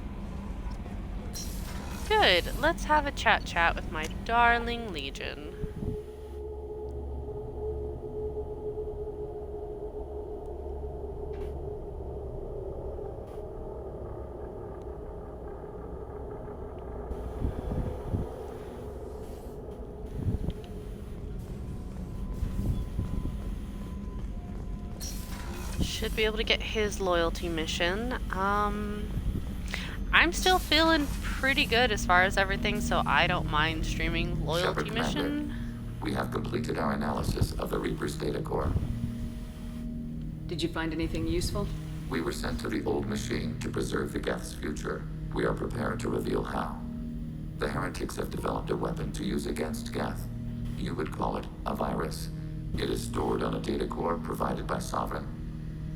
Good. Let's have a chat with my darling Legion. Should be able to get his loyalty mission. I'm still feeling pretty good as far as everything, so I don't mind streaming loyalty Shepard, mission. Commander, we have completed our analysis of the Reaper's data core. Did you find anything useful? We were sent to the old machine to preserve the Geth's future. We are prepared to reveal how. The heretics have developed a weapon to use against Geth. You would call it a virus. It is stored on a data core provided by Sovereign.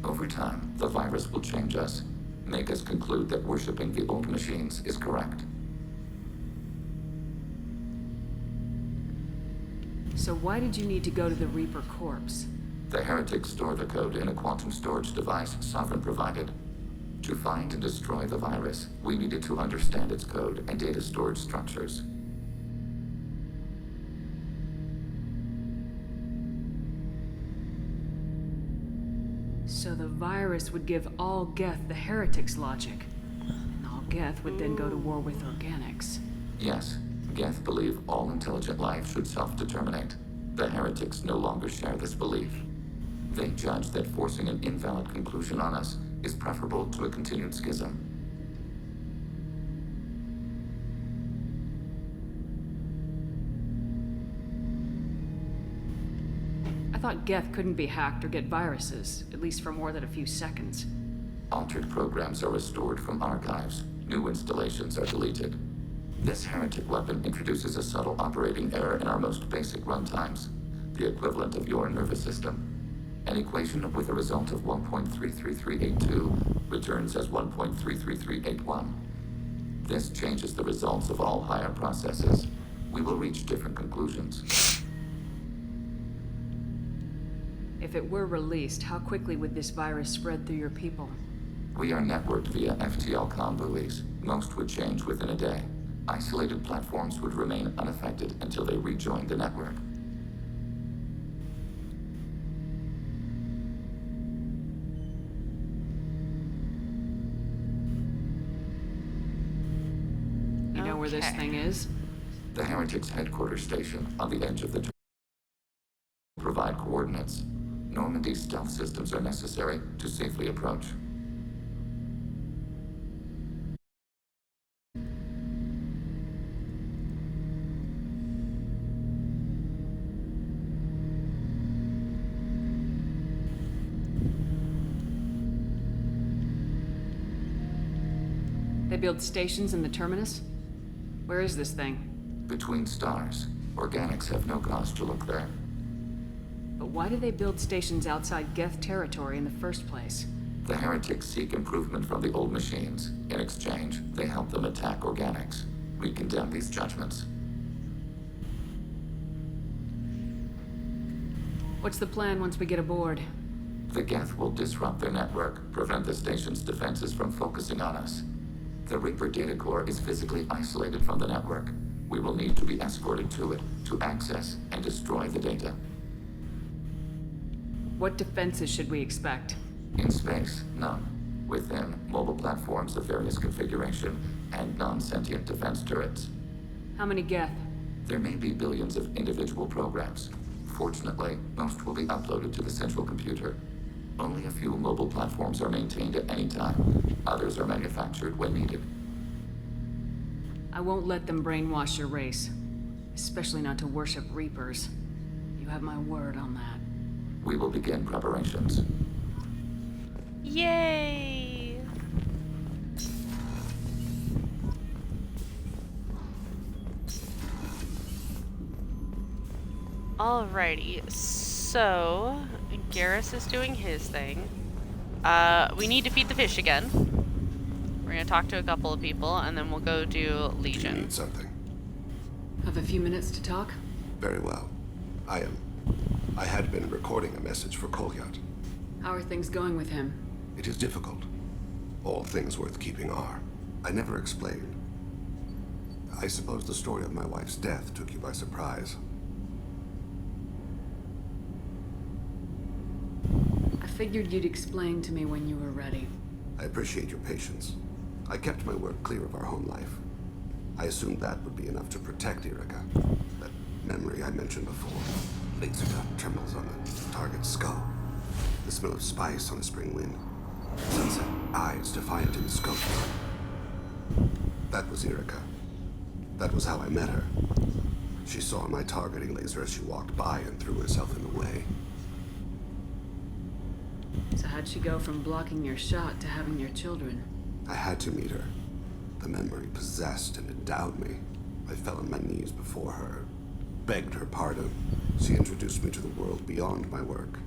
Over time, the virus will change us, make us conclude that worshipping the old machines is correct. So why did you need to go to the Reaper corpse? The heretics store the code in a quantum storage device Sovereign provided. To find and destroy the virus, we needed to understand its code and data storage structures. So the virus would give all Geth the heretics' logic, and all Geth would then go to war with organics. Yes, Geth believe all intelligent life should self-determinate. The heretics no longer share this belief. They judge that forcing an invalid conclusion on us is preferable to a continued schism. I thought Geth couldn't be hacked or get viruses, at least for more than a few seconds. Altered programs are restored from archives. New installations are deleted. This heretic weapon introduces a subtle operating error in our most basic runtimes, the equivalent of your nervous system. An equation with a result of 1.33382 returns as 1.33381. This changes the results of all higher processes. We will reach different conclusions. If it were released, how quickly would this virus spread through your people? We are networked via FTL comm buoys. Most would change within a day. Isolated platforms would remain unaffected until they rejoined the network. You know where this thing is? The Heretics' headquarters station on the edge of the provide coordinates. Normandy's stealth systems are necessary to safely approach. They build stations in the terminus? Where is this thing? Between stars. Organics have no cause to look there. But why do they build stations outside Geth territory in the first place? The heretics seek improvement from the old machines. In exchange, they help them attack organics. We condemn these judgments. What's the plan once we get aboard? The Geth will disrupt their network, prevent the station's defenses from focusing on us. The Reaper data core is physically isolated from the network. We will need to be escorted to it, to access and destroy the data. What defenses should we expect? In space, none. Within, mobile platforms of various configuration and non-sentient defense turrets. How many Geth? There may be billions of individual programs. Fortunately, most will be uploaded to the central computer. Only a few mobile platforms are maintained at any time. Others are manufactured when needed. I won't let them brainwash your race. Especially not to worship Reapers. You have my word on that. We will begin preparations. Yay! Alrighty, so Garrus is doing his thing. We need to feed the fish again. We're gonna talk to a couple of people, and then we'll go do Legion. Do you need something? Have a few minutes to talk? Very well. I had been recording a message for Kolyat. How are things going with him? It is difficult. All things worth keeping are. I never explained. I suppose the story of my wife's death took you by surprise. I figured you'd explain to me when you were ready. I appreciate your patience. I kept my work clear of our home life. I assumed that would be enough to protect Erica. That memory I mentioned before. Laser dot trembles on the target's skull. The smell of spice on a spring wind. Sunset eyes defiant in the scope. That was Erica. That was how I met her. She saw my targeting laser as she walked by and threw herself in the way. So how'd she go from blocking your shot to having your children? I had to meet her. The memory possessed and endowed me. I fell on my knees before her, begged her pardon. She introduced me to the world beyond my work.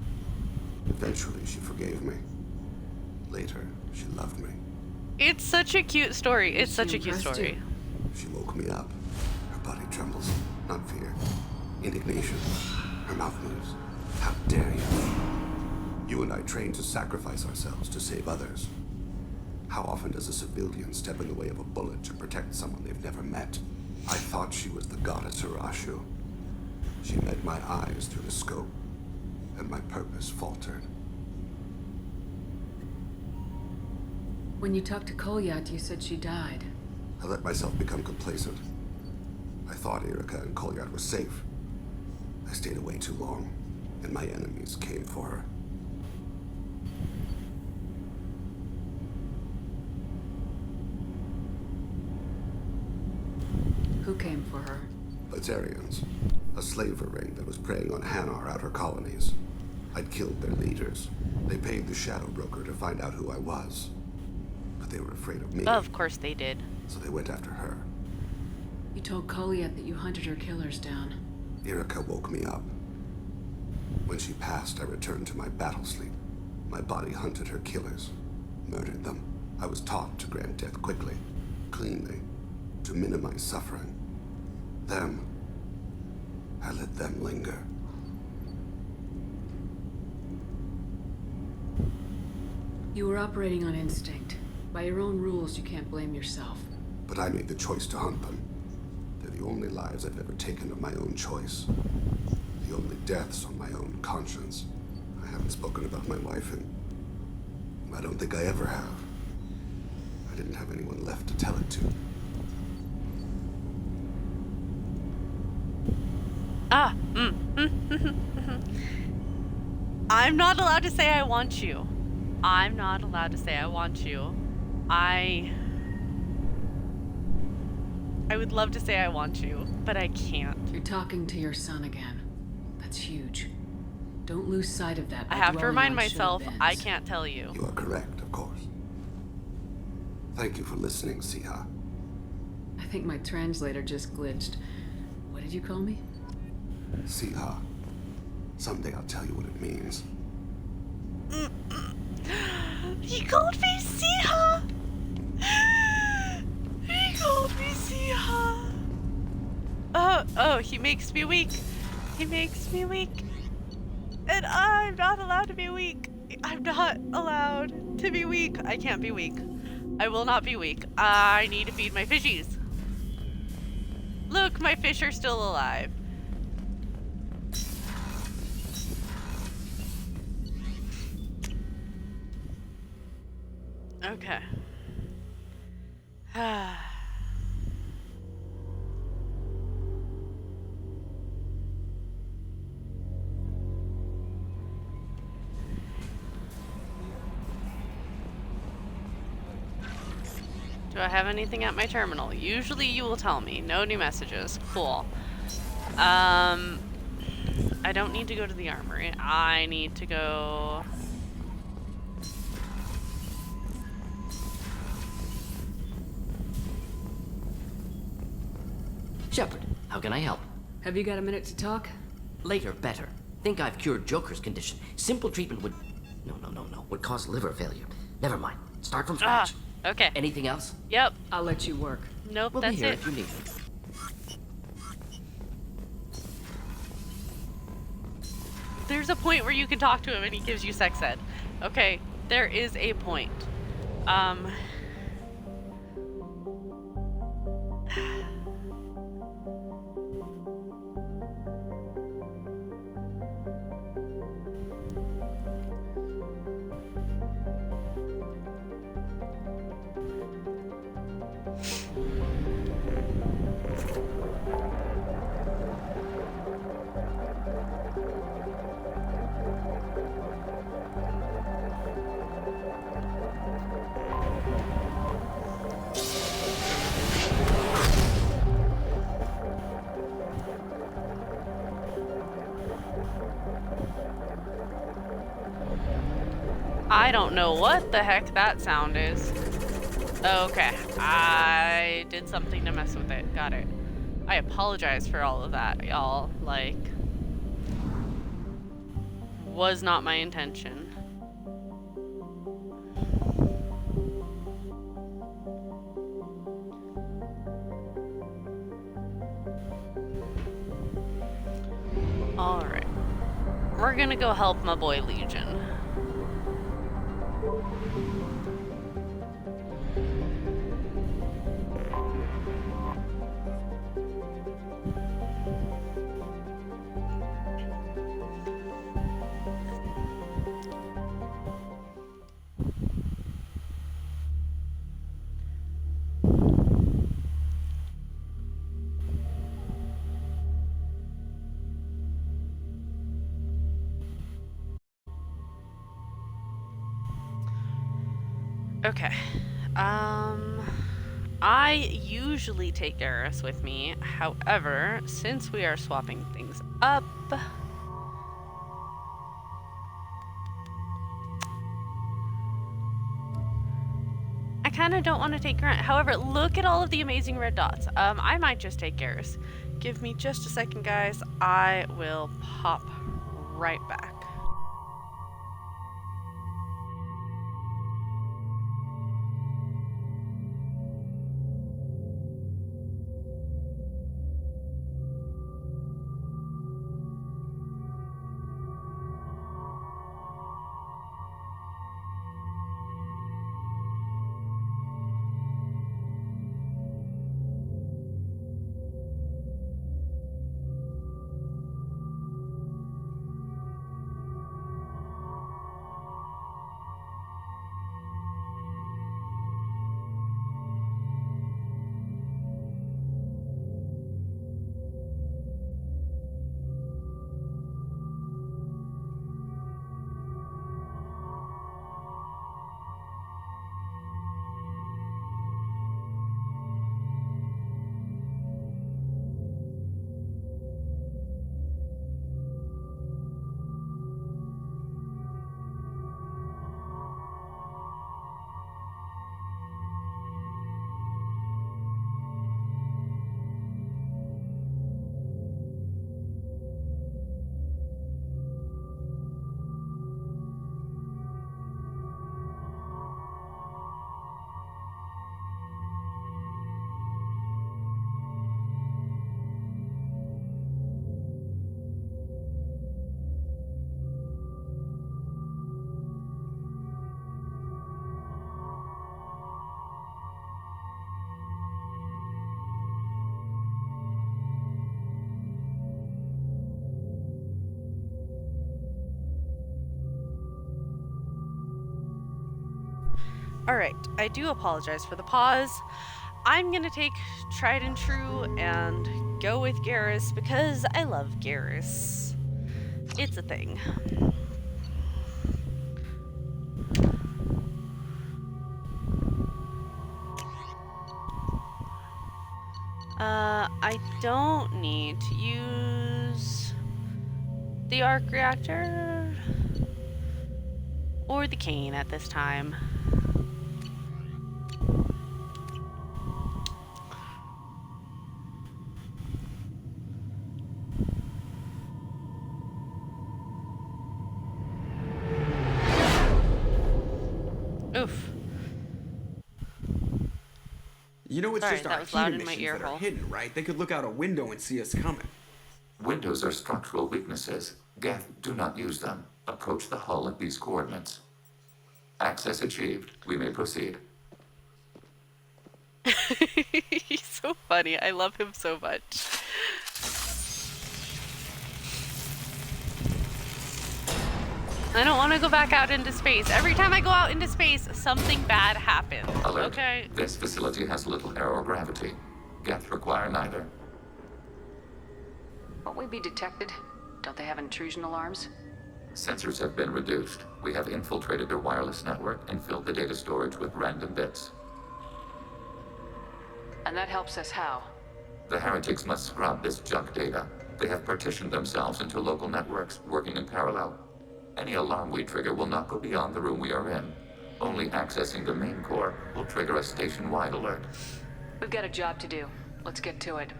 Eventually, she forgave me. Later, she loved me. It's such a cute story. It's such a cute story. She woke me up. Her body trembles. Not fear. Indignation. Her mouth moves. How dare you? You and I trained to sacrifice ourselves to save others. How often does a civilian step in the way of a bullet to protect someone they've never met? I thought she was the goddess Urashu. She met my eyes through the scope, and my purpose faltered. When you talked to Kolyat, you said she died. I let myself become complacent. I thought Erica and Kolyat were safe. I stayed away too long, and my enemies came for her. Who came for her? Batarians, a slaver ring that was preying on Hanar outer colonies. I'd killed their leaders. They paid the Shadow Broker to find out who I was. But they were afraid of me. Of course they did. So they went after her. You told Kolyat that you hunted her killers down. Erica woke me up. When she passed, I returned to my battle sleep. My body hunted her killers, murdered them. I was taught to grant death quickly, cleanly, to minimize suffering. I let them linger. You were operating on instinct. By your own rules, you can't blame yourself. But I made the choice to hunt them. They're the only lives I've ever taken of my own choice. The only deaths on my own conscience. I haven't spoken about my wife, and I don't think I ever have. I didn't have anyone left to tell it to. I'm not allowed to say I want you. I'm not allowed to say I want you. I would love to say I want you, but I can't. You're talking to your son again. That's huge. Don't lose sight of that. I have to remind myself I can't tell you. You are correct, of course. Thank you for listening, Siha. I think my translator just glitched. What did you call me? Siha. Someday I'll tell you what it means. He called me Siha! He called me Siha! Oh, he makes me weak. He makes me weak. And I'm not allowed to be weak. I'm not allowed to be weak. I can't be weak. I will not be weak. I need to feed my fishies. Look, my fish are still alive. Okay. Do I have anything at my terminal? Usually you will tell me. No new messages. Cool. I don't need to go to the armory. I need to go... Shepard, how can I help? Have you got a minute to talk? Later, better. Think I've cured Joker's condition. Simple treatment would... No. Would cause liver failure. Never mind. Start from scratch. Okay. Anything else? Yep. I'll let you work. Nope, We'll that's be here it. if you need me. There's a point where you can talk to him and he gives you sex ed. Okay, there is a point. I don't know what the heck that sound is. Okay, I did something to mess with it. Got it. I apologize for all of that, y'all. Like, was not my intention. Alright. We're gonna go help my boy Legion. Okay. I usually take Garrus with me. However, since we are swapping things up, I kind of don't want to take Grant. However, look at all of the amazing red dots. I might just take Garrus. Give me just a second, guys. I will pop right back. Alright, I do apologize for the pause. I'm gonna take tried and true and go with Garrus because I love Garrus. It's a thing. I don't need to use the arc reactor or the cane at this time. Oof. You know, it's Sorry, just that our was heat loud in my emissions ear that are hole. hidden, right? They could look out a window and see us coming. Windows are structural weaknesses. Geth, do not use them. Approach the hull at these coordinates. Access achieved. We may proceed. He's so funny. I love him so much. I don't want to go back out into space. Every time I go out into space, something bad happens. Alert. Okay. This facility has little aerogravity. Geth require neither. Won't we be detected? Don't they have intrusion alarms? Sensors have been reduced. We have infiltrated their wireless network and filled the data storage with random bits. And that helps us how? The heretics must scrub this junk data. They have partitioned themselves into local networks, working in parallel. Any alarm we trigger will not go beyond the room we are in. Only accessing the main core will trigger a station-wide alert. We've got a job to do. Let's get to it.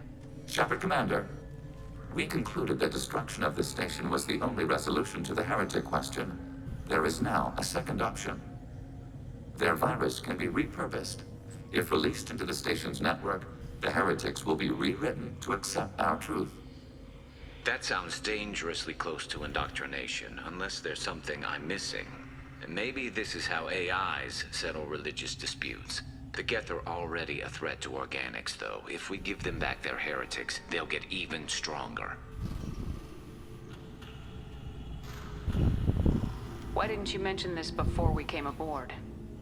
Shepard Commander, we concluded that destruction of this station was the only resolution to the heretic question. There is now a second option. Their virus can be repurposed. If released into the station's network, the heretics will be rewritten to accept our truth. That sounds dangerously close to indoctrination, unless there's something I'm missing. And maybe this is how AIs settle religious disputes. The Geth are already a threat to organics, though. If we give them back their heretics, they'll get even stronger. Why didn't you mention this before we came aboard?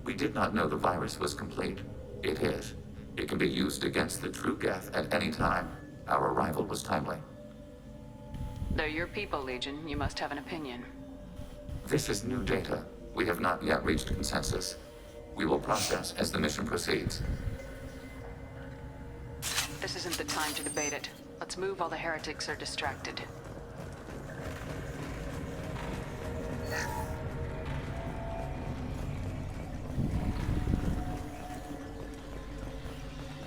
We did not know the virus was complete. It is. It can be used against the true Geth at any time. Our arrival was timely. They're your people, Legion. You must have an opinion. This is new data. We have not yet reached consensus. We will process as the mission proceeds. This isn't the time to debate it. Let's move while the heretics are distracted.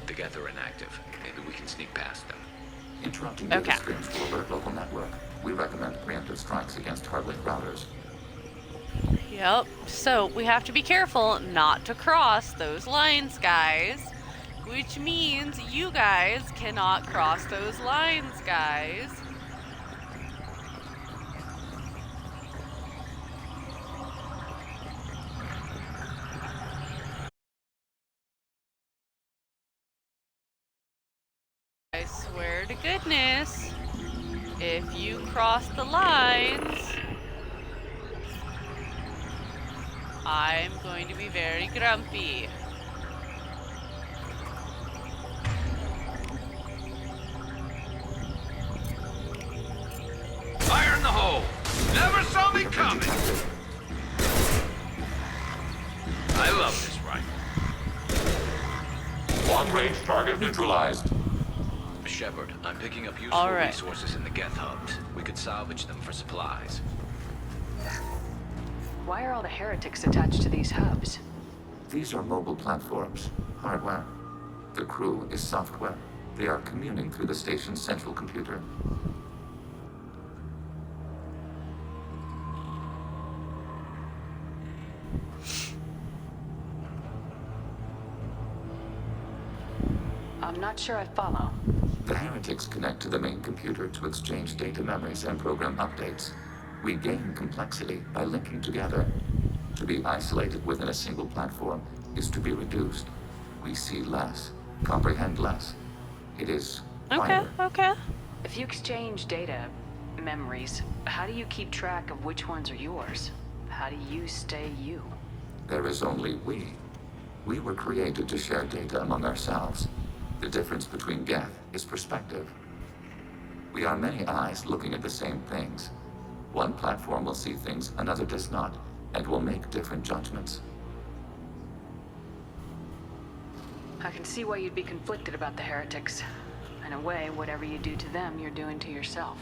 The Geth are inactive. Maybe we can sneak past them. Interrupting data streams will alert local network. We recommend preemptive strikes against hardlink routers. Yep. So we have to be careful not to cross those lines, guys. Which means you guys cannot cross those lines, guys. I swear to goodness, if you cross the lines, I'm going to be very grumpy. Fire in the hole! Never saw me coming! I love this rifle. Long-range target neutralized. Shepard, I'm picking up useful resources in the Geth hubs. We could salvage them for supplies. Why are all the heretics attached to these hubs? These are mobile platforms, hardware. The crew is software. They are communing through the station's central computer. I'm not sure I follow. The heretics connect to the main computer to exchange data memories and program updates. We gain complexity by linking together. To be isolated within a single platform is to be reduced. We see less, comprehend less. It is quieter. Okay. If you exchange data, memories, how do you keep track of which ones are yours? How do you stay you? There is only we. We were created to share data among ourselves. The difference between Geth is perspective. We are many eyes looking at the same things. One platform will see things another does not, and will make different judgments. I can see why you'd be conflicted about the heretics. In a way, whatever you do to them, you're doing to yourself.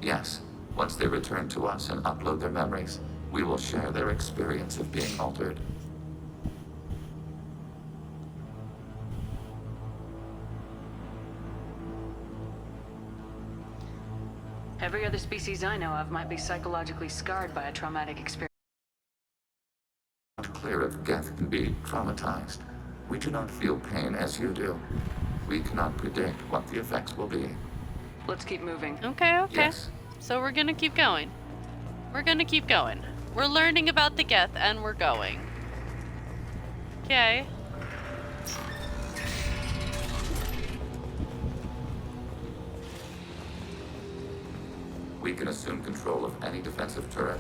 Yes, once they return to us and upload their memories, we will share their experience of being altered. Every other species I know of might be psychologically scarred by a traumatic experience. Clear if Geth can be traumatized. We do not feel pain as you do. We cannot predict what the effects will be. Let's keep moving. Okay. Yes. So we're gonna keep going. We're learning about the Geth and we're going. Okay. We can assume control of any defensive turret.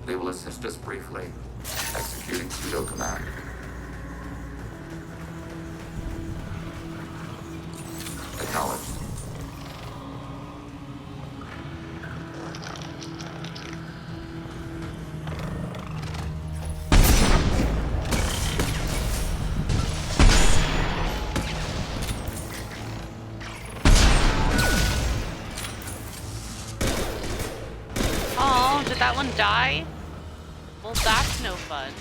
They will assist us briefly, executing pseudo command. Acknowledged. Oh, did that one die? Well, that's no fun.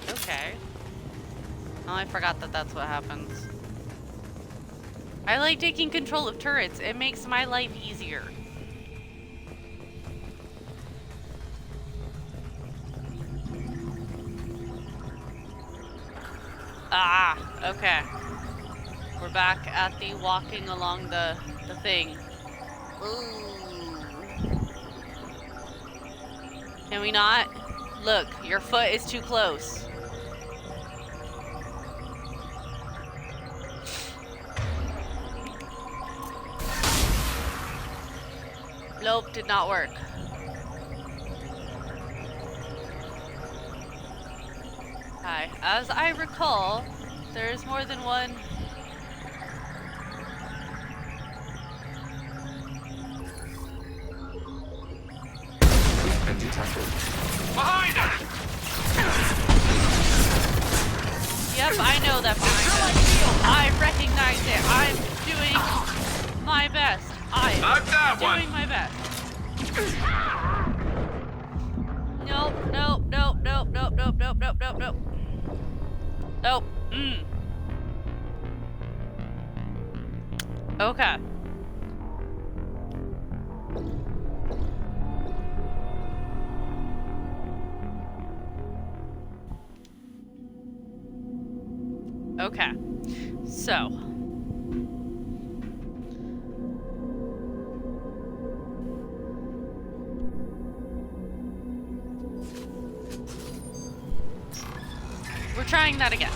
Okay. Oh, I forgot that that's what happens. I like taking control of turrets. It makes my life easier. Ah, okay. We're back at the walking along the thing. Ooh. Can we not? Look, your foot is too close. Nope, did not work. Hi. As I recall, there's more than one. And detected. Behind us! know that feeling. I recognize it. I'm doing my best. I'm doing my best. Nope, nope, nope, nope, nope, nope, nope, nope, nope, nope. Nope. Okay. Okay. So. We're trying that again.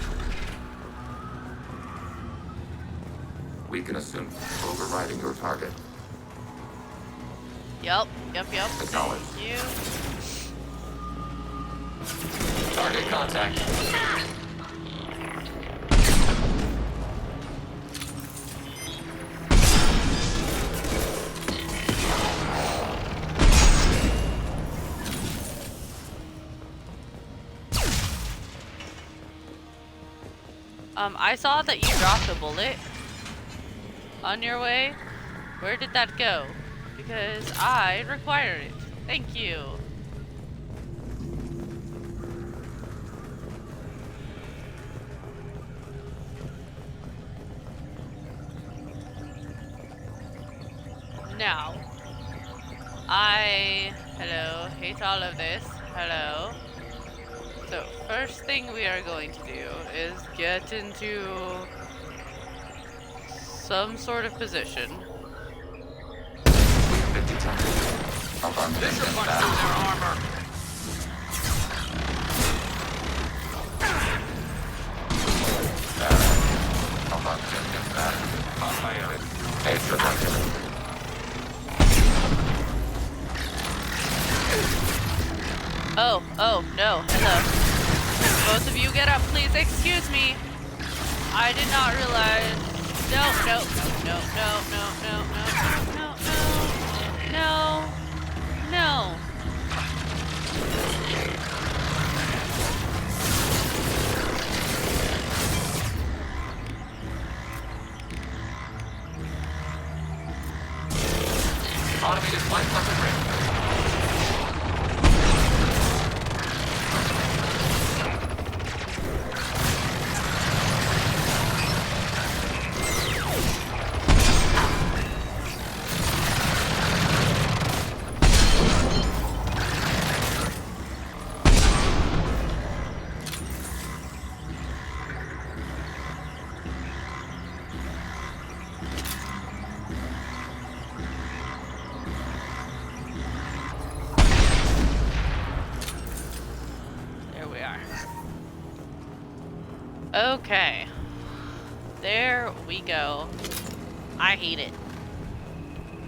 We can assume overriding your target. Yep. Acknowledged. Thank you. Target contact. I saw that you dropped a bullet on your way. Where did that go? Because I require it. Thank you. Now, hello, hate all of this. Hello. So, first thing we are going to do is get into some sort of position. This should punch through their armor. Oh, no, hello. Both of you get up, please. Excuse me. I did not realize. No. Automated flight weapon ready. Okay. There we go. I hate it.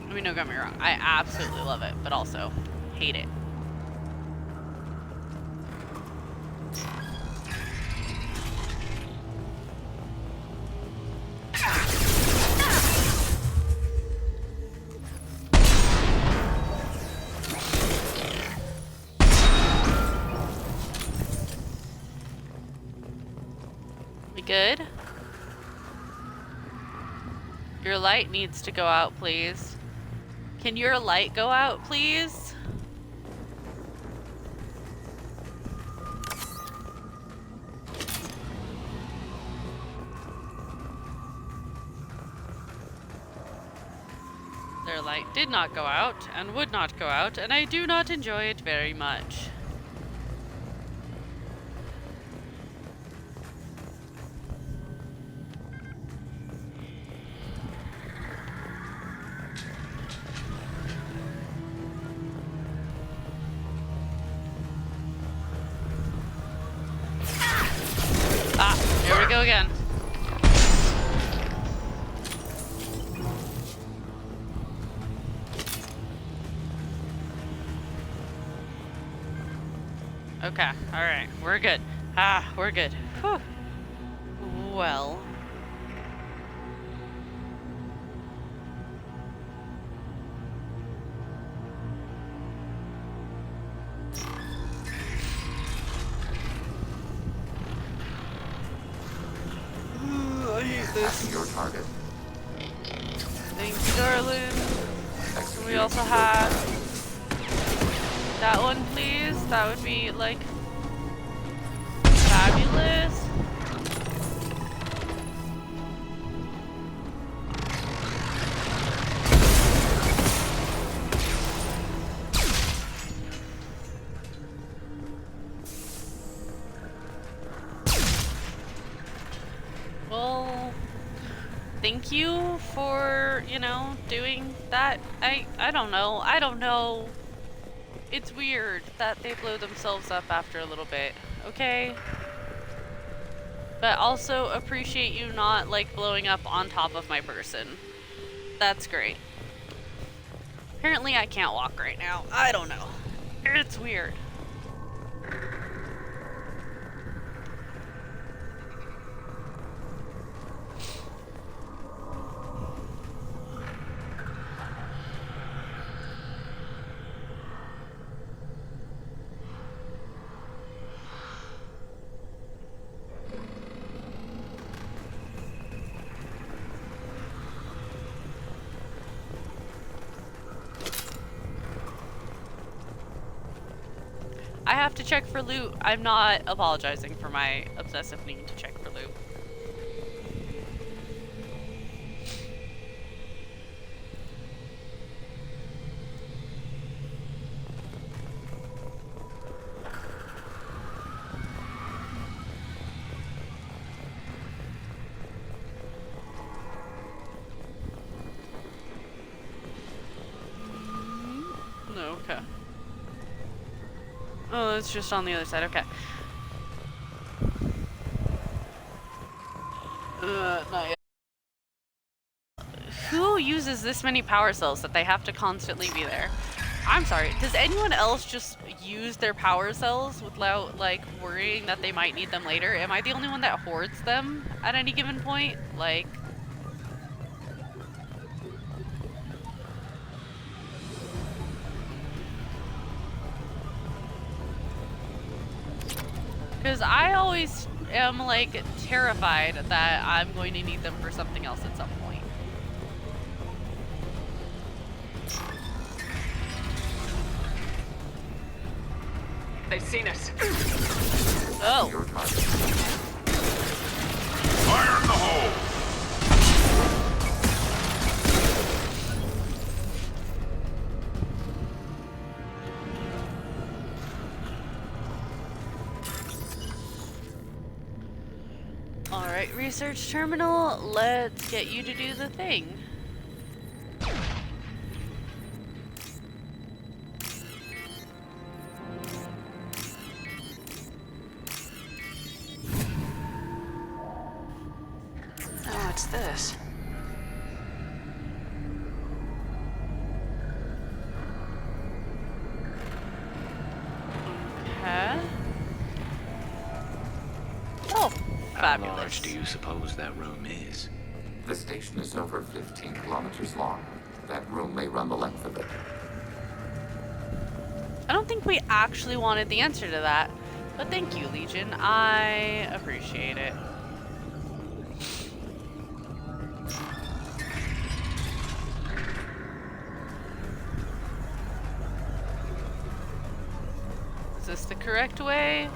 I mean, don't get me wrong. I absolutely love it, but also hate it. We good? Your light needs to go out, please. Can your light go out, please? Their light did not go out and would not go out, and I do not enjoy it very much. Here we go again. Okay, alright, we're good. We're good. Whew. Well. need this. Your target. Thank you, darling. Can we also have that one, please? That would be, like, fabulous. Well, thank you for, you know, doing that. I don't know. I don't know. It's weird that they blow themselves up after a little bit, okay? But also appreciate you not, like, blowing up on top of my person. That's great. Apparently I can't walk right now. I don't know. It's weird. I have to check for loot. I'm not apologizing for my obsessive need to check for loot. No, okay. Oh, it's just on the other side. Okay. Not yet. Who uses this many power cells that they have to constantly be there? I'm sorry. Does anyone else just use their power cells without, like, worrying that they might need them later? Am I the only one that hoards them at any given point? Like... Because I always am, like, terrified that I'm going to need them for something else at some point. They've seen us. Oh. Fire in the hole! Alright, research terminal, let's get you to do the thing. Oh, what's this? Okay. Oh, How fabulous. large do you suppose that room is? The station is over 15 kilometers long. That room may run the length of it. I don't think we actually wanted the answer to that, but thank you, Legion. I appreciate it. Is this the correct way?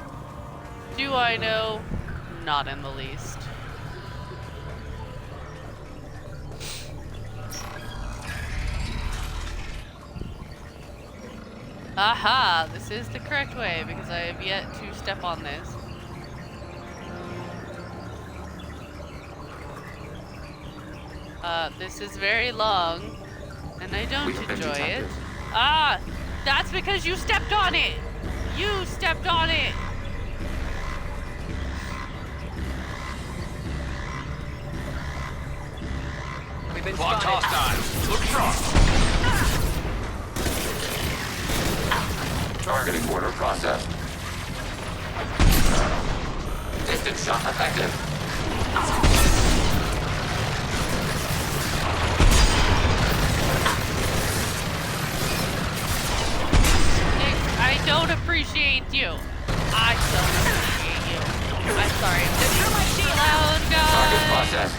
Do I know? Not in the least. Aha! This is the correct way because I have yet to step on this. This is very long, and I don't enjoy it. Ah! That's because you stepped on it! You stepped on it! We've been Clock spotted. hostile. Look sharp. Targeting order processed. Distance shot effective. I don't appreciate you. I don't appreciate you. I'm sorry. I'm just too loud, guys. Target processed.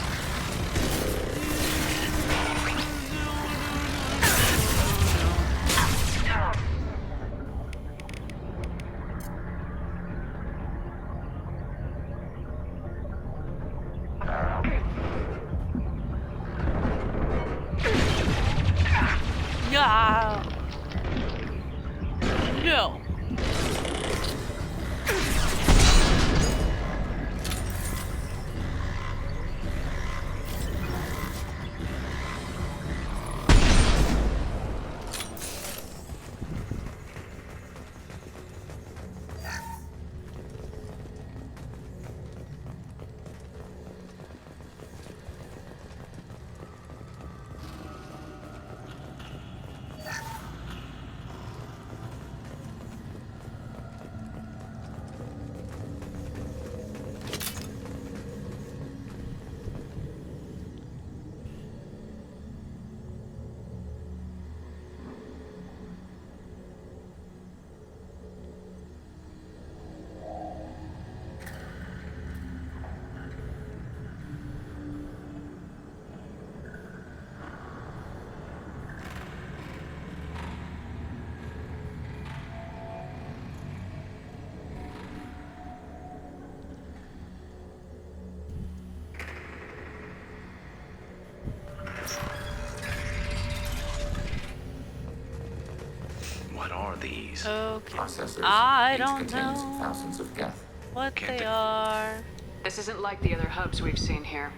these? Okay. Processors. I Each don't contains know thousands of geth. what they are. This isn't like the other hubs we've seen here.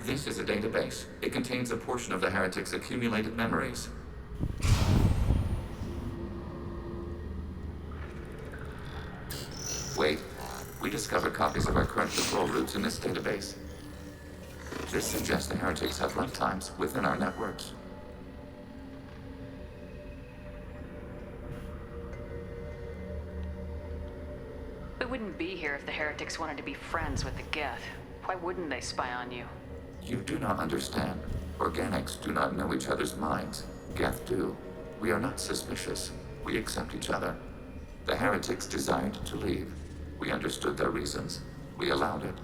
This is a database. It contains a portion of the heretic's accumulated memories. Wait. We discovered copies of our current control routes in this database. This suggests the heretics have runtimes within our networks. We wouldn't be here if the heretics wanted to be friends with the Geth. Why wouldn't they spy on you? You do not understand. Organics do not know each other's minds. Geth do. We are not suspicious. We accept each other. The heretics desired to leave. We understood their reasons. We allowed it.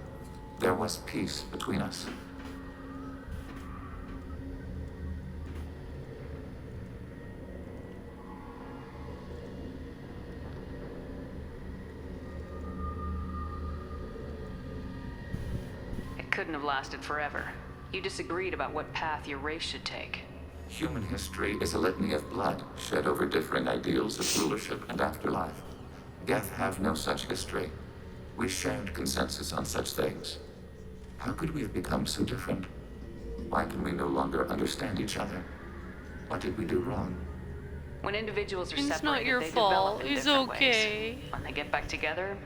There was peace between us. It couldn't have lasted forever. You disagreed about what path your race should take. Human history is a litany of blood shed over differing ideals of rulership and afterlife. Geth have no such history. We shared consensus on such things. How could we have become so different? Why can we no longer understand each other? What did we do wrong? When individuals are It's separated, not your they fault. develop in It's different okay. ways. When they get back together,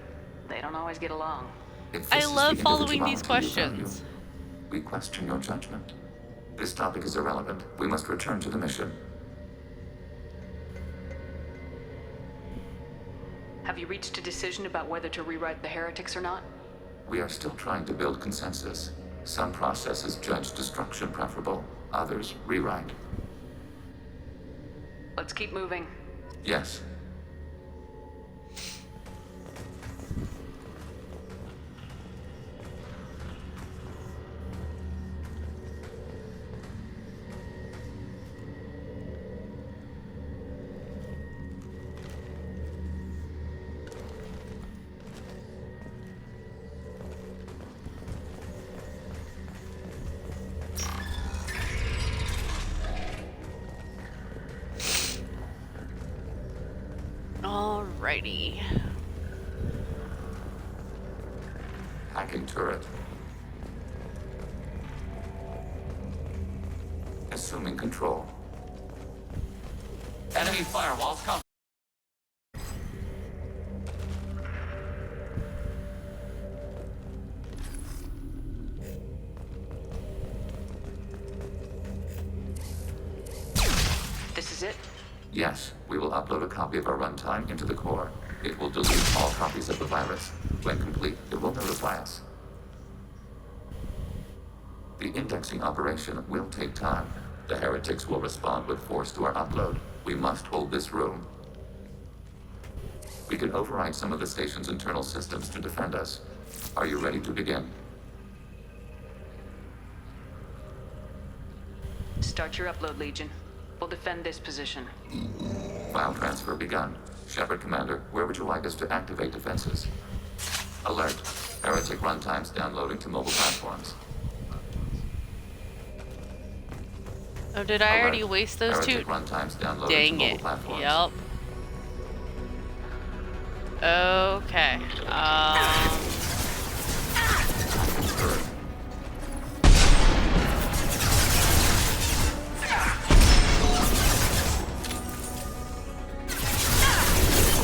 they don't always get along. If I this is love the following these individuality you questions. value, we question your judgment. This topic is irrelevant. We must return to the mission. Have you reached a decision about whether to rewrite the heretics or not? We are still trying to build consensus. Some processes judge destruction preferable, others rewrite. Let's keep moving. Yes. Alrighty. Hacking turret. Assuming control. Enemy firewalls come. This is it? Yes, we will upload a copy of our runtime into the core. It will delete all copies of the virus. When complete, it will notify us. The indexing operation will take time. The heretics will respond with force to our upload. We must hold this room. We can override some of the station's internal systems to defend us. Are you ready to begin? Start your upload, Legion. We'll defend this position. File transfer begun. Shepard Commander, where would you like us to activate defenses? Alert. Heretic runtimes downloading to mobile platforms. Oh, did I already waste those Heretic two? runtimes downloading to Dang mobile it. platforms. Yup. Okay.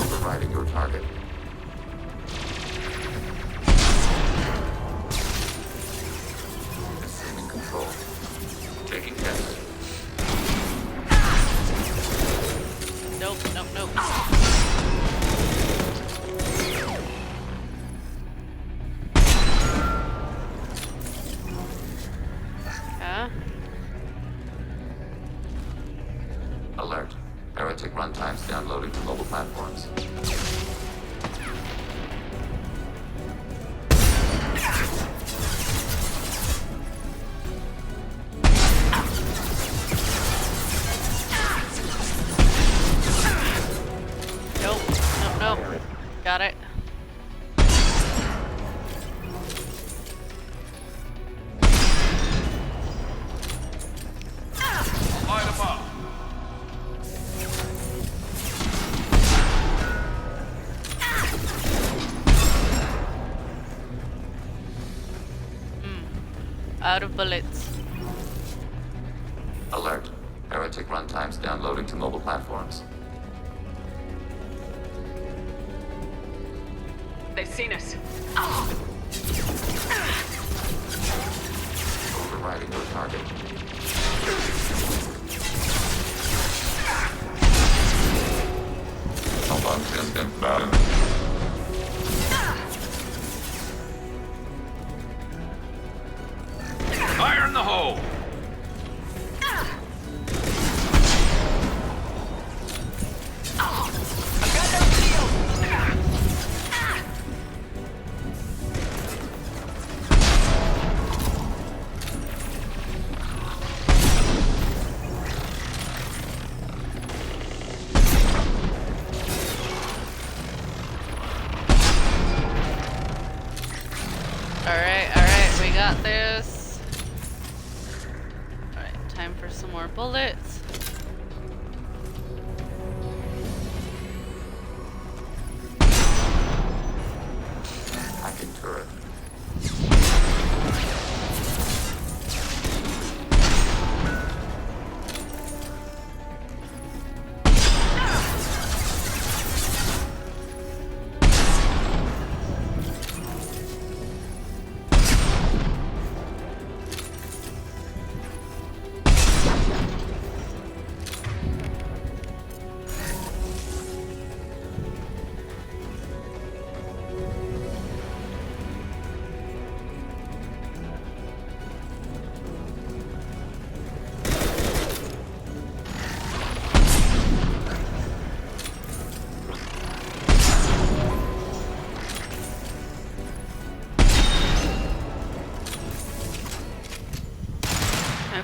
Overriding your target. Assuming control. Taking hits. Nope, nope, nope. Out of bullets. Alert. Heretic runtimes downloading to mobile platforms. They've seen us. Overriding your target. Malfunction inbound. Fire in the hole! Alright, we got this. Alright, time for some more bullets. Hacking turret.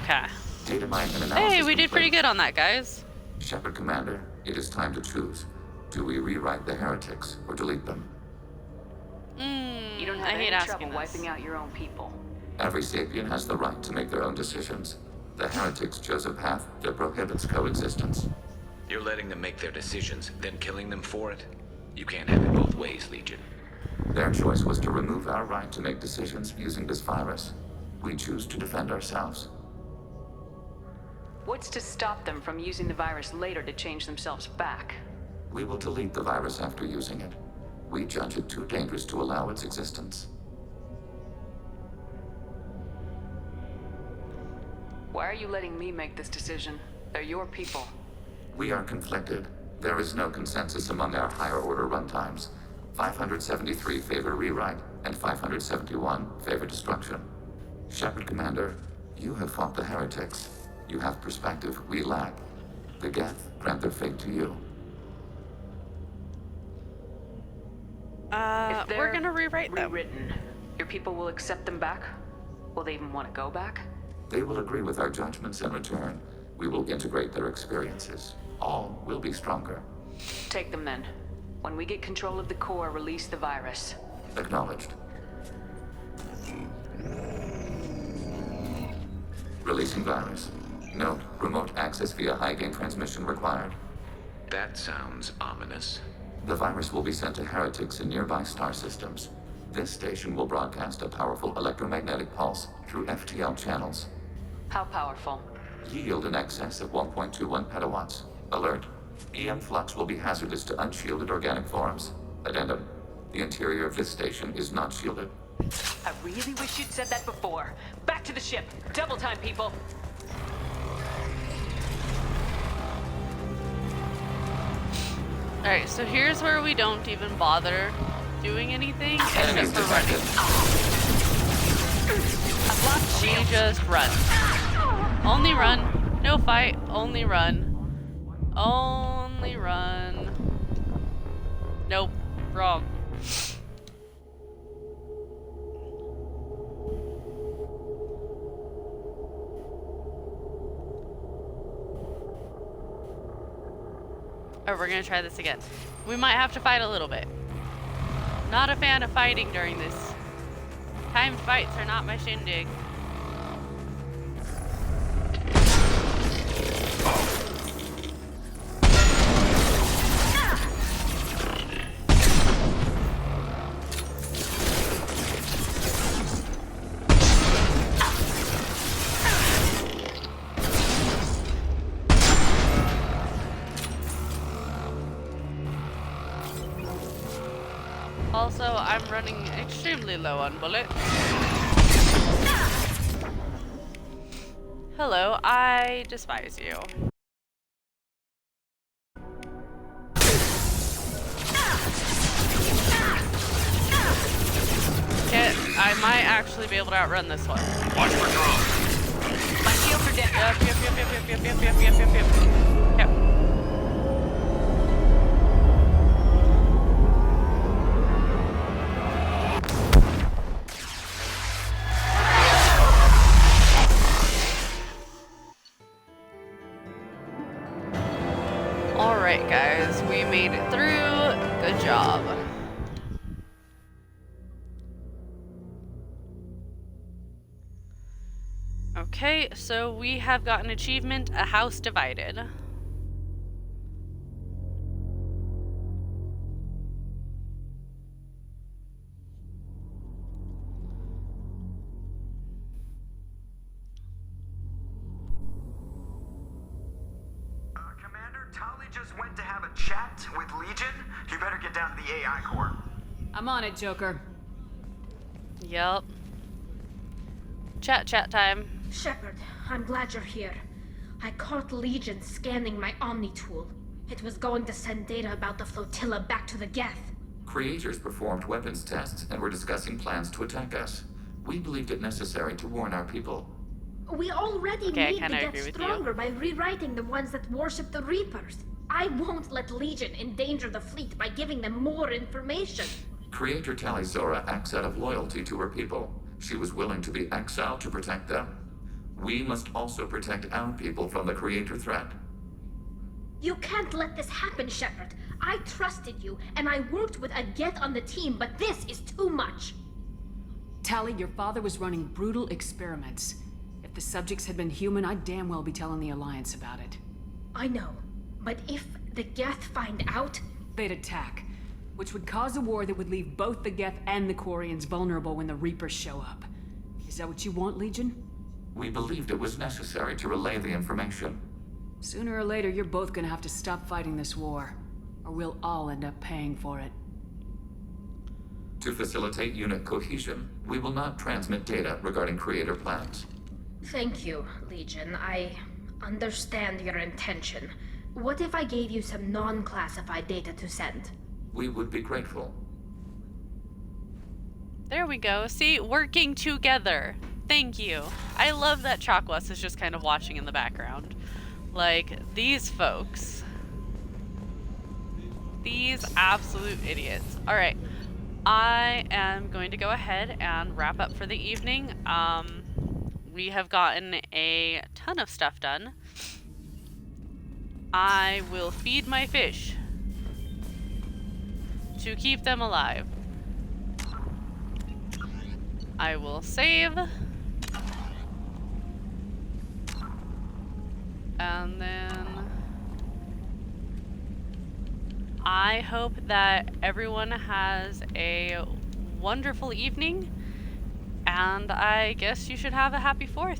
Okay. Data mine and analysis Hey, we did pretty complete. good on that, guys. Shepard Commander, it is time to choose. Do we rewrite the heretics or delete them? You don't I have hate any asking trouble this. wiping out your own people. Every sapient has the right to make their own decisions. The heretics chose a path that prohibits coexistence. You're letting them make their decisions, then killing them for it? You can't have it both ways, Legion. Their choice was to remove our right to make decisions using this virus. We choose to defend ourselves. What's to stop them from using the virus later to change themselves back? We will delete the virus after using it. We judge it too dangerous to allow its existence. Why are you letting me make this decision? They're your people. We are conflicted. There is no consensus among our higher order runtimes. 573 favor rewrite, and 571 favor destruction. Shepard Commander, you have fought the heretics. You have perspective we lack. The Geth grant their fate to you. If We're they're gonna rewrite them. rewritten, your people will accept them back? Will they even want to go back? They will agree with our judgments in return. We will integrate their experiences. All will be stronger. Take them then. When we get control of the core, release the virus. Acknowledged. Releasing virus. Note, remote access via high-gain transmission required. That sounds ominous. The virus will be sent to heretics in nearby star systems. This station will broadcast a powerful electromagnetic pulse through FTL channels. How powerful? Yield in excess of 1.21 petawatts. Alert. EM flux will be hazardous to unshielded organic forms. Addendum. The interior of this station is not shielded. I really wish you'd said that before. Back to the ship. Double time, people. Alright, so here's where we don't even bother doing anything Enemies except for running. We just run. Only run. No fight. Only run. Only run. Nope. Wrong. Oh, we're gonna try this again. We might have to fight a little bit. Not a fan of fighting during this. Timed fights are not my shindig. running extremely low on bullets. Hello, I despise you. Okay, I might actually be able to outrun this one. Watch for drones. My shields are down. Yep. Alright guys, we made it through. Good job. Okay, so we have got an achievement, a house divided. Commander, Tali just went to have a chat with Legion. You better get down to the AI core. I'm on it, Joker. Yup. Chat time. Shepard, I'm glad you're here. I caught Legion scanning my Omni tool. It was going to send data about the flotilla back to the Geth. Creators performed weapons tests and were discussing plans to attack us. We believed it necessary to warn our people. We already Okay, made the I agree Geth with stronger you. by rewriting the ones that worship the Reapers. I won't let Legion endanger the fleet by giving them more information. Creator Tali Zora acts out of loyalty to her people. She was willing to be exiled to protect them. We must also protect our people from the Creator threat. You can't let this happen, Shepard. I trusted you, and I worked with a Geth on the team, but this is too much. Tali, your father was running brutal experiments. If the subjects had been human, I'd damn well be telling the Alliance about it. I know, but if the Geth find out... They'd attack, which would cause a war that would leave both the Geth and the Quarians vulnerable when the Reapers show up. Is that what you want, Legion? We believed it was necessary to relay the information. Sooner or later, you're both gonna have to stop fighting this war, or we'll all end up paying for it. To facilitate unit cohesion, we will not transmit data regarding Creator plans. Thank you, Legion. I understand your intention. What if I gave you some non-classified data to send? We would be grateful. There we go. See, working together. Thank you. I love that Chakwas is just kind of watching in the background. Like, these folks. These absolute idiots. Alright. I am going to go ahead and wrap up for the evening. We have gotten a ton of stuff done. I will feed my fish to keep them alive. I will save. And then I hope that everyone has a wonderful evening, and I guess you should have a happy 4th.